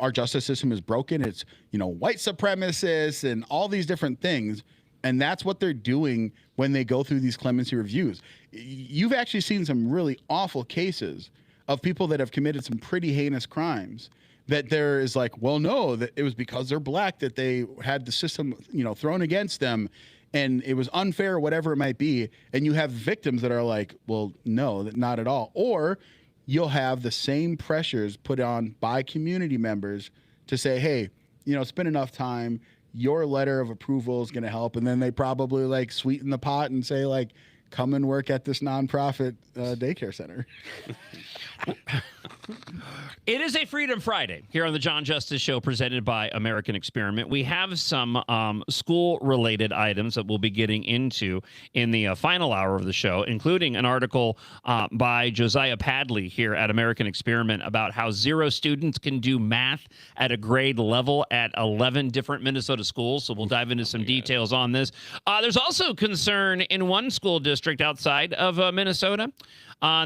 our justice system is broken. It's, white supremacists and all these different things. And that's what they're doing when they go through these clemency reviews. You've actually seen some really awful cases of people that have committed some pretty heinous crimes that there is like, well, no, that it was because they're black that they had the system, thrown against them. And it was unfair, whatever it might be. And you have victims that are like, well, no, not at all. Or you'll have the same pressures put on by community members to say, hey, it's been enough time. Your letter of approval is going to help. And then they probably sweeten the pot and say come and work at this nonprofit daycare center. It is a Freedom Friday here on the John Justice Show presented by American Experiment. We have some school-related items that we'll be getting into in the final hour of the show, including an article by Josiah Padley here at American Experiment about how 0 students can do math at a grade level at 11 different Minnesota schools. So we'll dive into some details on this. There's also concern in one school district outside of Minnesota.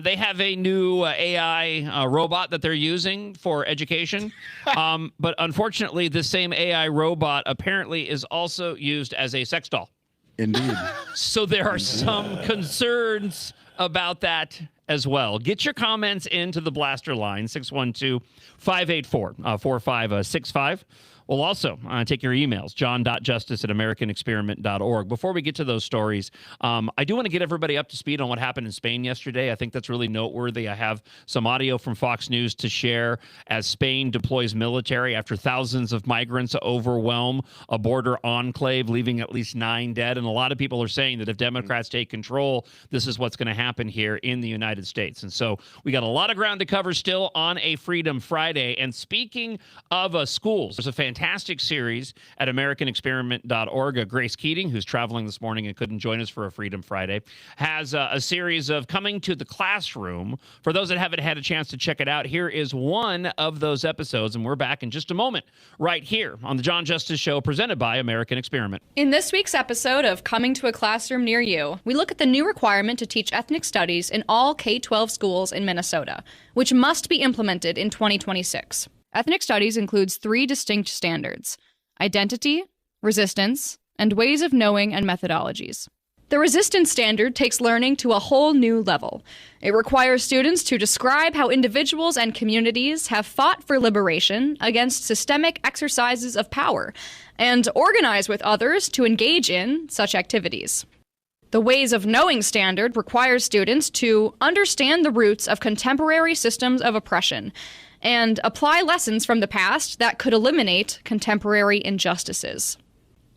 They have a new AI robot that they're using for education. But unfortunately, this same AI robot apparently is also used as a sex doll. Indeed. So there are some concerns about that as well. Get your comments into the blaster line, 612-584-4565. We'll also take your emails, john.justice@americanexperiment.org. Before we get to those stories, I do want to get everybody up to speed on what happened in Spain yesterday. I think that's really noteworthy. I have some audio from Fox News to share as Spain deploys military after thousands of migrants overwhelm a border enclave, leaving at least 9 dead. And a lot of people are saying that if Democrats take control, this is what's going to happen here in the United States. And so we got a lot of ground to cover still on a Freedom Friday. And speaking of schools, there's a fantastic fantastic series at AmericanExperiment.org. Grace Keating, who's traveling this morning and couldn't join us for a Freedom Friday, has a series of Coming to the Classroom. For those that haven't had a chance to check it out, here is one of those episodes, and we're back in just a moment right here on the John Justice Show, presented by American Experiment. In this week's episode of Coming to a Classroom Near You, we look at the new requirement to teach ethnic studies in all K-12 schools in Minnesota, which must be implemented in 2026. Ethnic studies includes 3 distinct standards: identity, resistance, and ways of knowing and methodologies. The resistance standard takes learning to a whole new level. It requires students to describe how individuals and communities have fought for liberation against systemic exercises of power and organize with others to engage in such activities. The Ways of Knowing standard requires students to understand the roots of contemporary systems of oppression and apply lessons from the past that could eliminate contemporary injustices.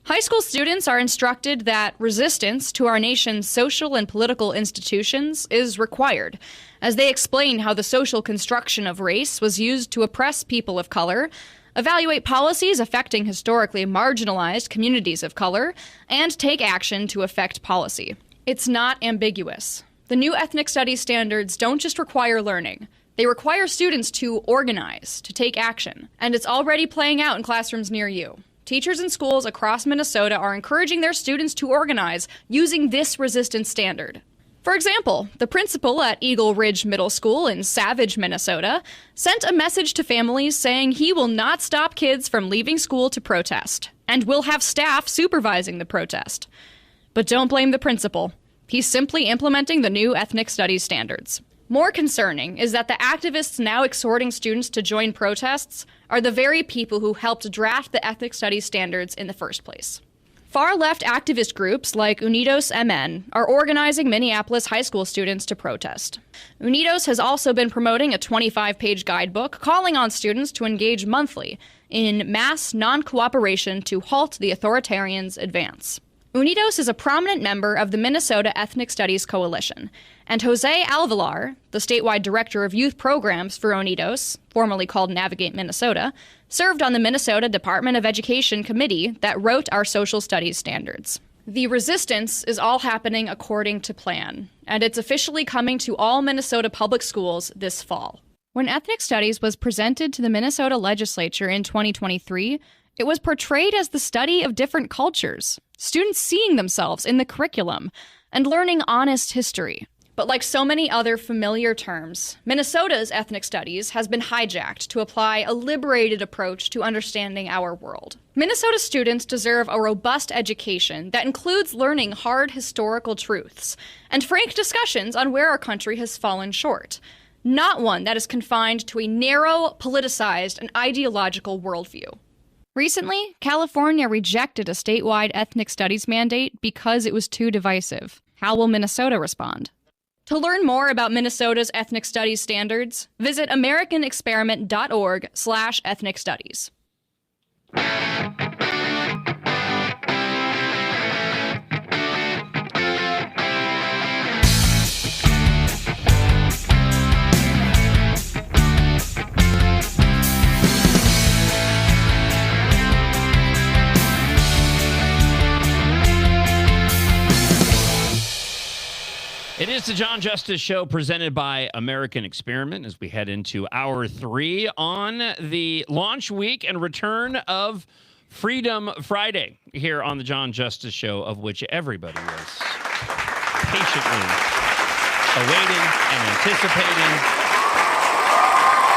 High school students are instructed that resistance to our nation's social and political institutions is required, as they explain how the social construction of race was used to oppress people of color, evaluate policies affecting historically marginalized communities of color, and take action to affect policy. It's not ambiguous. The new ethnic studies standards don't just require learning. They require students to organize, to take action, and it's already playing out in classrooms near you. Teachers in schools across Minnesota are encouraging their students to organize using this resistance standard. For example, the principal at Eagle Ridge Middle School in Savage, Minnesota, sent a message to families saying he will not stop kids from leaving school to protest, and will have staff supervising the protest. But don't blame the principal. He's simply implementing the new ethnic studies standards. More concerning is that the activists now exhorting students to join protests are the very people who helped draft the ethnic studies standards in the first place. Far-left activist groups like Unidos MN are organizing Minneapolis high school students to protest. Unidos has also been promoting a 25-page guidebook calling on students to engage monthly in mass non-cooperation to halt the authoritarians' advance. Unidos is a prominent member of the Minnesota Ethnic Studies Coalition, and Jose Alvalar, the statewide director of youth programs for Unidos, formerly called Navigate Minnesota, served on the Minnesota Department of Education committee that wrote our social studies standards. The resistance is all happening according to plan, and it's officially coming to all Minnesota public schools this fall. When ethnic studies was presented to the Minnesota legislature in 2023, it was portrayed as the study of different cultures, students seeing themselves in the curriculum and learning honest history. But like so many other familiar terms, Minnesota's ethnic studies has been hijacked to apply a liberated approach to understanding our world. Minnesota students deserve a robust education that includes learning hard historical truths and frank discussions on where our country has fallen short, not one that is confined to a narrow, politicized, and ideological worldview. Recently, California rejected a statewide ethnic studies mandate because it was too divisive. How will Minnesota respond? To learn more about Minnesota's ethnic studies standards, visit americanexperiment.org/ethnic studies. It is the John Justice Show presented by American Experiment as we head into hour 3 on the launch week and return of Freedom Friday here on the John Justice Show, of which everybody was patiently awaiting and anticipating.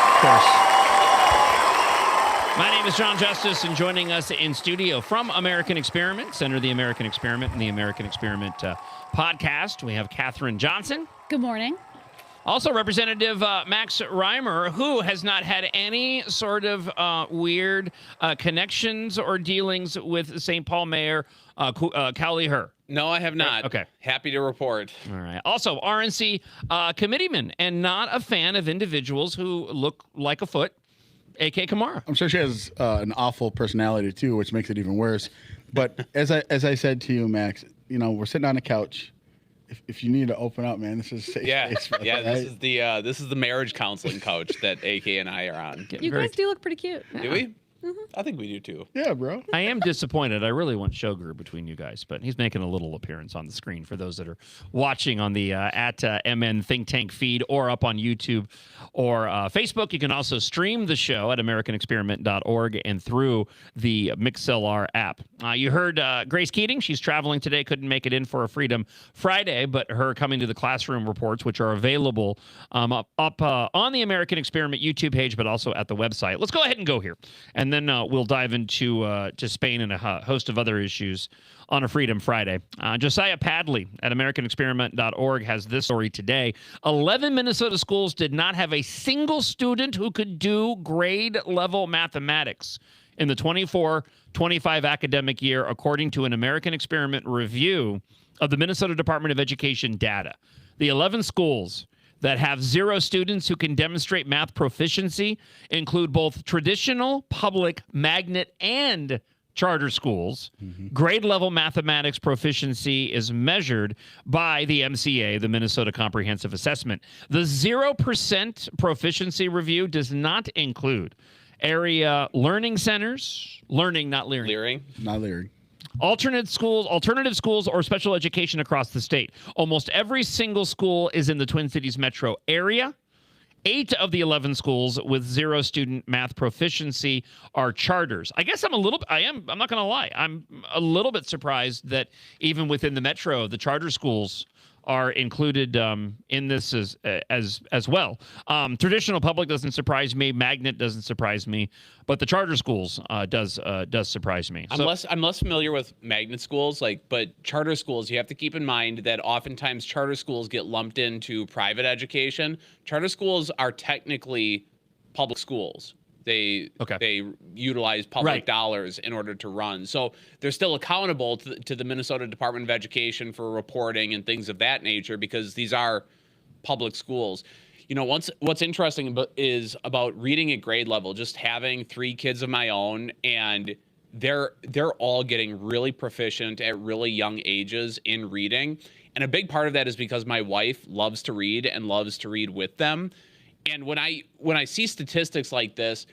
Of course, my name is John Justice, and joining us in studio from American Experiment, Center of the American Experiment and the American Experiment podcast, we have Katherine Johnson. Good morning. Also, Representative Max Reimer, who has not had any sort of weird connections or dealings with St. Paul Mayor Cowley Herr. No, I have not. Okay. Happy to report. All right. Also, RNC committeeman and not a fan of individuals who look like a foot, A.K. Kamara. I'm sure she has an awful personality, too, which makes it even worse. But as I said to you, Max, you know, we're sitting on a couch. If you need to open up, man, this is safe space. Yeah. This is the marriage counseling couch that AK and I are on. You guys do look pretty cute. Do we? I think we do too. Yeah, bro. I am disappointed. I really want Shogur between you guys, but he's making a little appearance on the screen for those that are watching on the at MN Think Tank feed or up on YouTube or Facebook. You can also stream the show at AmericanExperiment.org and through the Mixlr app. You heard Grace Keating. She's traveling today. Couldn't make it in for a Freedom Friday, but her coming to the classroom reports, which are available up on the American Experiment YouTube page, but also at the website. Let's go ahead and go here. And then we'll dive into to Spain and a host of other issues on a Freedom Friday. Josiah Padley at AmericanExperiment.org has this story today. 11 Minnesota schools did not have a single student who could do grade-level mathematics in the 24-25 academic year, according to an American Experiment review of the Minnesota Department of Education data. The 11 schools that have 0 students who can demonstrate math proficiency include both traditional, public, magnet, and charter schools. Grade level mathematics proficiency is measured by the MCA, the Minnesota Comprehensive Assessment. The 0% proficiency review does not include area learning centers, learning, not leering. Not leering. Alternative schools, or special education across the state. Almost every single school is in the Twin Cities metro area. 8 of the 11 schools with 0 student math proficiency are charters. I guess I'm not going to lie. I'm a little bit surprised that even within the metro, the charter schools are included in this as well. Traditional public doesn't surprise me. Magnet doesn't surprise me, but the charter schools does surprise me. I'm less familiar with magnet schools, but charter schools, you have to keep in mind that oftentimes charter schools get lumped into private education. Charter schools are technically public schools. They utilize public dollars in order to run. So they're still accountable to the Minnesota Department of Education for reporting and things of that nature because these are public schools. You know, what's interesting is about reading at grade level, just having 3 kids of my own, and they're all getting really proficient at really young ages in reading. And a big part of that is because my wife loves to read and loves to read with them. And when I see statistics like this,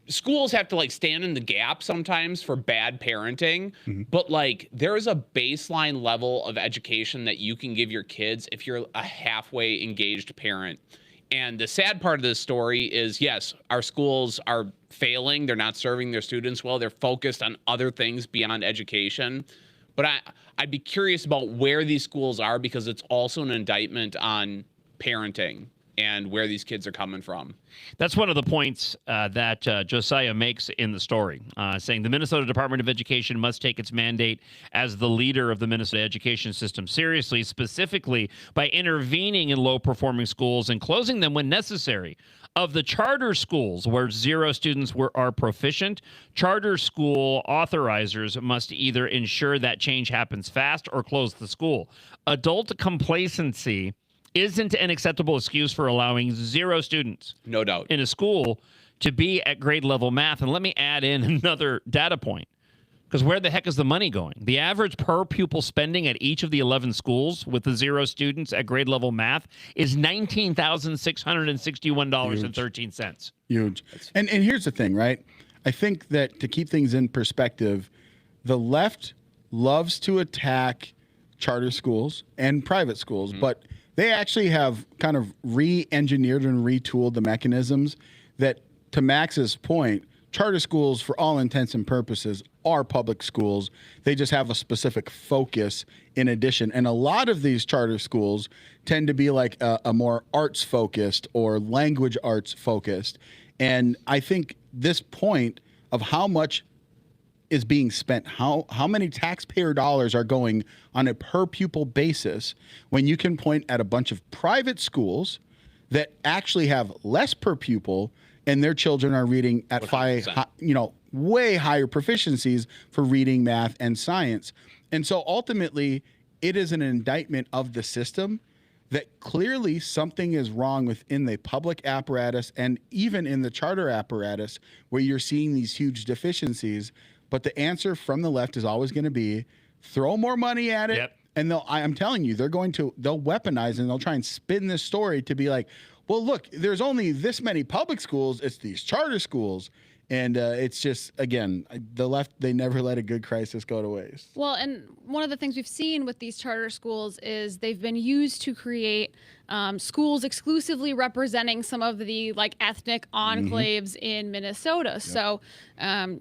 schools have to stand in the gap sometimes for bad parenting, but there is a baseline level of education that you can give your kids if you're a halfway engaged parent. And the sad part of this story is, yes, our schools are failing. They're not serving their students well. They're focused on other things beyond education. But I'd be curious about where these schools are because it's also an indictment on parenting and where these kids are coming from. That's one of the points that Josiah makes in the story, saying the Minnesota Department of Education must take its mandate as the leader of the Minnesota education system seriously, specifically by intervening in low-performing schools and closing them when necessary. Of the charter schools where 0 students are proficient, charter school authorizers must either ensure that change happens fast or close the school. Adult complacency isn't an acceptable excuse for allowing 0 students, no doubt, in a school to be at grade level math. And let me add in another data point, because where the heck is the money going? The average per pupil spending at each of the 11 schools with the 0 students at grade level math is $19,661.13. Huge. And here's the thing, right? I think that to keep things in perspective, the left loves to attack charter schools and private schools, but they actually have kind of re-engineered and retooled the mechanisms that, to Max's point, charter schools, for all intents and purposes, are public schools. They just have a specific focus in addition. And a lot of these charter schools tend to be like a more arts-focused or language arts-focused. And I think this point of how much is being spent, how many taxpayer dollars are going on a per pupil basis when you can point at a bunch of private schools that actually have less per pupil and their children are reading at way higher proficiencies for reading, math, and science. And so ultimately, it is an indictment of the system that clearly something is wrong within the public apparatus and even in the charter apparatus where you're seeing these huge deficiencies. But the answer from the left is always going to be throw more money at it. Yep. And I'm telling you, they'll weaponize and they'll try and spin this story to be like, well, look, there's only this many public schools. It's these charter schools. And it's just, again, the left, they never let a good crisis go to waste. Well, and one of the things we've seen with these charter schools is they've been used to create schools exclusively representing some of the like ethnic enclaves in Minnesota. So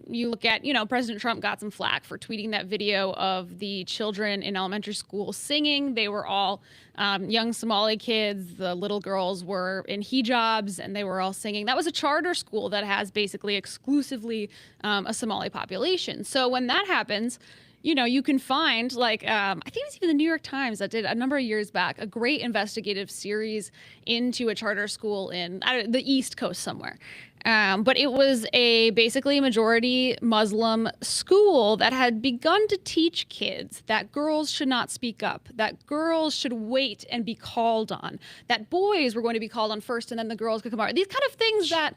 you look at, President Trump got some flack for tweeting that video of the children in elementary school singing. They were all young Somali kids. The little girls were in hijabs and they were all singing. That was a charter school that has basically exclusively a Somali population. So when that happens, you can find I think it was even the New York Times that did a number of years back, a great investigative series into a charter school in the East Coast somewhere. But it was basically a majority Muslim school that had begun to teach kids that girls should not speak up, that girls should wait and be called on, that boys were going to be called on first and then the girls could come out. These kind of things that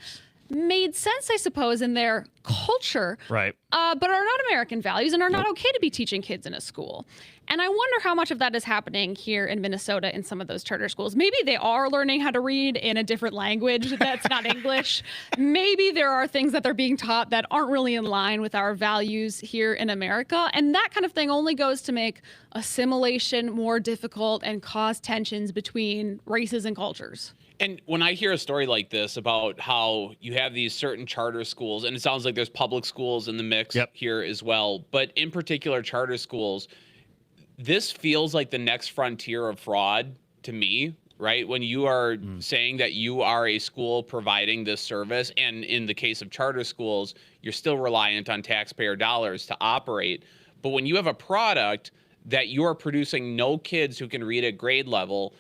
made sense, I suppose, in their culture, right? But are not American values and are not okay to be teaching kids in a school. And I wonder how much of that is happening here in Minnesota in some of those charter schools. Maybe they are learning how to read in a different language that's not English. Maybe there are things that they're being taught that aren't really in line with our values here in America. And that kind of thing only goes to make assimilation more difficult and cause tensions between races and cultures. And when I hear a story like this about how you have these certain charter schools, and it sounds like there's public schools in the mix here as well, but in particular charter schools, this feels like the next frontier of fraud to me, right? When you are saying that you are a school providing this service, and in the case of charter schools, you're still reliant on taxpayer dollars to operate. But when you have a product that you are producing no kids who can read at grade level,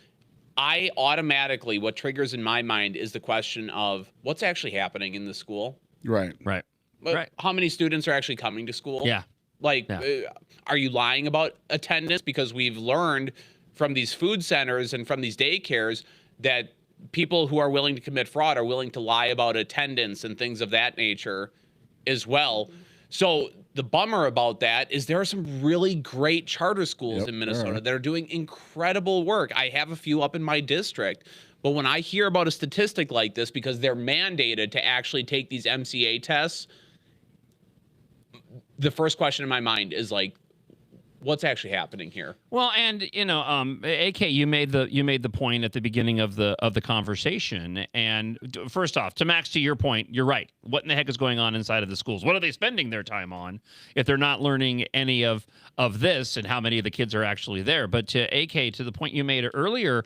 I automatically, what triggers in my mind is the question of what's actually happening in the school. Right. How many students are actually coming to school? Yeah. Are you lying about attendance? Because we've learned from these food centers and from these daycares that people who are willing to commit fraud are willing to lie about attendance and things of that nature as well. So the bummer about that is there are some really great charter schools in Minnesota that are doing incredible work. I have a few up in my district. But when I hear about a statistic like this, because they're mandated to actually take these MCA tests, the first question in my mind is what's actually happening here? Well, and AK, you made the point at the beginning of the conversation. And first off, to Max, to your point, you're right. What in the heck is going on inside of the schools? What are they spending their time on if they're not learning any of this, and how many of the kids are actually there? But to AK, to the point you made earlier,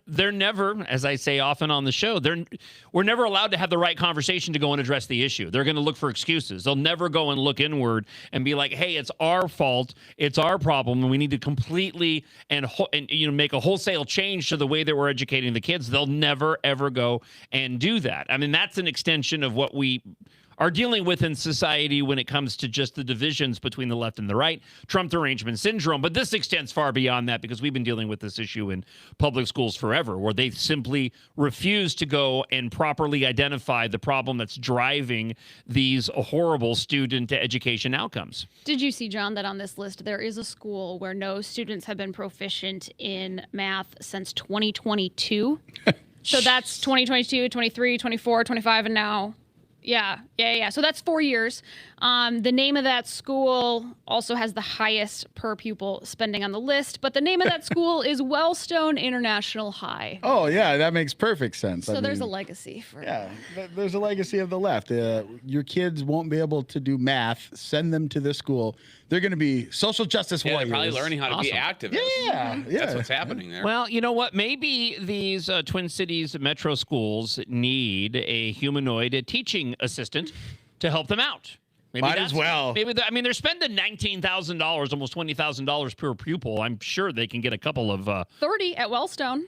they're never, as I say often on the show, we're never allowed to have the right conversation to go and address the issue. They're going to look for excuses. They'll never go and look inward and be like, hey, it's our fault. It's our problem. And we need to completely and make a wholesale change to the way that we're educating the kids. They'll never, ever go and do that. I mean, that's an extension of what we are dealing with in society when it comes to just the divisions between the left and the right, Trump derangement syndrome. But this extends far beyond that, because we've been dealing with this issue in public schools forever, where they simply refuse to go and properly identify the problem that's driving these horrible student education outcomes. Did you see, John, that on this list there is a school where no students have been proficient in math since 2022? So that's 2022, 23, 24, 25, and now... Yeah. So that's 4 years. The name of that school also has the highest per pupil spending on the list, but the name of that school is Wellstone International High. Oh, yeah, that makes perfect sense. So there's a legacy for there's a legacy of the left. Your kids won't be able to do math. Send them to this school. They're going to be social justice warriors. They're probably learning how to be activists. Yeah. That's what's happening there. Well, you know what? Maybe these Twin Cities metro schools need a humanoid teaching assistant to help them out. Maybe Might as well. Maybe they're spending $19,000, almost $20,000 per pupil. I'm sure they can get a couple of 30 at Wellstone.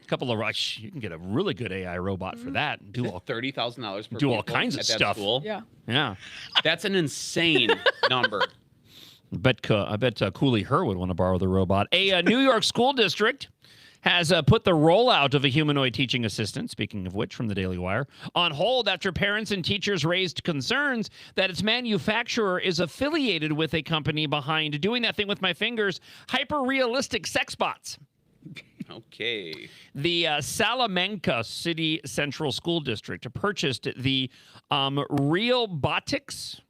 You can get a really good AI robot for that. And do all $30,000 per do all pupil kinds of at that stuff. School. Yeah. That's an insane number. I bet Cooley Her would want to borrow the robot. A New York school district has put the rollout of a humanoid teaching assistant, speaking of which, from the Daily Wire, on hold after parents and teachers raised concerns that its manufacturer is affiliated with a company behind doing that thing with my fingers, hyper-realistic sex bots. Okay. The Salamanca City Central School District purchased the Realbotics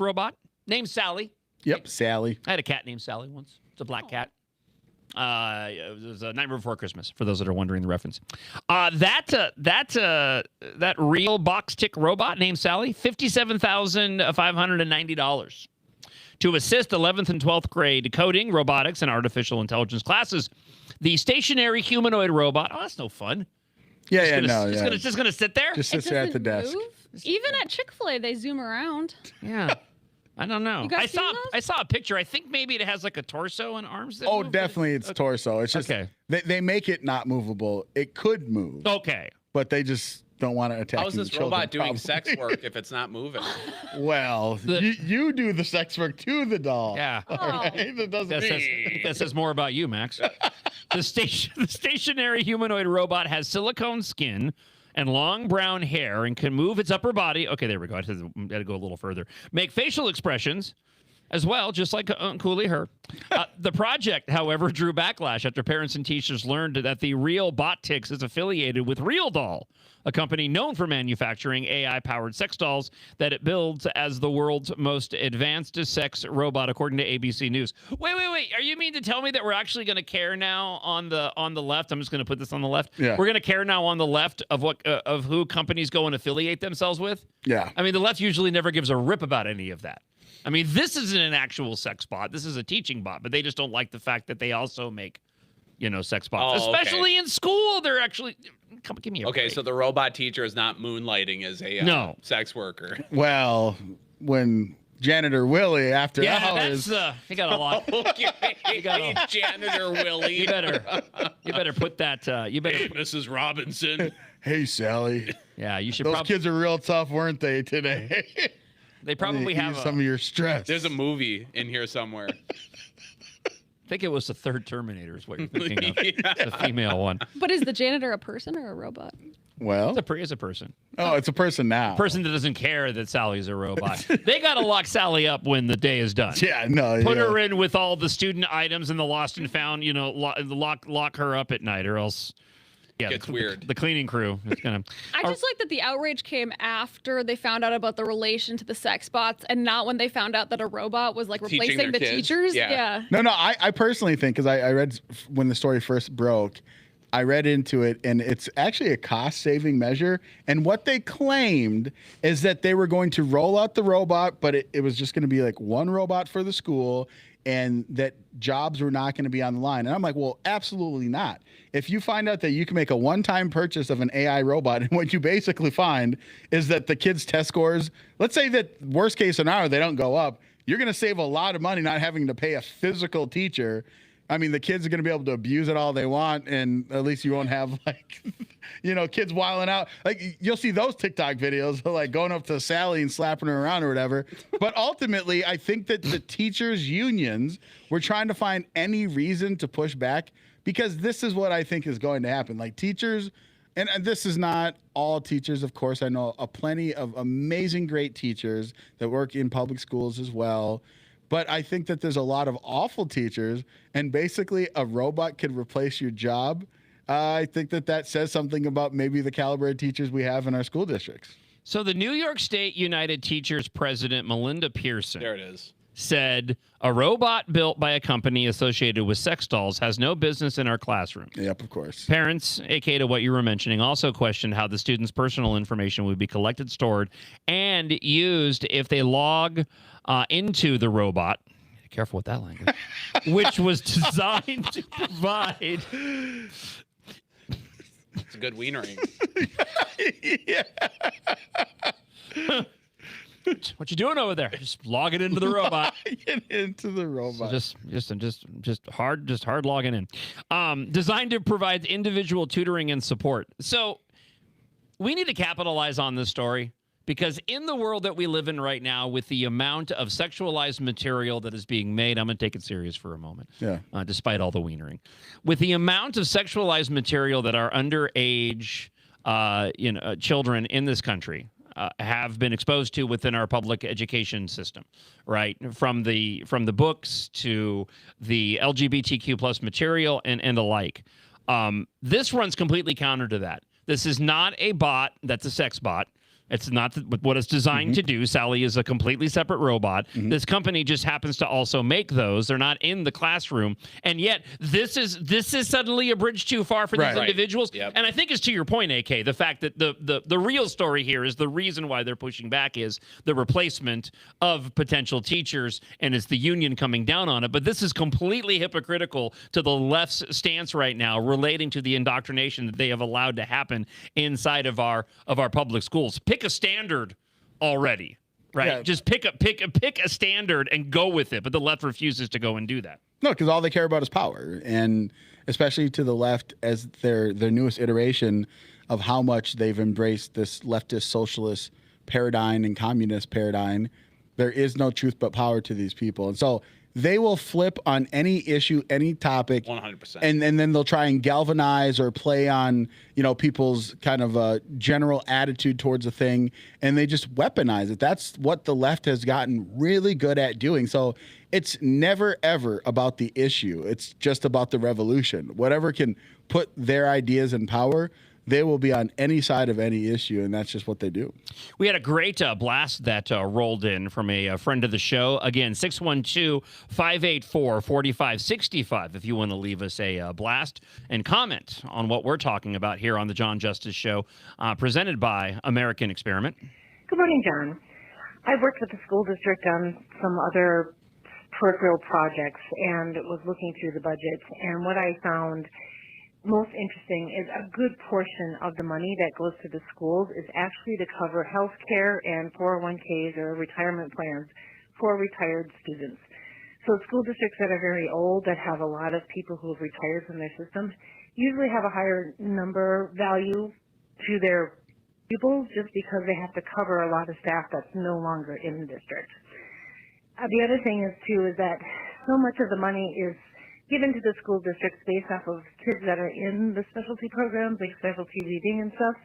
robot named Sally. Yep, Sally. I had a cat named Sally once. It's a black cat. It was a Nightmare Before Christmas, for those that are wondering the reference. That Realbotics robot named Sally, $57,590 to assist 11th and 12th grade coding, robotics, and artificial intelligence classes. The stationary humanoid robot. Oh, that's no fun. It's just gonna sit there. Just sits there at the desk. Even at Chick-fil-A, they zoom around. Yeah. I don't know. You guys seen I saw a picture. I think maybe it has like a torso and arms. That Oh, move. definitely it's torso. It's just they make it not movable. It could move. Okay. But they just don't want to attack. How's this children, robot doing probably. sex work if it's not moving? Well, you do the sex work to the doll. Yeah. All right? That doesn't I think that says more about you, Max. The stationary humanoid robot has silicone skin and long brown hair and can move its upper body. Okay, there we go. I had to go a little further. Make facial expressions as well, just like Cooley her. The project, however, drew backlash after parents and teachers learned that the Realbotics is affiliated with Real Doll, a company known for manufacturing AI-powered sex dolls that it builds as the world's most advanced sex robot, according to ABC News. Wait. Are you mean to tell me that we're actually going to care now on the left? I'm just going to put this on the left. Yeah. We're going to care now on the left of what of who companies go and affiliate themselves with? Yeah. I mean, the left usually never gives a rip about any of that. I mean, this isn't an actual sex bot. This is a teaching bot, but they just don't like the fact that they also make, sex bots. Oh, okay. Especially in school, they're actually... Come give me a Okay, break. so the robot teacher is not moonlighting as a No. sex worker. Well, when Janitor Willie after hours. That's you got a lot. Okay, You got a- Janitor Willie. You better put that. You better. Hey, Mrs. Robinson. Hey, Sally. Yeah, you should. Those kids are real tough, weren't they today? They probably have some of your stress. There's a movie in here somewhere. I think it was the third Terminator is what you're thinking of. The female one. But is the janitor a person or a robot? Well, It's a person. Oh, it's a person now. Person that doesn't care that Sally's a robot. They got to lock Sally up when the day is done. Yeah, no. Put her in with all the student items and the lost and found. Lock her up at night, or else. Yeah, Gets weird. The cleaning crew is gonna. I just like that the outrage came after they found out about the relation to the sex bots, and not when they found out that a robot was like Teaching replacing their the kids. teachers. Yeah. No, I personally think, because I read when the story first broke, I read into it, and it's actually a cost-saving measure. And what they claimed is that they were going to roll out the robot, but it was just going to be like one robot for the school, and that jobs were not going to be on the line. And I'm like, well, absolutely not. If you find out that you can make a one-time purchase of an AI robot, and what you basically find is that the kids' test scores, let's say that worst case scenario, they don't go up, you're going to save a lot of money not having to pay a physical teacher. I mean, the kids are going to be able to abuse it all they want, and at least you won't have, like, kids wilding out. Like, you'll see those TikTok videos, like, going up to Sally and slapping her around or whatever. But ultimately, I think that the teachers' unions were trying to find any reason to push back, because this is what I think is going to happen. Like, teachers, and this is not all teachers, of course. I know plenty of amazing, great teachers that work in public schools as well. But I think that there's a lot of awful teachers, and basically a robot could replace your job. I think that says something about maybe the caliber of teachers we have in our school districts. So the New York State United Teachers president, Melinda Pearson, There it is. said a robot built by a company associated with sex dolls has no business in our classroom. Yep, of course. Parents, aka to what you were mentioning, also questioned how the students' personal information would be collected, stored, and used if they log into the robot. Careful with that language. Which was designed to provide. It's a good wienering. What you doing over there? Just log it into the robot. Get into the robot. So just hard logging in. Designed to provide individual tutoring and support. So we need to capitalize on this story, because in the world that we live in right now, with the amount of sexualized material that is being made, I'm going to take it serious for a moment. Yeah. Despite all the wienering, with the amount of sexualized material that our underage, children in this country have been exposed to within our public education system, right? From the books to the LGBTQ plus material and the like. This runs completely counter to that. This is not a bot that's a sex bot. It's not what it's designed to do. Sally is a completely separate robot. This company just happens to also make those. They're not in the classroom, and yet this is suddenly a bridge too far for these individuals. Yep. And I think it's to your point, AK, the fact that the real story here is the reason why they're pushing back is the replacement of potential teachers, and it's the union coming down on it. But this is completely hypocritical to the left's stance right now relating to the indoctrination that they have allowed to happen inside of our public schools. Pick a standard already, right? Yeah. Just pick a standard and go with it. But the left refuses to go and do that. No, because all they care about is power, and especially to the left as their newest iteration of how much they've embraced this leftist socialist paradigm and communist paradigm. There is no truth but power to these people, and so they will flip on any issue, any topic, 100%. and then they'll try and galvanize or play on people's kind of general attitude towards a thing, and they just weaponize it. That's what the left has gotten really good at doing. So it's never ever about the issue. It's just about the revolution. Whatever can put their ideas in power, they will be on any side of any issue, and that's just what they do. We had a great blast that rolled in from a friend of the show. Again, 612-584-4565 if you want to leave us a blast and comment on what we're talking about here on the John Justice Show, presented by American Experiment. Good morning, John. I worked with the school district on some other peripheral projects and was looking through the budget, and what I found most interesting is a good portion of the money that goes to the schools is actually to cover health care and 401ks or retirement plans for retired students. So school districts that are very old, that have a lot of people who have retired from their system, usually have a higher number value to their pupils just because they have to cover a lot of staff that's no longer in the district. The other thing is, too, is that so much of the money is given to the school districts based off of kids that are in the specialty programs, like specialty reading and stuff.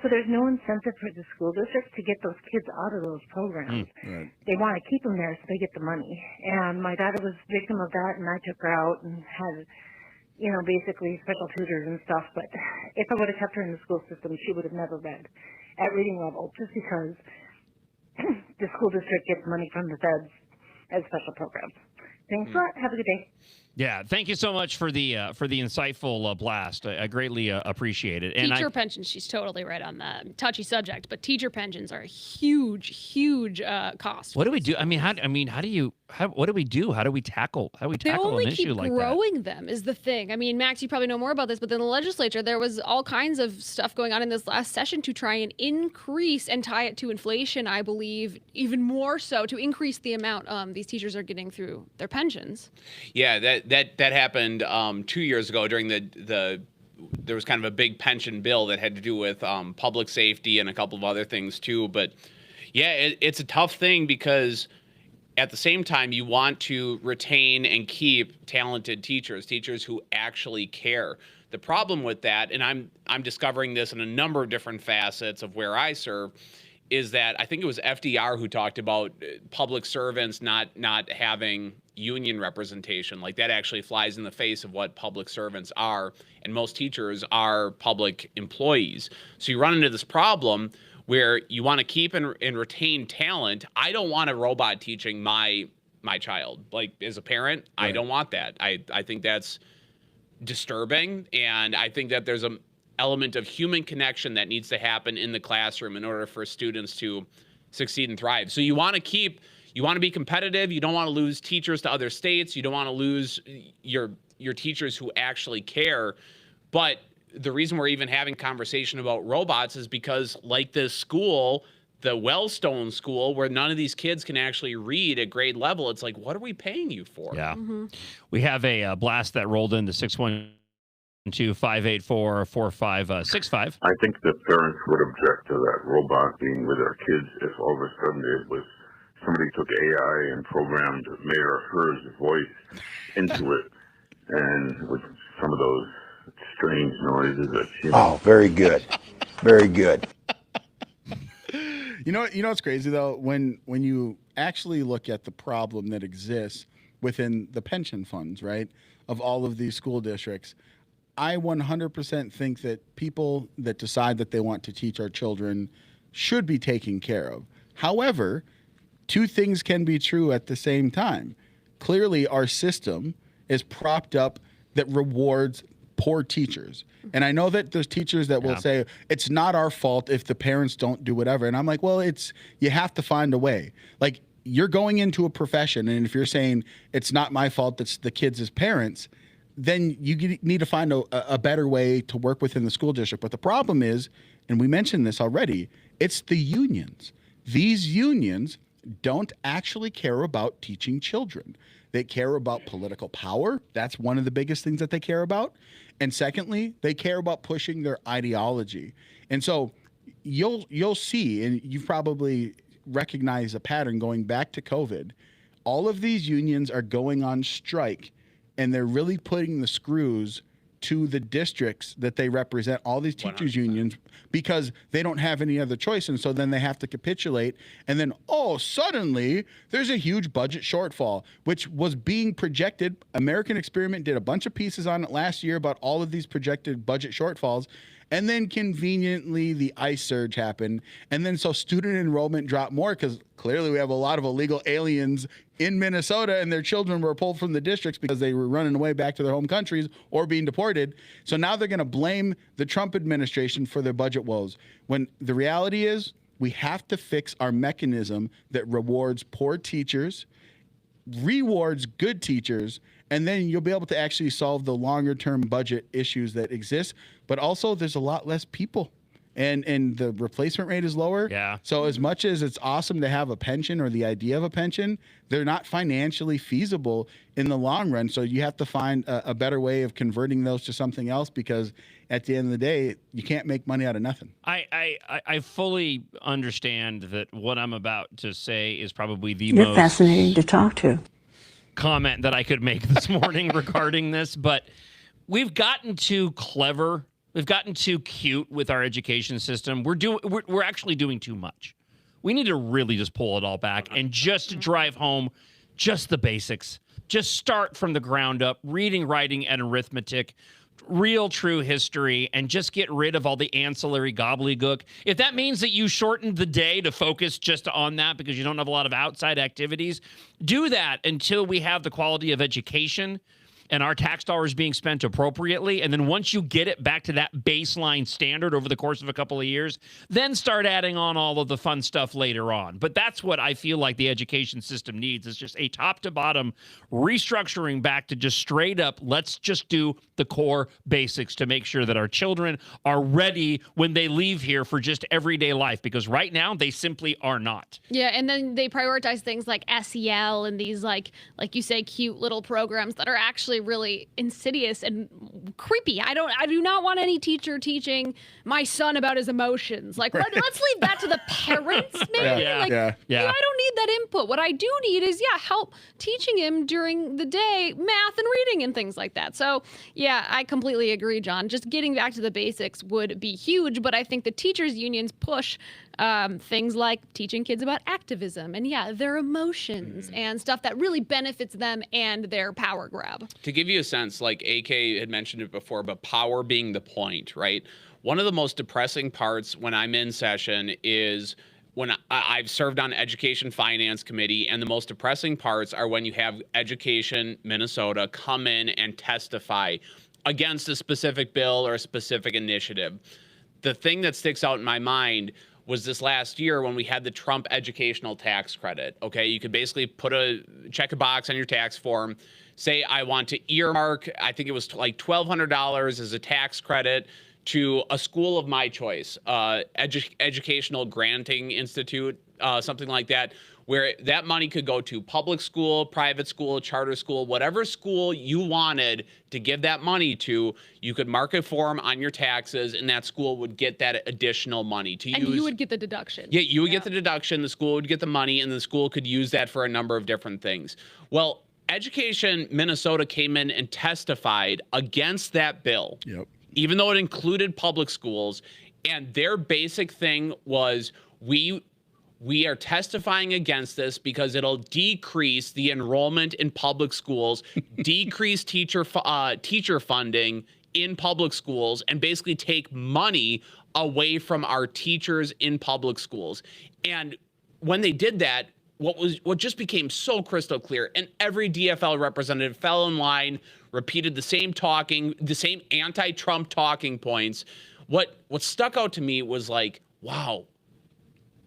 So there's no incentive for the school districts to get those kids out of those programs. Right. They want to keep them there so they get the money. And my daughter was a victim of that, and I took her out and had, basically special tutors and stuff. But if I would have kept her in the school system, she would have never read at reading level, just because the school district gets money from the feds as special programs. Thanks a lot. Have a good day. Yeah, thank you so much for the insightful blast. I greatly appreciate it. And teacher pensions, she's totally right on that. Touchy subject, but teacher pensions are a huge cost. What do we do? What do we do? How do we tackle an issue like that? They only keep growing them is the thing. I mean, Max, you probably know more about this, but in the legislature, there was all kinds of stuff going on in this last session to try and increase and tie it to inflation, I believe, even more so, to increase the amount these teachers are getting through their pensions. Yeah, that happened 2 years ago during there was kind of a big pension bill that had to do with public safety and a couple of other things too. But yeah, it's a tough thing because at the same time you want to retain and keep talented teachers who actually care. The problem with that, and I'm discovering this in a number of different facets of where I serve, is that I think it was FDR who talked about public servants not having union representation. Like, that actually flies in the face of what public servants are, and most teachers are public employees. So you run into this problem where you want to keep and retain talent. I don't want a robot teaching my child. Like, as a parent, right. I don't want that. I think that's disturbing, and I think that there's an element of human connection that needs to happen in the classroom in order for students to succeed and thrive. So you want to be competitive. You don't want to lose teachers to other states. You don't want to lose your teachers who actually care. But the reason we're even having conversation about robots is because, like this school, the Wellstone School, where none of these kids can actually read at grade level, it's like, what are we paying you for? Yeah. We have a blast that rolled into 612-584-4565. I think the parents would object to that robot being with our kids if all of a sudden it was somebody took AI and programmed Mayor Herr's voice into it, and with some of those strange noises that she. Oh, very good, very good. You know what's crazy though? When you actually look at the problem that exists within the pension funds, right, of all of these school districts, I 100% think that people that decide that they want to teach our children should be taken care of. However, two things can be true at the same time. Clearly, our system is propped up that rewards poor teachers. And I know that there's teachers that will say, it's not our fault if the parents don't do whatever. And I'm like, well, you have to find a way. Like, you're going into a profession, and if you're saying it's not my fault, that's the kids' parents, then you need to find a better way to work within the school district. But the problem is, and we mentioned this already, it's the unions. These unions don't actually care about teaching children. They care about political power. That's one of the biggest things that they care about. And secondly, they care about pushing their ideology. And so you'll see, and you've probably recognized a pattern going back to COVID. All of these unions are going on strike, and they're really putting the screws to the districts that they represent, all these teachers 100%. Unions, because they don't have any other choice. And so then they have to capitulate. And then, suddenly there's a huge budget shortfall, which was being projected. American Experiment did a bunch of pieces on it last year about all of these projected budget shortfalls. And then conveniently the ICE surge happened. And then so student enrollment dropped more because clearly we have a lot of illegal aliens in Minnesota, and their children were pulled from the districts because they were running away back to their home countries or being deported. So now they're going to blame the Trump administration for their budget woes. When the reality is we have to fix our mechanism that rewards poor teachers, rewards good teachers, and then you'll be able to actually solve the longer term budget issues that exist. But also there's a lot less people. And the replacement rate is lower. Yeah. So as much as it's awesome to have a pension or the idea of a pension, they're not financially feasible in the long run. So you have to find a better way of converting those to something else, because at the end of the day, you can't make money out of nothing. I fully understand that what I'm about to say is probably the You're most fascinating to talk to. comment that I could make this morning regarding this, but we've gotten too clever. We've gotten too cute with our education system. We're actually doing too much. We need to really just pull it all back and just drive home just the basics. Just start from the ground up, reading, writing, and arithmetic, real true history, and just get rid of all the ancillary gobbledygook. If that means that you shortened the day to focus just on that because you don't have a lot of outside activities, do that until we have the quality of education and our tax dollars being spent appropriately. And then once you get it back to that baseline standard over the course of a couple of years, then start adding on all of the fun stuff later on. But that's what I feel like the education system needs, is just a top to bottom restructuring back to just straight up, let's just do the core basics to make sure that our children are ready when they leave here for just everyday life, because right now they simply are not. Yeah, and then they prioritize things like SEL and these like you say, cute little programs that are actually really insidious and creepy. I do not want any teacher teaching my son about his emotions. Like, let's leave that to the parents, maybe. Yeah. Like, Yeah. you know, I don't need that input. What I do need is, help teaching him during the day math and reading and things like that. So, yeah, I completely agree, John. Just getting back to the basics would be huge, but I think the teachers' unions push things like teaching kids about activism and, their emotions and stuff that really benefits them and their power grab. To give you a sense, like AK had mentioned it before, but power being the point, right? One of the most depressing parts when I'm in session is when I've served on Education Finance Committee, and the most depressing parts are when you have Education Minnesota come in and testify against a specific bill or a specific initiative. The thing that sticks out in my mind was this last year when we had the Trump educational tax credit. Okay, you could basically check a box on your tax form, say I want to earmark, I think it was like $1,200 as a tax credit to a school of my choice, educational granting institute, something like that, where that money could go to public school, private school, charter school, whatever school you wanted to give that money to. You could mark a form on your taxes, and that school would get that additional money to use. And you would get the deduction. Yeah, you would get the deduction, the school would get the money, and the school could use that for a number of different things. Well, Education Minnesota came in and testified against that bill. Yep. Even though it included public schools, and their basic thing was, we are testifying against this because it'll decrease the enrollment in public schools, decrease teacher funding, in public schools and basically take money away from our teachers in public schools. And when they did that, what just became so crystal clear, and every DFL representative fell in line, repeated the same anti-Trump talking points. What stuck out to me was like, wow,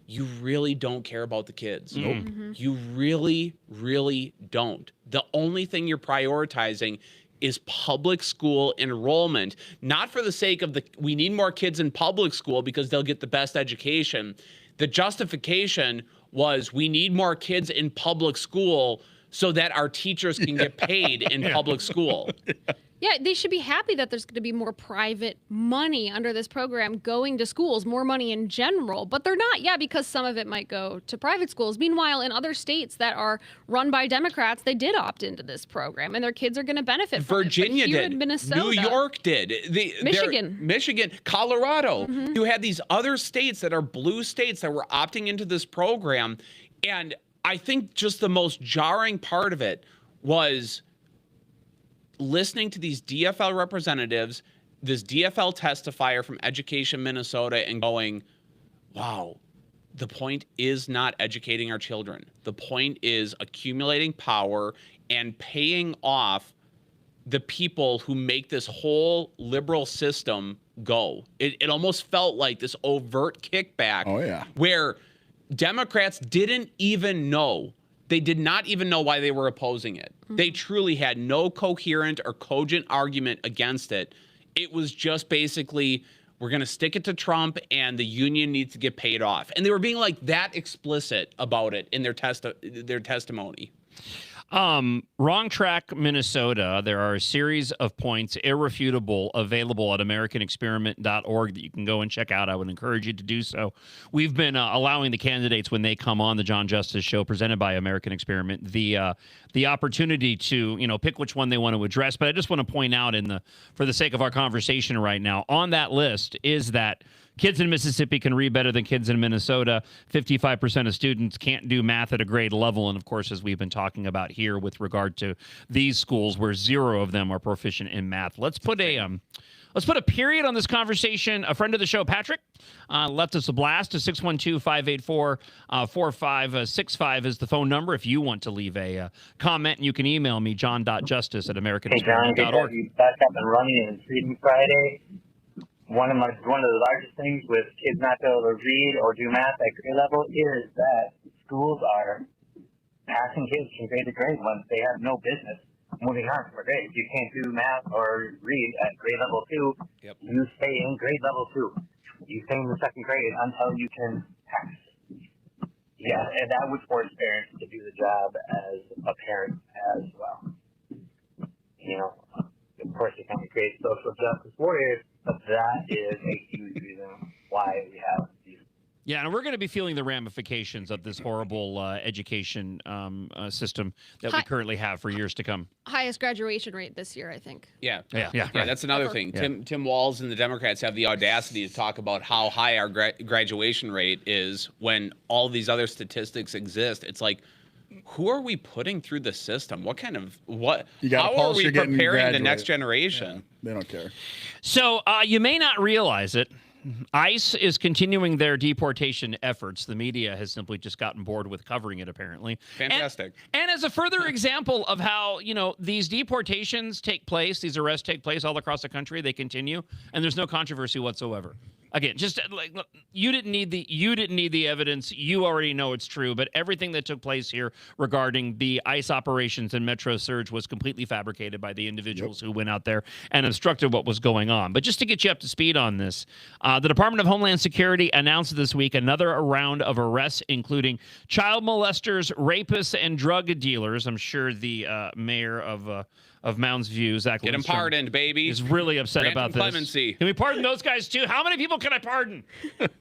you really don't care about the kids. Nope. You really, really don't. The only thing you're prioritizing is public school enrollment, not for the sake of we need more kids in public school because they'll get the best education. The justification was we need more kids in public school so that our teachers can get paid in public school. Yeah, they should be happy that there's going to be more private money under this program going to schools, more money in general. But they're not, because some of it might go to private schools. Meanwhile, in other states that are run by Democrats, they did opt into this program, and their kids are going to benefit from Virginia it. But here did. in Minnesota, New York did. Michigan, Colorado. You had these other states that are blue states that were opting into this program. And I think just the most jarring part of it was listening to these DFL representatives, this DFL testifier from Education Minnesota, and going, wow, the point is not educating our children. The point is accumulating power and paying off the people who make this whole liberal system go. It almost felt like this overt kickback. Oh, yeah. Where Democrats didn't even know. They did not even know why they were opposing it. They truly had no coherent or cogent argument against it. It was just basically, we're going to stick it to Trump and the union needs to get paid off. And they were being like that explicit about it in their testimony. Wrong Track, Minnesota. There are a series of points, irrefutable, available at AmericanExperiment.org that you can go and check out. I would encourage you to do so. We've been allowing the candidates, when they come on the John Justice Show presented by American Experiment, the opportunity to pick which one they want to address. But I just want to point out, for the sake of our conversation right now, on that list is that kids in Mississippi can read better than kids in Minnesota. 55% of students can't do math at a grade level. And of course, as we've been talking about here with regard to these schools where 0 of them are proficient in math. Let's put a period on this conversation. A friend of the show, Patrick, left us a blast. 612-584-4565 is the phone number if you want to leave a comment. And you can email me, john.justice@americanexperiment.org. Hey, John, you back up and running in Freedom Friday. One of the largest things with kids not being able to read or do math at grade level is that schools are passing kids from grade to grade when they have no business moving on from a grade. If you can't do math or read at grade level 2, you stay in grade level 2. You stay in the second grade until you can pass. Yeah, and that would force parents to do the job as a parent as well. Of course, you can create social justice warriors, but that is a huge reason why we have these. Yeah, and we're going to be feeling the ramifications of this horrible education system that we currently have for years to come. Highest graduation rate this year, I think. Yeah, right. That's another thing. Yeah. Tim Walz and the Democrats have the audacity to talk about how high our graduation rate is when all these other statistics exist. It's like, who are we putting through the system? How are we preparing the next generation? Yeah, they don't care. So you may not realize it. ICE is continuing their deportation efforts. The media has simply just gotten bored with covering it, apparently. Fantastic. And as a further example of how, these deportations take place, these arrests take place all across the country, they continue, and there's no controversy whatsoever. Again, just like you didn't need the evidence. You already know it's true. But everything that took place here regarding the ICE operations and Metro Surge was completely fabricated by the individuals who went out there and obstructed what was going on. But just to get you up to speed on this, the Department of Homeland Security announced this week another round of arrests, including child molesters, rapists, and drug dealers. I'm sure the mayor of Mounds View, Zach Get him Lindstrom, pardoned, baby. is really upset Grant about him this. clemency. Can we pardon those guys too? How many people can I pardon?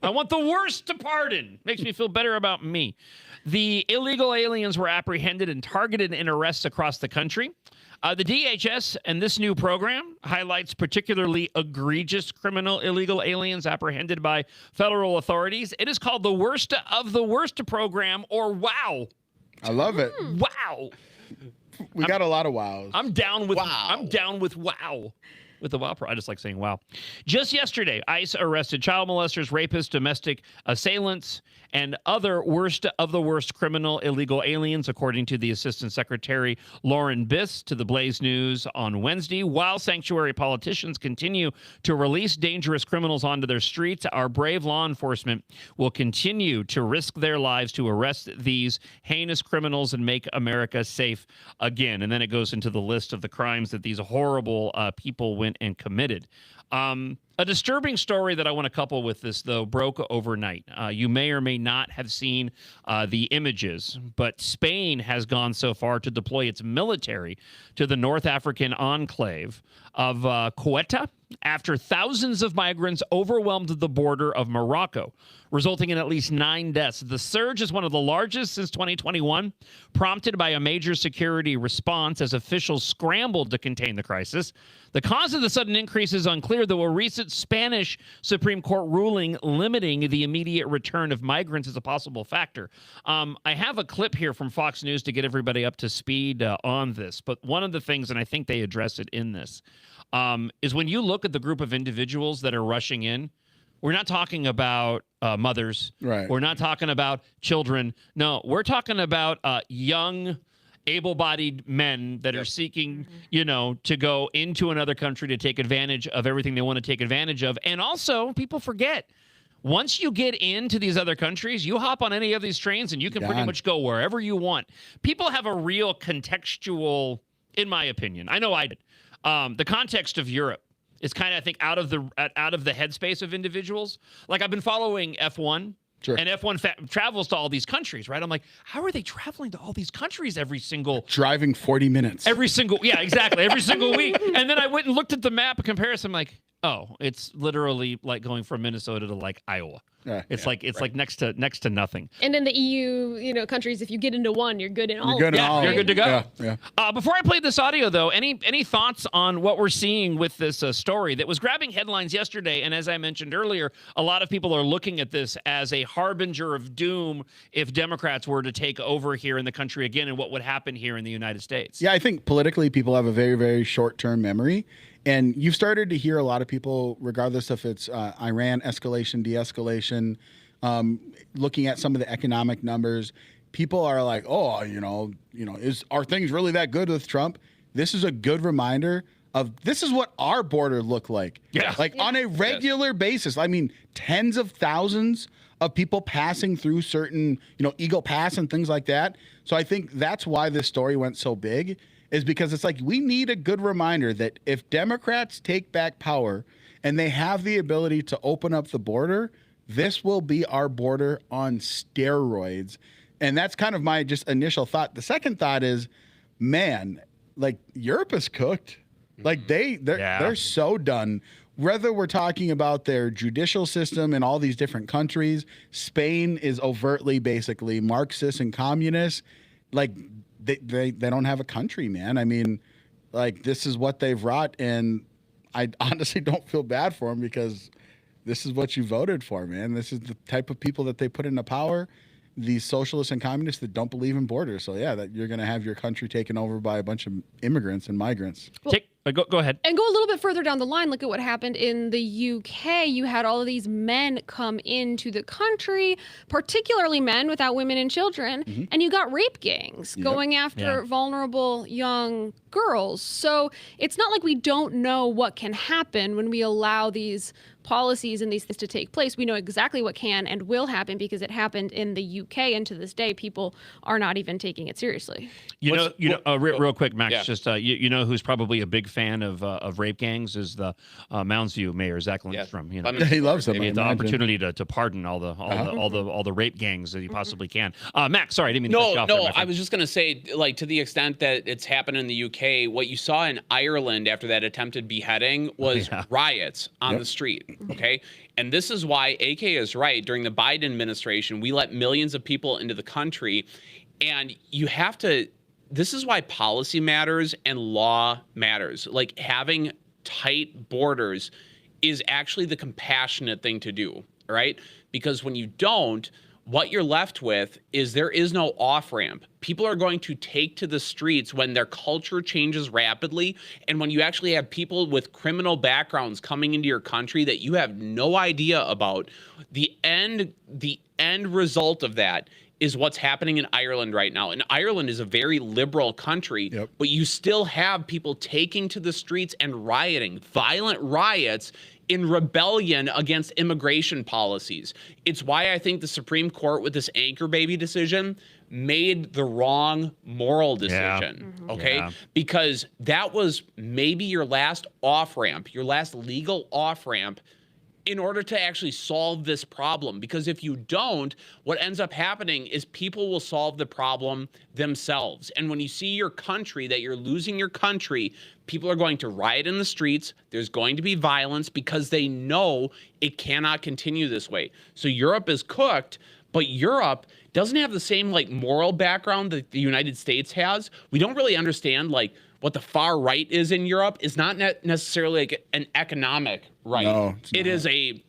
I want the worst to pardon. Makes me feel better about me. The illegal aliens were apprehended and targeted in arrests across the country. The DHS and this new program highlights particularly egregious criminal illegal aliens apprehended by federal authorities. It is called the Worst of the Worst program, or WOW. I love it. Wow. We got a lot of wows. I'm down with wow. with the wow. I just like saying wow. Just yesterday, ICE arrested child molesters, rapists, domestic assailants, and other worst of the worst criminal illegal aliens, according to the Assistant Secretary Lauren Biss to the Blaze News on Wednesday. While sanctuary politicians continue to release dangerous criminals onto their streets, our brave law enforcement will continue to risk their lives to arrest these heinous criminals and make America safe again. And then it goes into the list of the crimes that these horrible people went and committed. A disturbing story that I want to couple with this, though, broke overnight. You may or may not have seen the images, but Spain has gone so far to deploy its military to the North African enclave of Ceuta after thousands of migrants overwhelmed the border of Morocco, resulting in at least 9 deaths. The surge is one of the largest since 2021, prompted by a major security response as officials scrambled to contain the crisis. The cause of the sudden increase is unclear, though a recent Spanish Supreme Court ruling limiting the immediate return of migrants is a possible factor. I have a clip here from Fox News to get everybody up to speed on this, but one of the things, and I think they address it in this, is when you look at the group of individuals that are rushing in, we're not talking about mothers. Right. We're not talking about children. No, we're talking about young, able-bodied men that are seeking, to go into another country to take advantage of everything they want to take advantage of. And also, people forget, once you get into these other countries, you hop on any of these trains and you can pretty much go wherever you want. People have a real contextual, in my opinion, I know I did, the context of Europe is kind of, I think, out of the headspace of individuals. Like, I've been following F1. Sure. And F1 travels to all these countries, right? I'm like, how are they traveling to all these countries every single... Driving 40 minutes. Every single week. And then I went and looked at the map of comparison. I'm like, oh, it's literally like going from Minnesota to like Iowa. It's like next to nothing. And in the EU, countries, if you get into one, you're good in all. You're good to go. Yeah. Before I play this audio, though, any thoughts on what we're seeing with this story that was grabbing headlines yesterday? And as I mentioned earlier, a lot of people are looking at this as a harbinger of doom if Democrats were to take over here in the country again, and what would happen here in the United States. Yeah, I think politically people have a very, very short-term memory. And you've started to hear a lot of people, regardless if it's Iran escalation, de-escalation, looking at some of the economic numbers, people are like, oh, are things really that good with Trump? This is a good reminder of this is what our border looked like. Yeah. On a regular basis. I mean, tens of thousands of people passing through certain, Eagle Pass and things like that. So I think that's why this story went so big, is because it's like we need a good reminder that if Democrats take back power and they have the ability to open up the border, this will be our border on steroids. And that's kind of my just initial thought. The second thought is, man, like Europe is cooked. Like they're so done. Whether we're talking about their judicial system in all these different countries, Spain is overtly basically Marxist and communist. Like they don't have a country, man. I mean, like this is what they've wrought, and I honestly don't feel bad for them because this is what you voted for, man. This is the type of people that they put into power. These socialists and communists that don't believe in borders. So yeah, that you're going to have your country taken over by a bunch of immigrants and migrants. Go ahead. And go a little bit further down the line. Look at what happened in the UK. You had all of these men come into the country, particularly men without women and children, and you got rape gangs going after vulnerable young girls. So it's not like we don't know what can happen when we allow these policies and these things to take place. We know exactly what can and will happen because it happened in the UK, and to this day, people are not even taking it seriously. Real quick, Max, just you know who's probably a big fan of rape gangs is the Mounds View Mayor Zach Lindstrom. He loves them. He had the opportunity to pardon all the rape gangs that he possibly can. Max, sorry, I didn't mean to cut you off there, my friend. I was just going to say, like, to the extent that it's happened in the UK, what you saw in Ireland after that attempted beheading was riots on the street. Okay. And this is why AK is right. During the Biden administration, we let millions of people into the country, and you have to. This is why policy matters and law matters. Like, having tight borders is actually the compassionate thing to do, right? Because when you don't, what you're left with is there is no off-ramp. People are going to take to the streets when their culture changes rapidly, and when you actually have people with criminal backgrounds coming into your country that you have no idea about. The end result of that is what's happening in Ireland right now. And Ireland is a very liberal country, but you still have people taking to the streets and rioting, violent riots in rebellion against immigration policies. It's why I think the Supreme Court with this anchor baby decision made the wrong moral decision, okay? Yeah. Because that was maybe your last off-ramp, your last legal off-ramp in order to actually solve this problem. Because if you don't, what ends up happening is people will solve the problem themselves. And when you see your country, that you're losing your country, people are going to riot in the streets. There's going to be violence because they know it cannot continue this way. So Europe is cooked, but Europe doesn't have the same like moral background that the United States has. We don't really understand like what the far right is in Europe is not necessarily like an economic right. No, it is a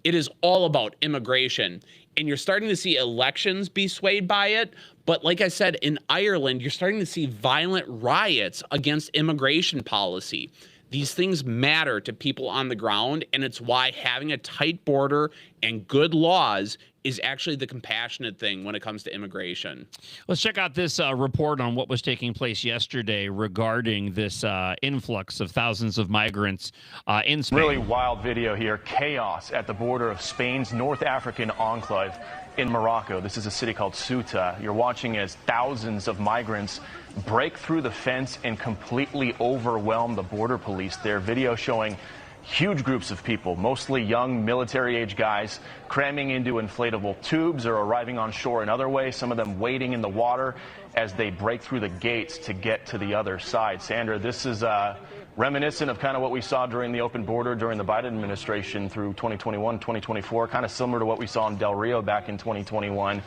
it is all about immigration, and you're starting to see elections be swayed by it. But like I said, in Ireland, you're starting to see violent riots against immigration policy. These things matter to people on the ground, and it's why having a tight border and good laws is actually the compassionate thing when it comes to immigration. Let's check out this report on what was taking place yesterday regarding this influx of thousands of migrants in Spain. Really wild video here. Chaos at the border of Spain's North African enclave in Morocco. This is a city called Ceuta. You're watching as thousands of migrants break through the fence and completely overwhelm the border police. Their video showing huge groups of people, mostly young military-age guys, cramming into inflatable tubes or arriving on shore in other ways, some of them wading in the water as they break through the gates to get to the other side. Sandra, this is reminiscent of kind of what we saw during the open border during the Biden administration through 2021, 2024, kind of similar to what we saw in Del Rio back in 2021.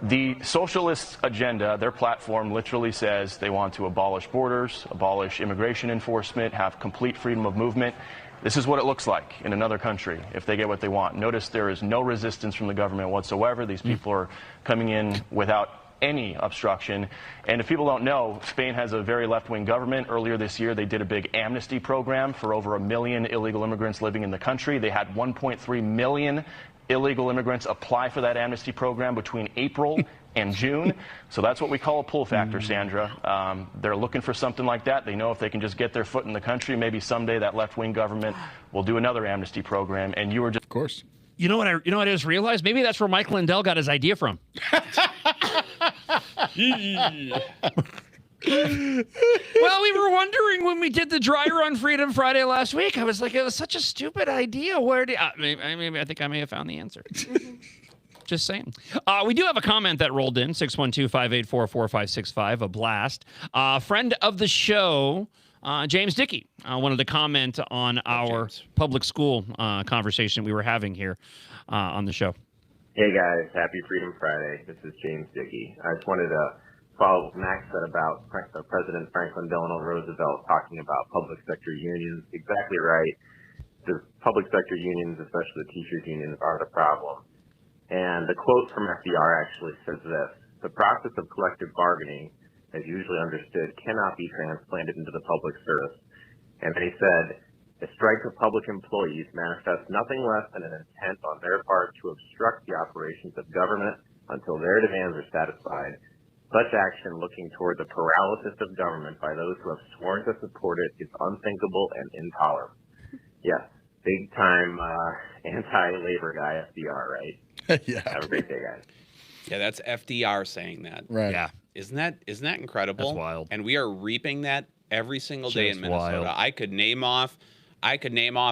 The socialist agenda, their platform literally says they want to abolish borders, abolish immigration enforcement, have complete freedom of movement. This is what it looks like in another country if they get what they want. Notice there is no resistance from the government whatsoever. These people are coming in without any obstruction. And if people don't know, Spain has a very left-wing government. Earlier this year, they did a big amnesty program for over 1 million illegal immigrants living in the country. They had 1.3 million illegal immigrants apply for that amnesty program between April and June. So that's what we call a pull factor, Sandra. They're looking for something like that. They know if they can just get their foot in the country, maybe someday that left-wing government will do another amnesty program. And you were just... Of course. You know what I just realized? Maybe that's where Mike Lindell got his idea from. Well, we were wondering when we did the dry run Freedom Friday last week. I was like, it was such a stupid idea. Where did maybe I think I may have found the answer. Just saying. We do have a comment that rolled in, 612-584-4565, a blast. Friend of the show, James Dickey, wanted to comment on our public school conversation we were having here on the show. Hey, guys. Happy Freedom Friday. This is James Dickey. I just wanted to follow what Max said about President Franklin Delano Roosevelt talking about public sector unions. Exactly right. The public sector unions, especially the teachers' unions, are the problem. And the quote from FDR actually says this: "The process of collective bargaining, as usually understood, cannot be transplanted into the public service." And then he said, "The strike of public employees manifests nothing less than an intent on their part to obstruct the operations of government until their demands are satisfied. Such action, looking toward the paralysis of government by those who have sworn to support it, is unthinkable and intolerable." Yes, big time anti-labor guy, FDR, right? Yeah. Have a great day, guys. Yeah, that's FDR saying that. Right. Yeah. Isn't that incredible? That's wild. And we are reaping that every single day in Just Minnesota. wild. I could name off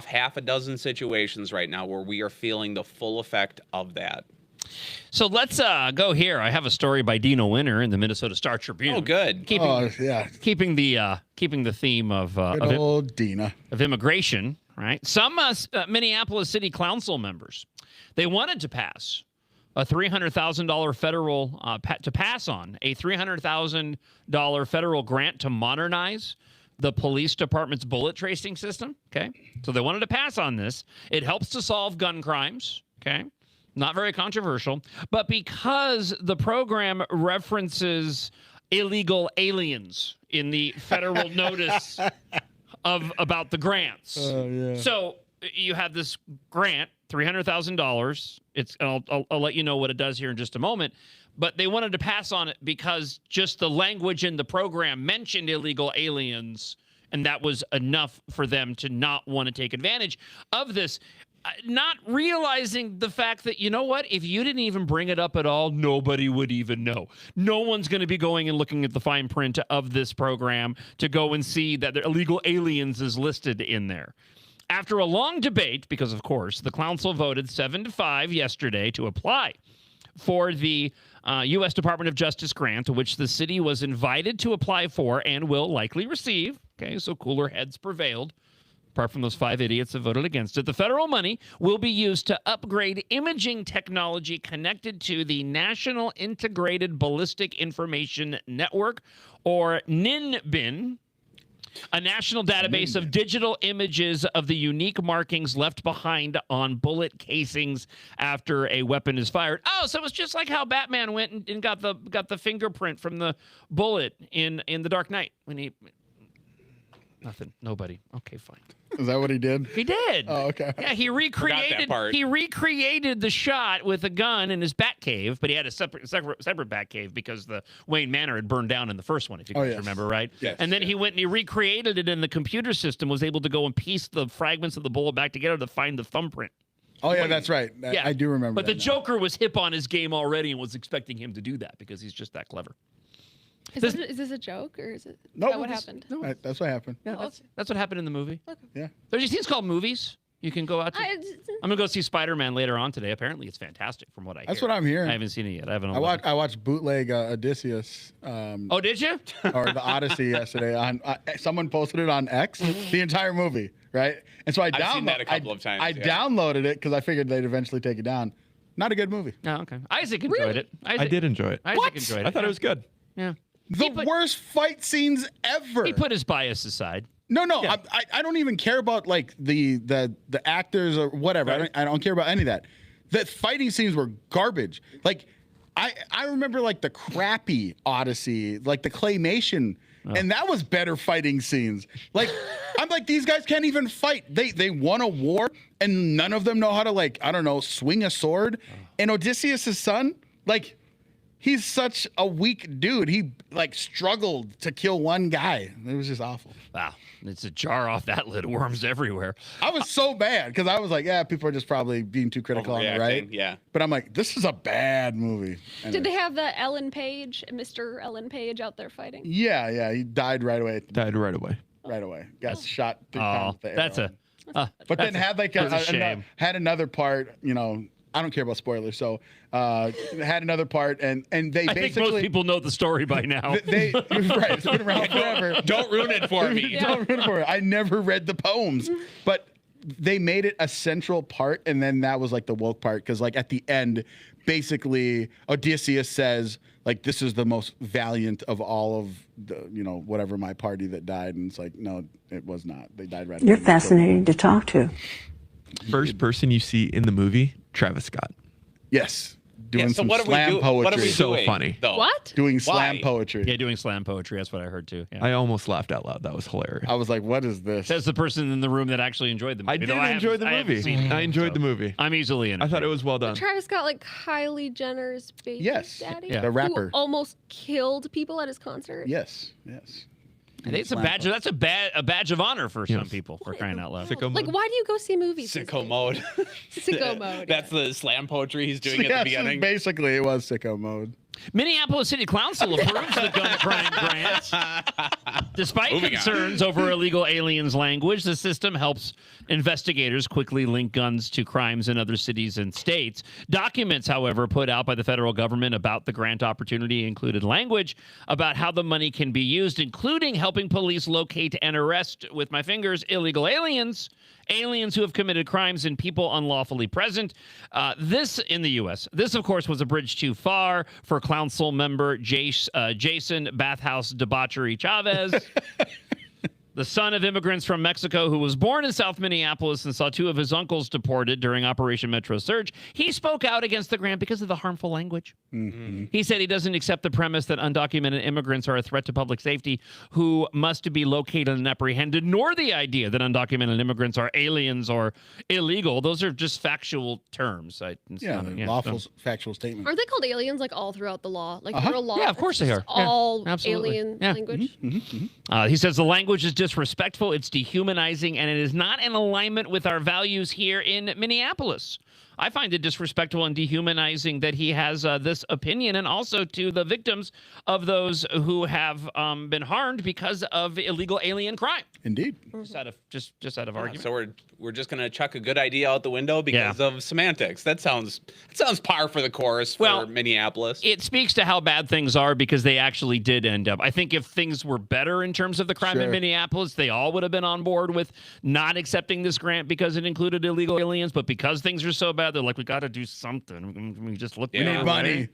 half a dozen situations right now where we are feeling the full effect of that. So let's go here. I have a story by Dino Winter in the Minnesota Star Tribune. Oh, good. Keeping the theme of Good old Dina. of immigration. Right. Some Minneapolis City Council members, they wanted to pass a $300,000 federal $300,000 federal grant to modernize the police department's bullet tracing system. Okay. So they wanted to pass on this. It helps to solve gun crimes. Okay. not very controversial, but because the program references illegal aliens in the federal notice about the grants. Oh, yeah. So you have this grant, $300,000. I'll let you know what it does here in just a moment. But they wanted to pass on it because just the language in the program mentioned illegal aliens, and that was enough for them to not want to take advantage of this. Not realizing the fact that, you know what, if you didn't even bring it up at all, nobody would even know. No one's going to be going and looking at the fine print of this program to go and see that the illegal aliens is listed in there. After a long debate, because of course the council voted 7-5 yesterday to apply for the U.S. Department of Justice grant, which the city was invited to apply for and will likely receive. Okay, so cooler heads prevailed. Apart from those 5 idiots that voted against it, the federal money will be used to upgrade imaging technology connected to the National Integrated Ballistic Information Network, or NINBIN, a national database of digital images of the unique markings left behind on bullet casings after a weapon is fired. Oh, so it's just like how Batman went and got the fingerprint from the bullet in The Dark Knight when he... Nothing. Nobody. Okay, fine. Is that what he did? He did. Oh, okay. Yeah, he recreated the shot with a gun in his bat cave, but he had a separate bat cave because the Wayne Manor had burned down in the first one, if you guys remember, right? Yes. And then he went and he recreated it in the computer system, was able to go and piece the fragments of the bullet back together to find the thumbprint. Oh, yeah, that's right. I do remember But that the now. Joker was hip on his game already and was expecting him to do that because he's just that clever. Is this a joke or is it No, that what this- happened? No, that's what happened. Yeah, that's what happened in the movie. Yeah. There's these things called movies. You can go out to. I'm gonna go see Spider-Man later on today. Apparently, it's fantastic from what I hear. That's what I'm hearing. I haven't seen it yet. I haven't. I watched bootleg Odysseus. Oh, did you? Or the Odyssey yesterday. On someone posted it on X, the entire movie, right? And so I've seen that a couple of times. I downloaded it because I figured they'd eventually take it down. Not a good movie. Oh, okay. Isaac enjoyed it. I did enjoy it. Isaac enjoyed it. I thought it was good. Yeah. The worst fight scenes ever. He put his bias aside. No, I don't even care about like the actors or whatever. Right. I don't care about any of that. The fighting scenes were garbage. Like I remember like the crappy Odyssey, like the claymation, and that was better fighting scenes. Like I'm like, these guys can't even fight. They won a war and none of them know how to, like, I don't know, swing a sword. And Odysseus' son, like, he's such a weak dude. He like struggled to kill one guy. It was just awful. Wow. It's a jar off that lid. Worms everywhere. I was so bad because I was like, yeah, people are just probably being too critical on the right. Yeah. But I'm like, this is a bad movie. Did they have the Ellen Page, Mr. Ellen Page out there fighting? Yeah. He died right away. Right away. Got shot 3 times with the arrow. That's a. But then had like that's a shame. had another part, you know. I don't care about spoilers, so had another part, and they I basically. think most people know the story by now. They right, it's been around forever. Don't ruin it for me. Don't ruin it for me. I never read the poems, but they made it a central part, and then that was like the woke part, because like at the end, basically Odysseus says like, this is the most valiant of all of the, you know, whatever my party that died, and it's like, no, it was not. They died right. You're fascinating to talk to. First person you see in the movie, Travis Scott. Yes. Doing so some what are we slam do- poetry. what are we So doing, funny. though? What? Doing slam Why? poetry. Yeah, doing slam poetry. That's what I heard too. Yeah. I almost laughed out loud. That was hilarious. I was like, what is this? Says the person in the room that actually enjoyed the movie. I did though enjoy the I haven't movie. seen it, I enjoyed so the movie. I'm easily in. I thought it was well done. Travis Scott, like Kylie Jenner's baby Yes. daddy, Yeah. The rapper. who almost killed people at his concert. Yes. I think it's a badge. That's a badge of honor for some people. For crying out loud. Sicko Like, mode. why do you go see movies? these Sicko days? mode. Sicko mode. That's the slam poetry he's doing at Yes, the beginning. basically, it was sicko mode. Minneapolis City Council approves the gun crime grant. Despite Moving on. concerns over illegal aliens language, the system helps investigators quickly link guns to crimes in other cities and states. Documents, however, put out by the federal government about the grant opportunity included language about how the money can be used, including helping police locate and arrest, with my fingers, illegal aliens who have committed crimes, and people unlawfully present. This in the U.S. This, of course, was a bridge too far for council member Jason Bathhouse Debauchery Chavez. the son of immigrants from Mexico who was born in South Minneapolis and saw 2 of his uncles deported during Operation Metro Surge, he spoke out against the grant because of the harmful language. Mm-hmm. He said he doesn't accept the premise that undocumented immigrants are a threat to public safety who must be located and apprehended, nor the idea that undocumented immigrants are aliens or illegal. Those are just factual terms. Lawful factual statement. Aren't they called aliens like all throughout the law? Like federal law? Yeah, of course they are. All absolutely. alien Yeah. language? He says the language is disrespectful, it's dehumanizing, and it is not in alignment with our values here in Minneapolis. I find it disrespectful and dehumanizing that he has this opinion, and also to the victims of those who have been harmed because of illegal alien crime. Indeed. Just out of argument. So we're just gonna chuck a good idea out the window because of semantics. That sounds par for the course for Minneapolis. It speaks to how bad things are because they actually did end up. I think if things were better in terms of the crime in Minneapolis, they all would have been on board with not accepting this grant because it included illegal aliens. But because things are so bad, they're like, we got to do something. We just look. We need money.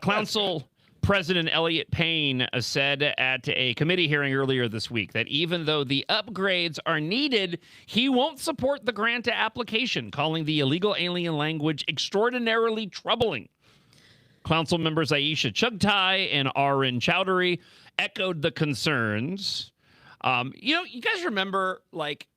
Council President Elliot Payne said at a committee hearing earlier this week that even though the upgrades are needed, he won't support the grant application, calling the illegal alien language extraordinarily troubling. Council members Aisha Chugtai and Arun Chowdhury echoed the concerns. You guys remember, like,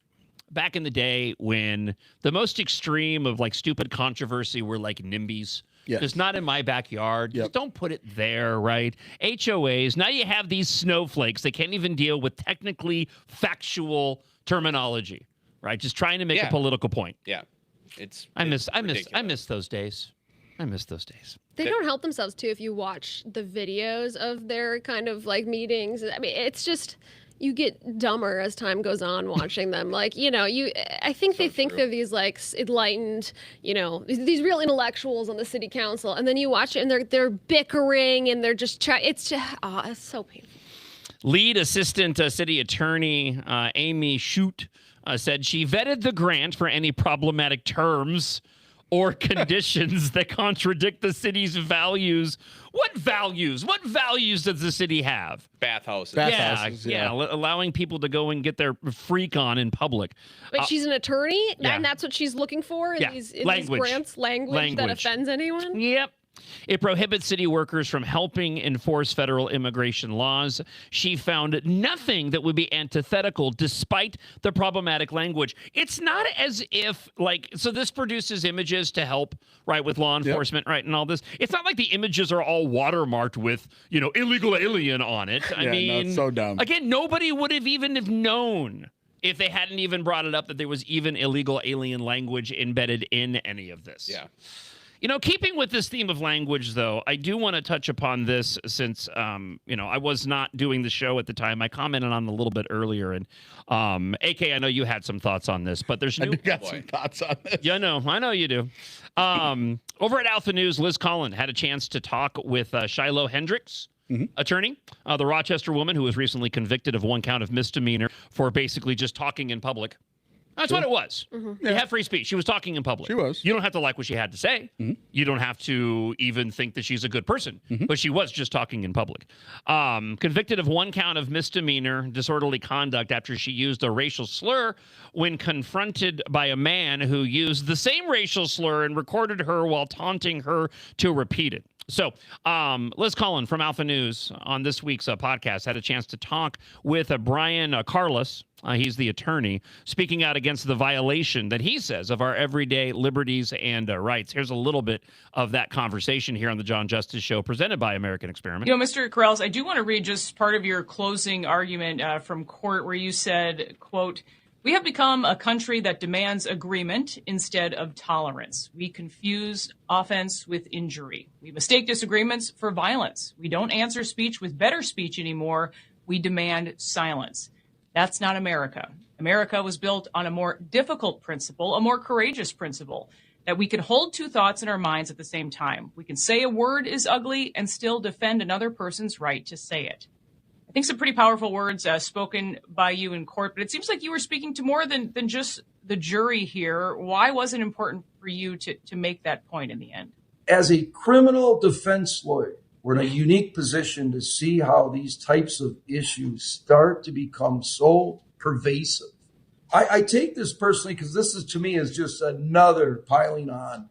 back in the day when the most extreme of, like, stupid controversy were, like, NIMBYs. Yes. Just not in my backyard. Just don't put it there, right? HOAs. Now you have these snowflakes. They can't even deal with technically factual terminology, right? Just trying to make a political point. Yeah. I miss those days. I miss those days. They don't help themselves, too, if you watch the videos of their kind of, like, meetings. I mean, it's just... You get dumber as time goes on watching them. Like, I think they think they're these, like, enlightened, these real intellectuals on the city council. And then you watch it and they're bickering and they're just it's so painful. Lead Assistant City Attorney Amy Shute said she vetted the grant for any problematic terms or conditions that contradict the city's values. What values? What values does the city have? Bathhouses. Yeah. Allowing people to go and get their freak on in public. Wait, she's an attorney? Yeah. And that's what she's looking for in these grants? Language that offends anyone? Yep. It prohibits city workers from helping enforce federal immigration laws. She found nothing that would be antithetical despite the problematic language. It's not as if, so this produces images to help, right, with law enforcement, right, and all this. It's not like the images are all watermarked with, illegal alien on it. I mean, it's so dumb. Again, nobody would have even have known if they hadn't even brought it up that there was even illegal alien language embedded in any of this. Yeah. Keeping with this theme of language, though, I do want to touch upon this since, I was not doing the show at the time. I commented on it a little bit earlier. And, AK, I know you had some thoughts on this, but there's new... got some thoughts on this. Yeah, I know you do. Over at Alpha News, Liz Collin had a chance to talk with Shiloh Hendricks, attorney, the Rochester woman who was recently convicted of 1 count of misdemeanor for basically just talking in public. That's what it was. You have free speech. She was talking in public. She was. You don't have to like what she had to say. You don't have to even think that she's a good person. But she was just talking in public. Convicted of 1 count of misdemeanor disorderly conduct after she used a racial slur when confronted by a man who used the same racial slur and recorded her while taunting her to repeat it. So Liz Collin from Alpha News on this week's podcast had a chance to talk with Brian Carlos. He's the attorney speaking out against the violation that he says of our everyday liberties and rights. Here's a little bit of that conversation here on the John Justice Show presented by American Experiment. Mr. Corrales, I do want to read just part of your closing argument from court where you said, quote, "We have become a country that demands agreement instead of tolerance. We confuse offense with injury. We mistake disagreements for violence. We don't answer speech with better speech anymore. We demand silence." That's not America. America was built on a more difficult principle, a more courageous principle, that we can hold 2 thoughts in our minds at the same time. We can say a word is ugly and still defend another person's right to say it. I think some pretty powerful words spoken by you in court, but it seems like you were speaking to more than just the jury here. Why was it important for you to make that point in the end? As a criminal defense lawyer, We're in a unique position to see how these types of issues start to become so pervasive. I take this personally because this is, to me, is just another piling on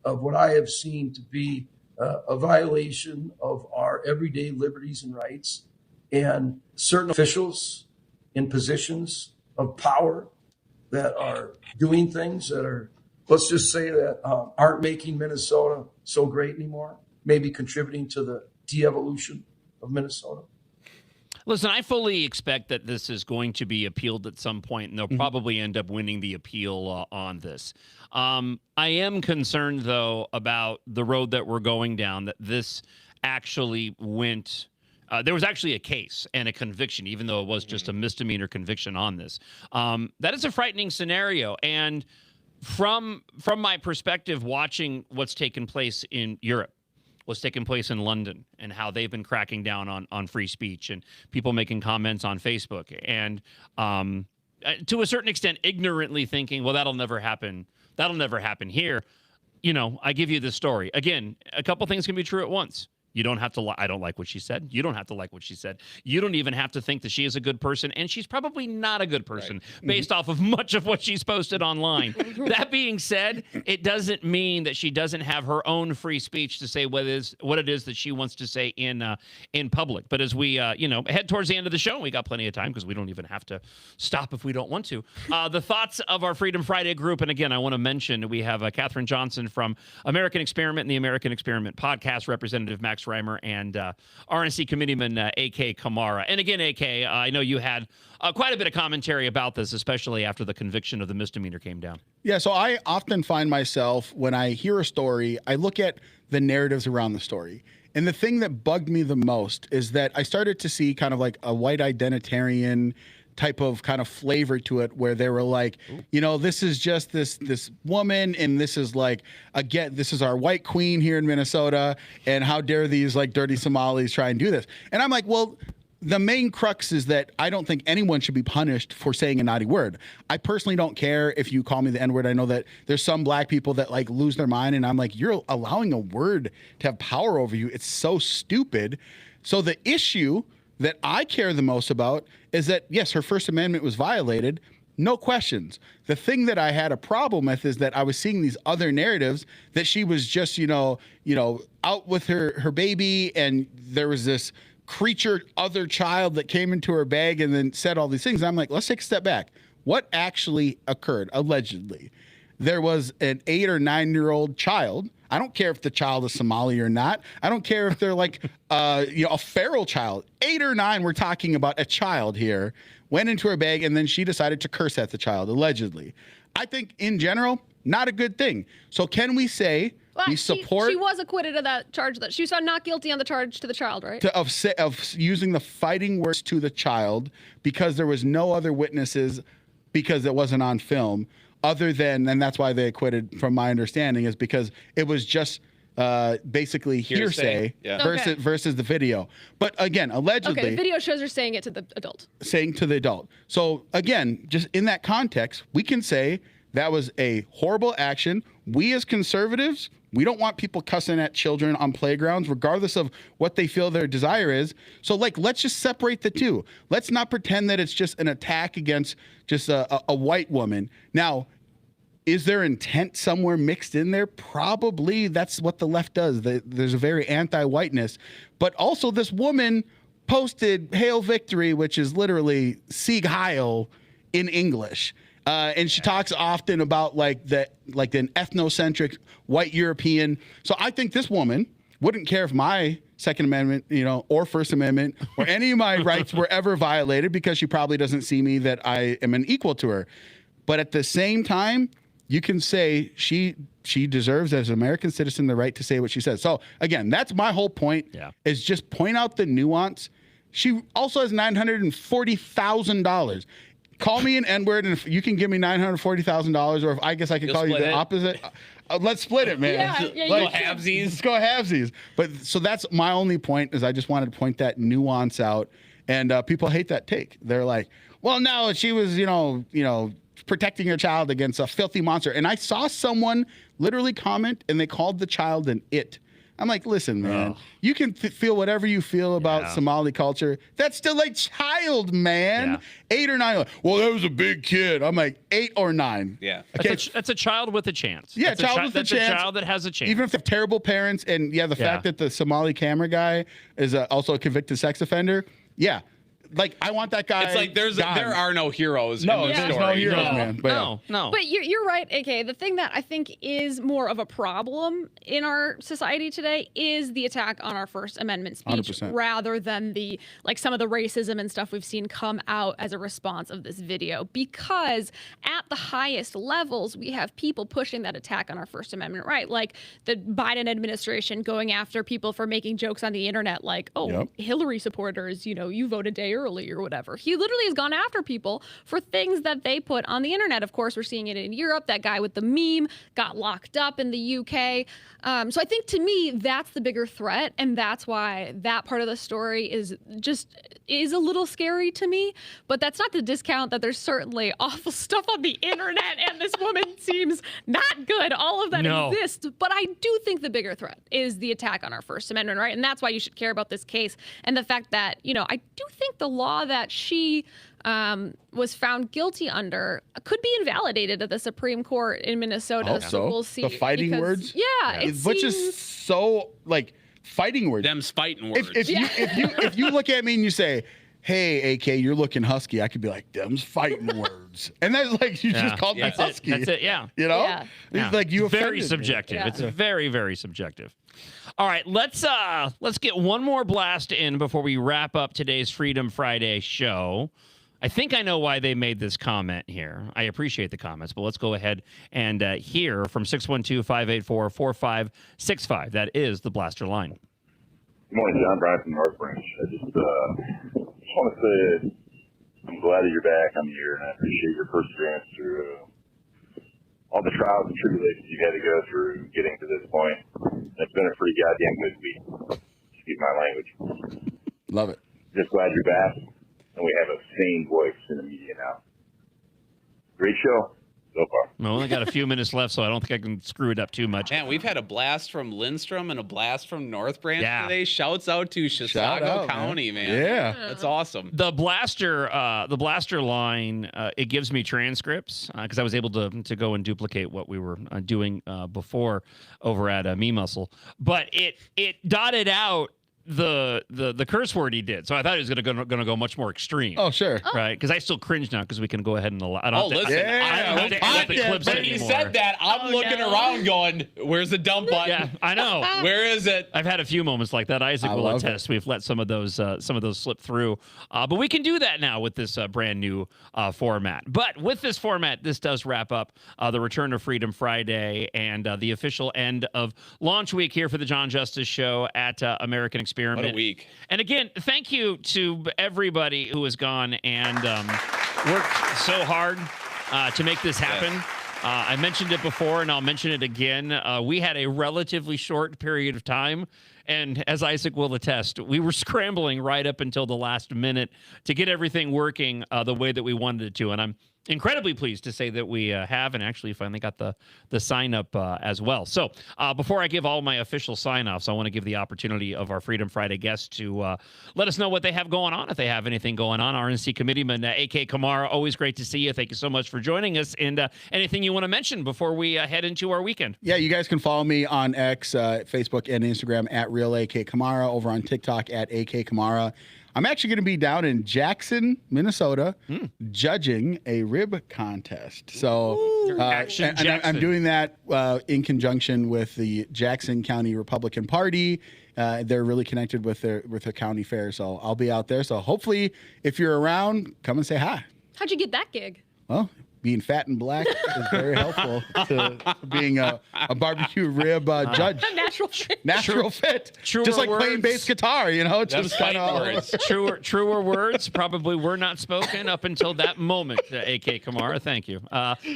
of what I have seen to be a violation of our everyday liberties and rights, and certain officials in positions of power that are doing things that are, let's just say, that aren't making Minnesota so great anymore, maybe contributing to the de-evolution of Minnesota. Listen, I fully expect that this is going to be appealed at some point, and they'll probably end up winning the appeal on this. I am concerned, though, about the road that we're going down, that this actually went... there was actually a case and a conviction, even though it was just a misdemeanor conviction on this. That is a frightening scenario. And from my perspective, watching what's taken place in Europe, what's taken place in London, and how they've been cracking down on free speech and people making comments on Facebook, and to a certain extent, ignorantly thinking, well, that'll never happen. That'll never happen here. You know, I give you this story. Again, a couple things can be true at once. You don't have to I don't like what she said. You don't have to like what she said. You don't even have to think that she is a good person, and she's probably not a good person based off of much of what she's posted online. That being said, it doesn't mean that she doesn't have her own free speech to say what it is that she wants to say in public. But as we head towards the end of the show, we got plenty of time because we don't even have to stop if we don't want to. The thoughts of our Freedom Friday group, and again, I want to mention we have Katherine Johnson from American Experiment and the American Experiment podcast, Representative Max Reimer, and RNC Committeeman A.K. Kamara. And again, A.K., I know you had quite a bit of commentary about this, especially after the conviction of the misdemeanor came down. Yeah, so I often find myself, when I hear a story, I look at the narratives around the story. And the thing that bugged me the most is that I started to see kind of like a white identitarian type of kind of flavor to it, where they were like, you know, this is just this woman, and this is like, again, this is our white queen here in Minnesota, and how dare these like dirty Somalis try and do this. And I'm like, well, the main crux is that I don't think anyone should be punished for saying a naughty word. I personally don't care if you call me the N-word. I know that there's some black people that like lose their mind, and I'm like, you're allowing a word to have power over you. It's so stupid. So the issue that I care the most about is that, yes, her First Amendment was violated, no questions. The thing that I had a problem with is that I was seeing these other narratives that she was just, you know, out with her baby, and there was this creature, other child that came into her bag and then said all these things. And I'm like, let's take a step back. What actually occurred? Allegedly, there was an 8 or 9-year-old child. I don't care if the child is Somali or not. I don't care if they're like, a feral child. 8 or 9, we're talking about a child here, went into her bag, and then she decided to curse at the child, allegedly. I think, in general, not a good thing. So can we say we support... She was acquitted of that charge. That she was found not guilty on the charge to the child, right? Of using the fighting words to the child, because there was no other witnesses, because it wasn't on film. Other than, and that's why they acquitted, from my understanding, is because it was just basically hearsay versus the video. But again, allegedly... Okay, the video shows her saying it to the adult. Saying to the adult. So again, just in that context, we can say that was a horrible action. We as conservatives, we don't want people cussing at children on playgrounds, regardless of what they feel their desire is. So, let's just separate the two. Let's not pretend that it's just an attack against just a white woman. Now, is there intent somewhere mixed in there? Probably. That's what the left does. There's a very anti-whiteness. But also, this woman posted Hail Victory, which is literally Sieg Heil in English. And she talks often about an ethnocentric white European. So I think this woman wouldn't care if my Second Amendment, or First Amendment, or any of my rights were ever violated, because she probably doesn't see me that I am an equal to her. But at the same time, you can say she deserves, as an American citizen, the right to say what she says. So again, that's my whole point. Is just point out the nuance. She also has $940,000. Call me an N-word, and if you can give me $940,000, or if I guess I could call you the opposite. Let's split it, man. Go halvesies. Let's go halvesies. But so that's my only point, is I just wanted to point that nuance out. And people hate that take. They're like, well, no, she was, protecting her child against a filthy monster. And I saw someone literally comment, and they called the child an it. I'm like, listen, man, you can feel whatever you feel about Somali culture. That's still a child, man. 8 or 9. Well, that was a big kid. I'm like, 8 or 9. Yeah. Okay. That's a child with a chance. Yeah, that's child with a chance. That's a child that has a chance. Even if they're terrible parents, and the fact that the Somali camera guy is also a convicted sex offender. Yeah. Like, I want that guy. It's like there are no heroes. No, in the there's story. no heroes, man. But no. But you're right, AK. The thing that I think is more of a problem in our society today is the attack on our First Amendment speech 100%. rather than some of the racism and stuff we've seen come out as a response of this video. Because at the highest levels, we have people pushing that attack on our First Amendment right. Like the Biden administration going after people for making jokes on the internet like, Hillary supporters, you voted day early or whatever. He literally has gone after people for things that they put on the internet. Of course, we're seeing it in Europe. That guy with the meme got locked up in the UK. So I think to me, that's the bigger threat. And that's why that part of the story is a little scary to me. But that's not to discount that there's certainly awful stuff on the internet and this woman seems not good. All of that exists. But I do think the bigger threat is the attack on our First Amendment, right? And that's why you should care about this case and the fact that, I do think the law that she was found guilty under could be invalidated at the Supreme Court in Minnesota. So we'll see. The fighting words? Yeah. Which is so, fighting words. Them's fighting words. If you look at me and you say, hey, AK, you're looking husky, I could be like, them's fighting words. And that's you just called me husky. That's it, yeah. It's like you offended very subjective. me. It's very, very subjective. All right, let's get one more blast in before we wrap up today's Freedom Friday show. I think I know why they made this comment here. I appreciate the comments, but let's go ahead and hear from 612-584-4565. That is the Blaster line. Good morning, John Bryan from North Branch. I just want to say I'm glad that you're back on the air, and I appreciate your perseverance through all the trials and tribulations you've had to go through getting to this point. It's been a pretty goddamn good week. Excuse my language. Love it. Just glad you're back, and we have a sane voice in the media now. Great show so far. We only got a few minutes left, so I don't think I can screw it up too much. Man, we've had a blast from Lindstrom and a blast from North Branch today. Shouts out to Shout Chisago out, County, man. Yeah. That's awesome. The Blaster line, it gives me transcripts because I was able to go and duplicate what we were doing before over at Me Muscle. But it dotted out the curse word he did, so I thought he was going to go much more extreme. Oh, sure, right? Because I still cringe now because we can go ahead and allow. Listen, I don't have to edit the clips when anymore. you said that, I'm looking around going, "Where's the dump button?" Yeah, I know. Where is it? I've had a few moments like that. Isaac will attest. We've let some of those slip through, but we can do that now with this brand new format. But with this format, this does wrap up the return of Freedom Friday and the official end of launch week here for the John Justice Show at American Experiment. What a week. And again, thank you to everybody who has gone and worked so hard to make this happen. Yes. I mentioned it before, and I'll mention it again. We had a relatively short period of time, and as Isaac will attest, we were scrambling right up until the last minute to get everything working the way that we wanted it to. And I'm incredibly pleased to say that we have and actually finally got the sign up as well. So before I give all my official sign-offs, I want to give the opportunity of our Freedom Friday guests to let us know what they have going on, if they have anything going on. RNC Committeeman AK Kamara, always great to see you. Thank you so much for joining us. And anything you want to mention before we head into our weekend? Yeah, you guys can follow me on X, Facebook, and Instagram at Real AK Kamara, over on TikTok at AK Kamara. I'm actually going to be down in Jackson, Minnesota, judging a rib contest. So I'm doing that in conjunction with the Jackson County Republican Party. They're really connected with their county fair, so I'll be out there. So hopefully, if you're around, come and say hi. How'd you get that gig? Well, being fat and black is very helpful to being a barbecue rib judge. Natural fit. Truer just like words. playing bass guitar, just kind of truer words probably were not spoken up until that moment. AK Kamara, thank you.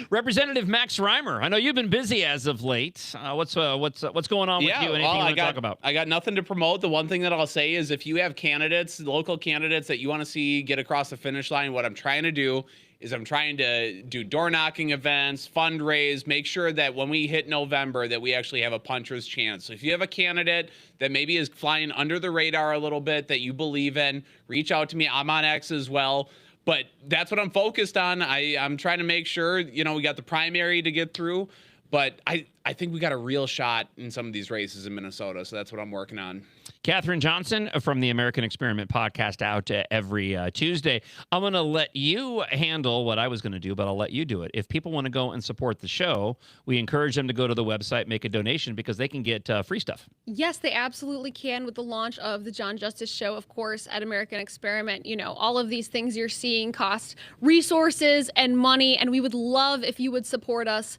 Representative Max Reimer, I know you've been busy as of late. What's going on with you? Anything you want to talk about? I got nothing to promote. The one thing that I'll say is if you have candidates, local candidates that you want to see get across the finish line, what I'm trying to do is I'm trying to do door knocking events, fundraise, make sure that when we hit November that we actually have a puncher's chance. So if you have a candidate that maybe is flying under the radar a little bit that you believe in, reach out to me. I'm on X as well. But that's what I'm focused on. I'm trying to make sure, we got the primary to get through. But I think we got a real shot in some of these races in Minnesota. So that's what I'm working on. Katherine Johnson from the American Experiment podcast out every Tuesday. I'm going to let you handle what I was going to do, but I'll let you do it. If people want to go and support the show, we encourage them to go to the website, make a donation, because they can get free stuff. Yes, they absolutely can with the launch of the John Justice Show, of course, at American Experiment. All of these things you're seeing cost resources and money, and we would love if you would support us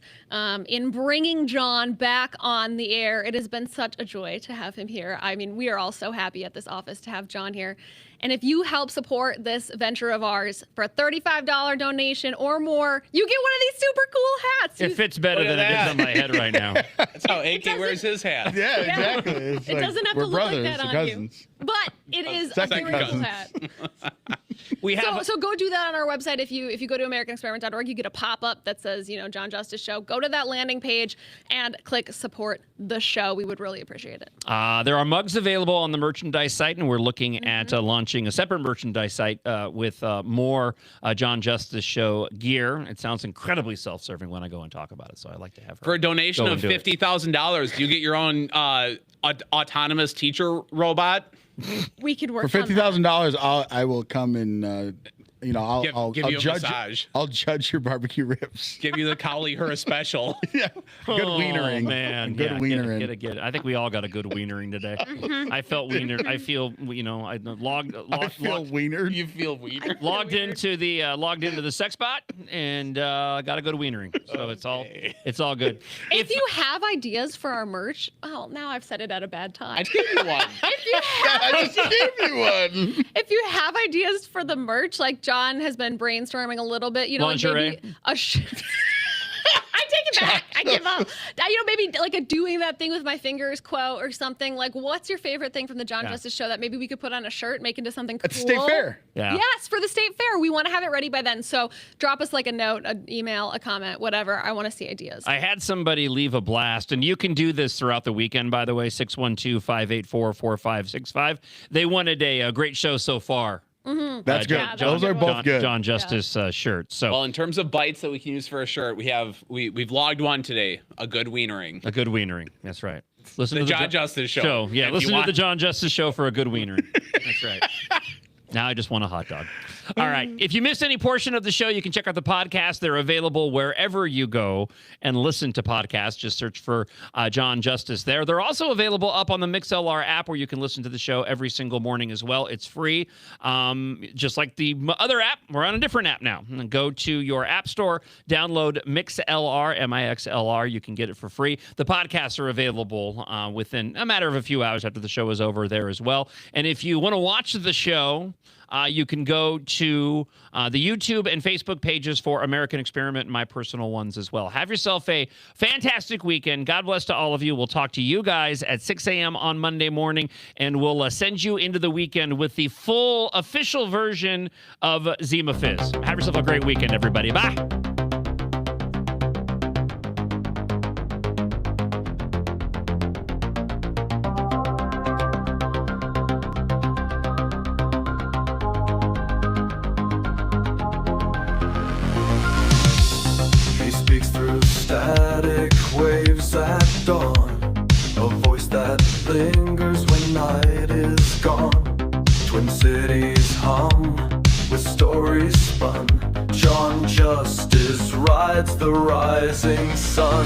in bringing John back on the air. It has been such a joy to have him here. I mean, we are all so happy at this office to have John here. And if you help support this venture of ours for a $35 donation or more, you get one of these super cool hats. It fits better than it is on my head right now. That's how AK wears his hat. Yeah, exactly. It's It doesn't have to look like that on you. But it is a Second very cool cousins. hat. We have So go do that on our website. If you go to AmericanExperiment.org, you get a pop-up that says, John Justice Show. Go to that landing page and click support the show. We would really appreciate it. There are mugs available on the merchandise site, and we're looking at launching a separate merchandise site with more John Justice Show gear. It sounds incredibly self-serving when I go and talk about it, so I like to have her For a donation go of and do it. $50,000, do you get your own autonomous teacher robot? We could work For on that. $50,000, I will come and I'll Give you a judge. massage. I'll judge your barbecue ribs. Give you the Cowley her special. Yeah, good wienering. Man, good yeah, wienering. Get it. I think we all got a good wienering today. I felt wiener. I feel, I logged. I feel wienered. You feel weird. Logged into the sex bot and got a good wienering. So it's all good. If you have ideas for our merch, now I've said it at a bad time. I gave you one. I just gave you one. If you have ideas for the merch, like John has been brainstorming a little bit, like Lingerie? maybe I take it back. I give up. Maybe like a doing that thing with my fingers quote or something. Like, what's your favorite thing from the John Justice Show that maybe we could put on a shirt, make into something cool? At the State Fair. Yeah. Yes, for the State Fair. We want to have it ready by then. So drop us like a note, an email, a comment, whatever. I want to see ideas. I had somebody leave a blast, and you can do this throughout the weekend, by the way, 612-584-4565. They wanted a great show so far. Mm-hmm. That's good. Those are both good. John Justice shirts. So, Well, in terms of bites that we can use for a shirt, we've logged one today. A good wienering. a good wienering. That's right. Listen The to John Justice Show. Yeah, If listen you to want- the John Justice Show for a good wienering. That's right. Now I just want a hot dog. All right. If you missed any portion of the show, you can check out the podcast. They're available wherever you go and listen to podcasts. Just search for John Justice there. They're also available up on the MixLR app where you can listen to the show every single morning as well. It's free. Just like the other app, we're on a different app now. Go to your app store, download MixLR, MixLR. You can get it for free. The podcasts are available within a matter of a few hours after the show is over there as well. And if you want to watch the show, you can go to the YouTube and Facebook pages for American Experiment and my personal ones as well. Have yourself a fantastic weekend. God bless to all of you. We'll talk to you guys at 6 a.m. on Monday morning, and we'll send you into the weekend with the full official version of Zima Fizz. Have yourself a great weekend, everybody. Bye. He speaks through static waves at dawn, a voice that lingers when night is gone. Twin cities hum with stories spun. John Justice rides the rising sun.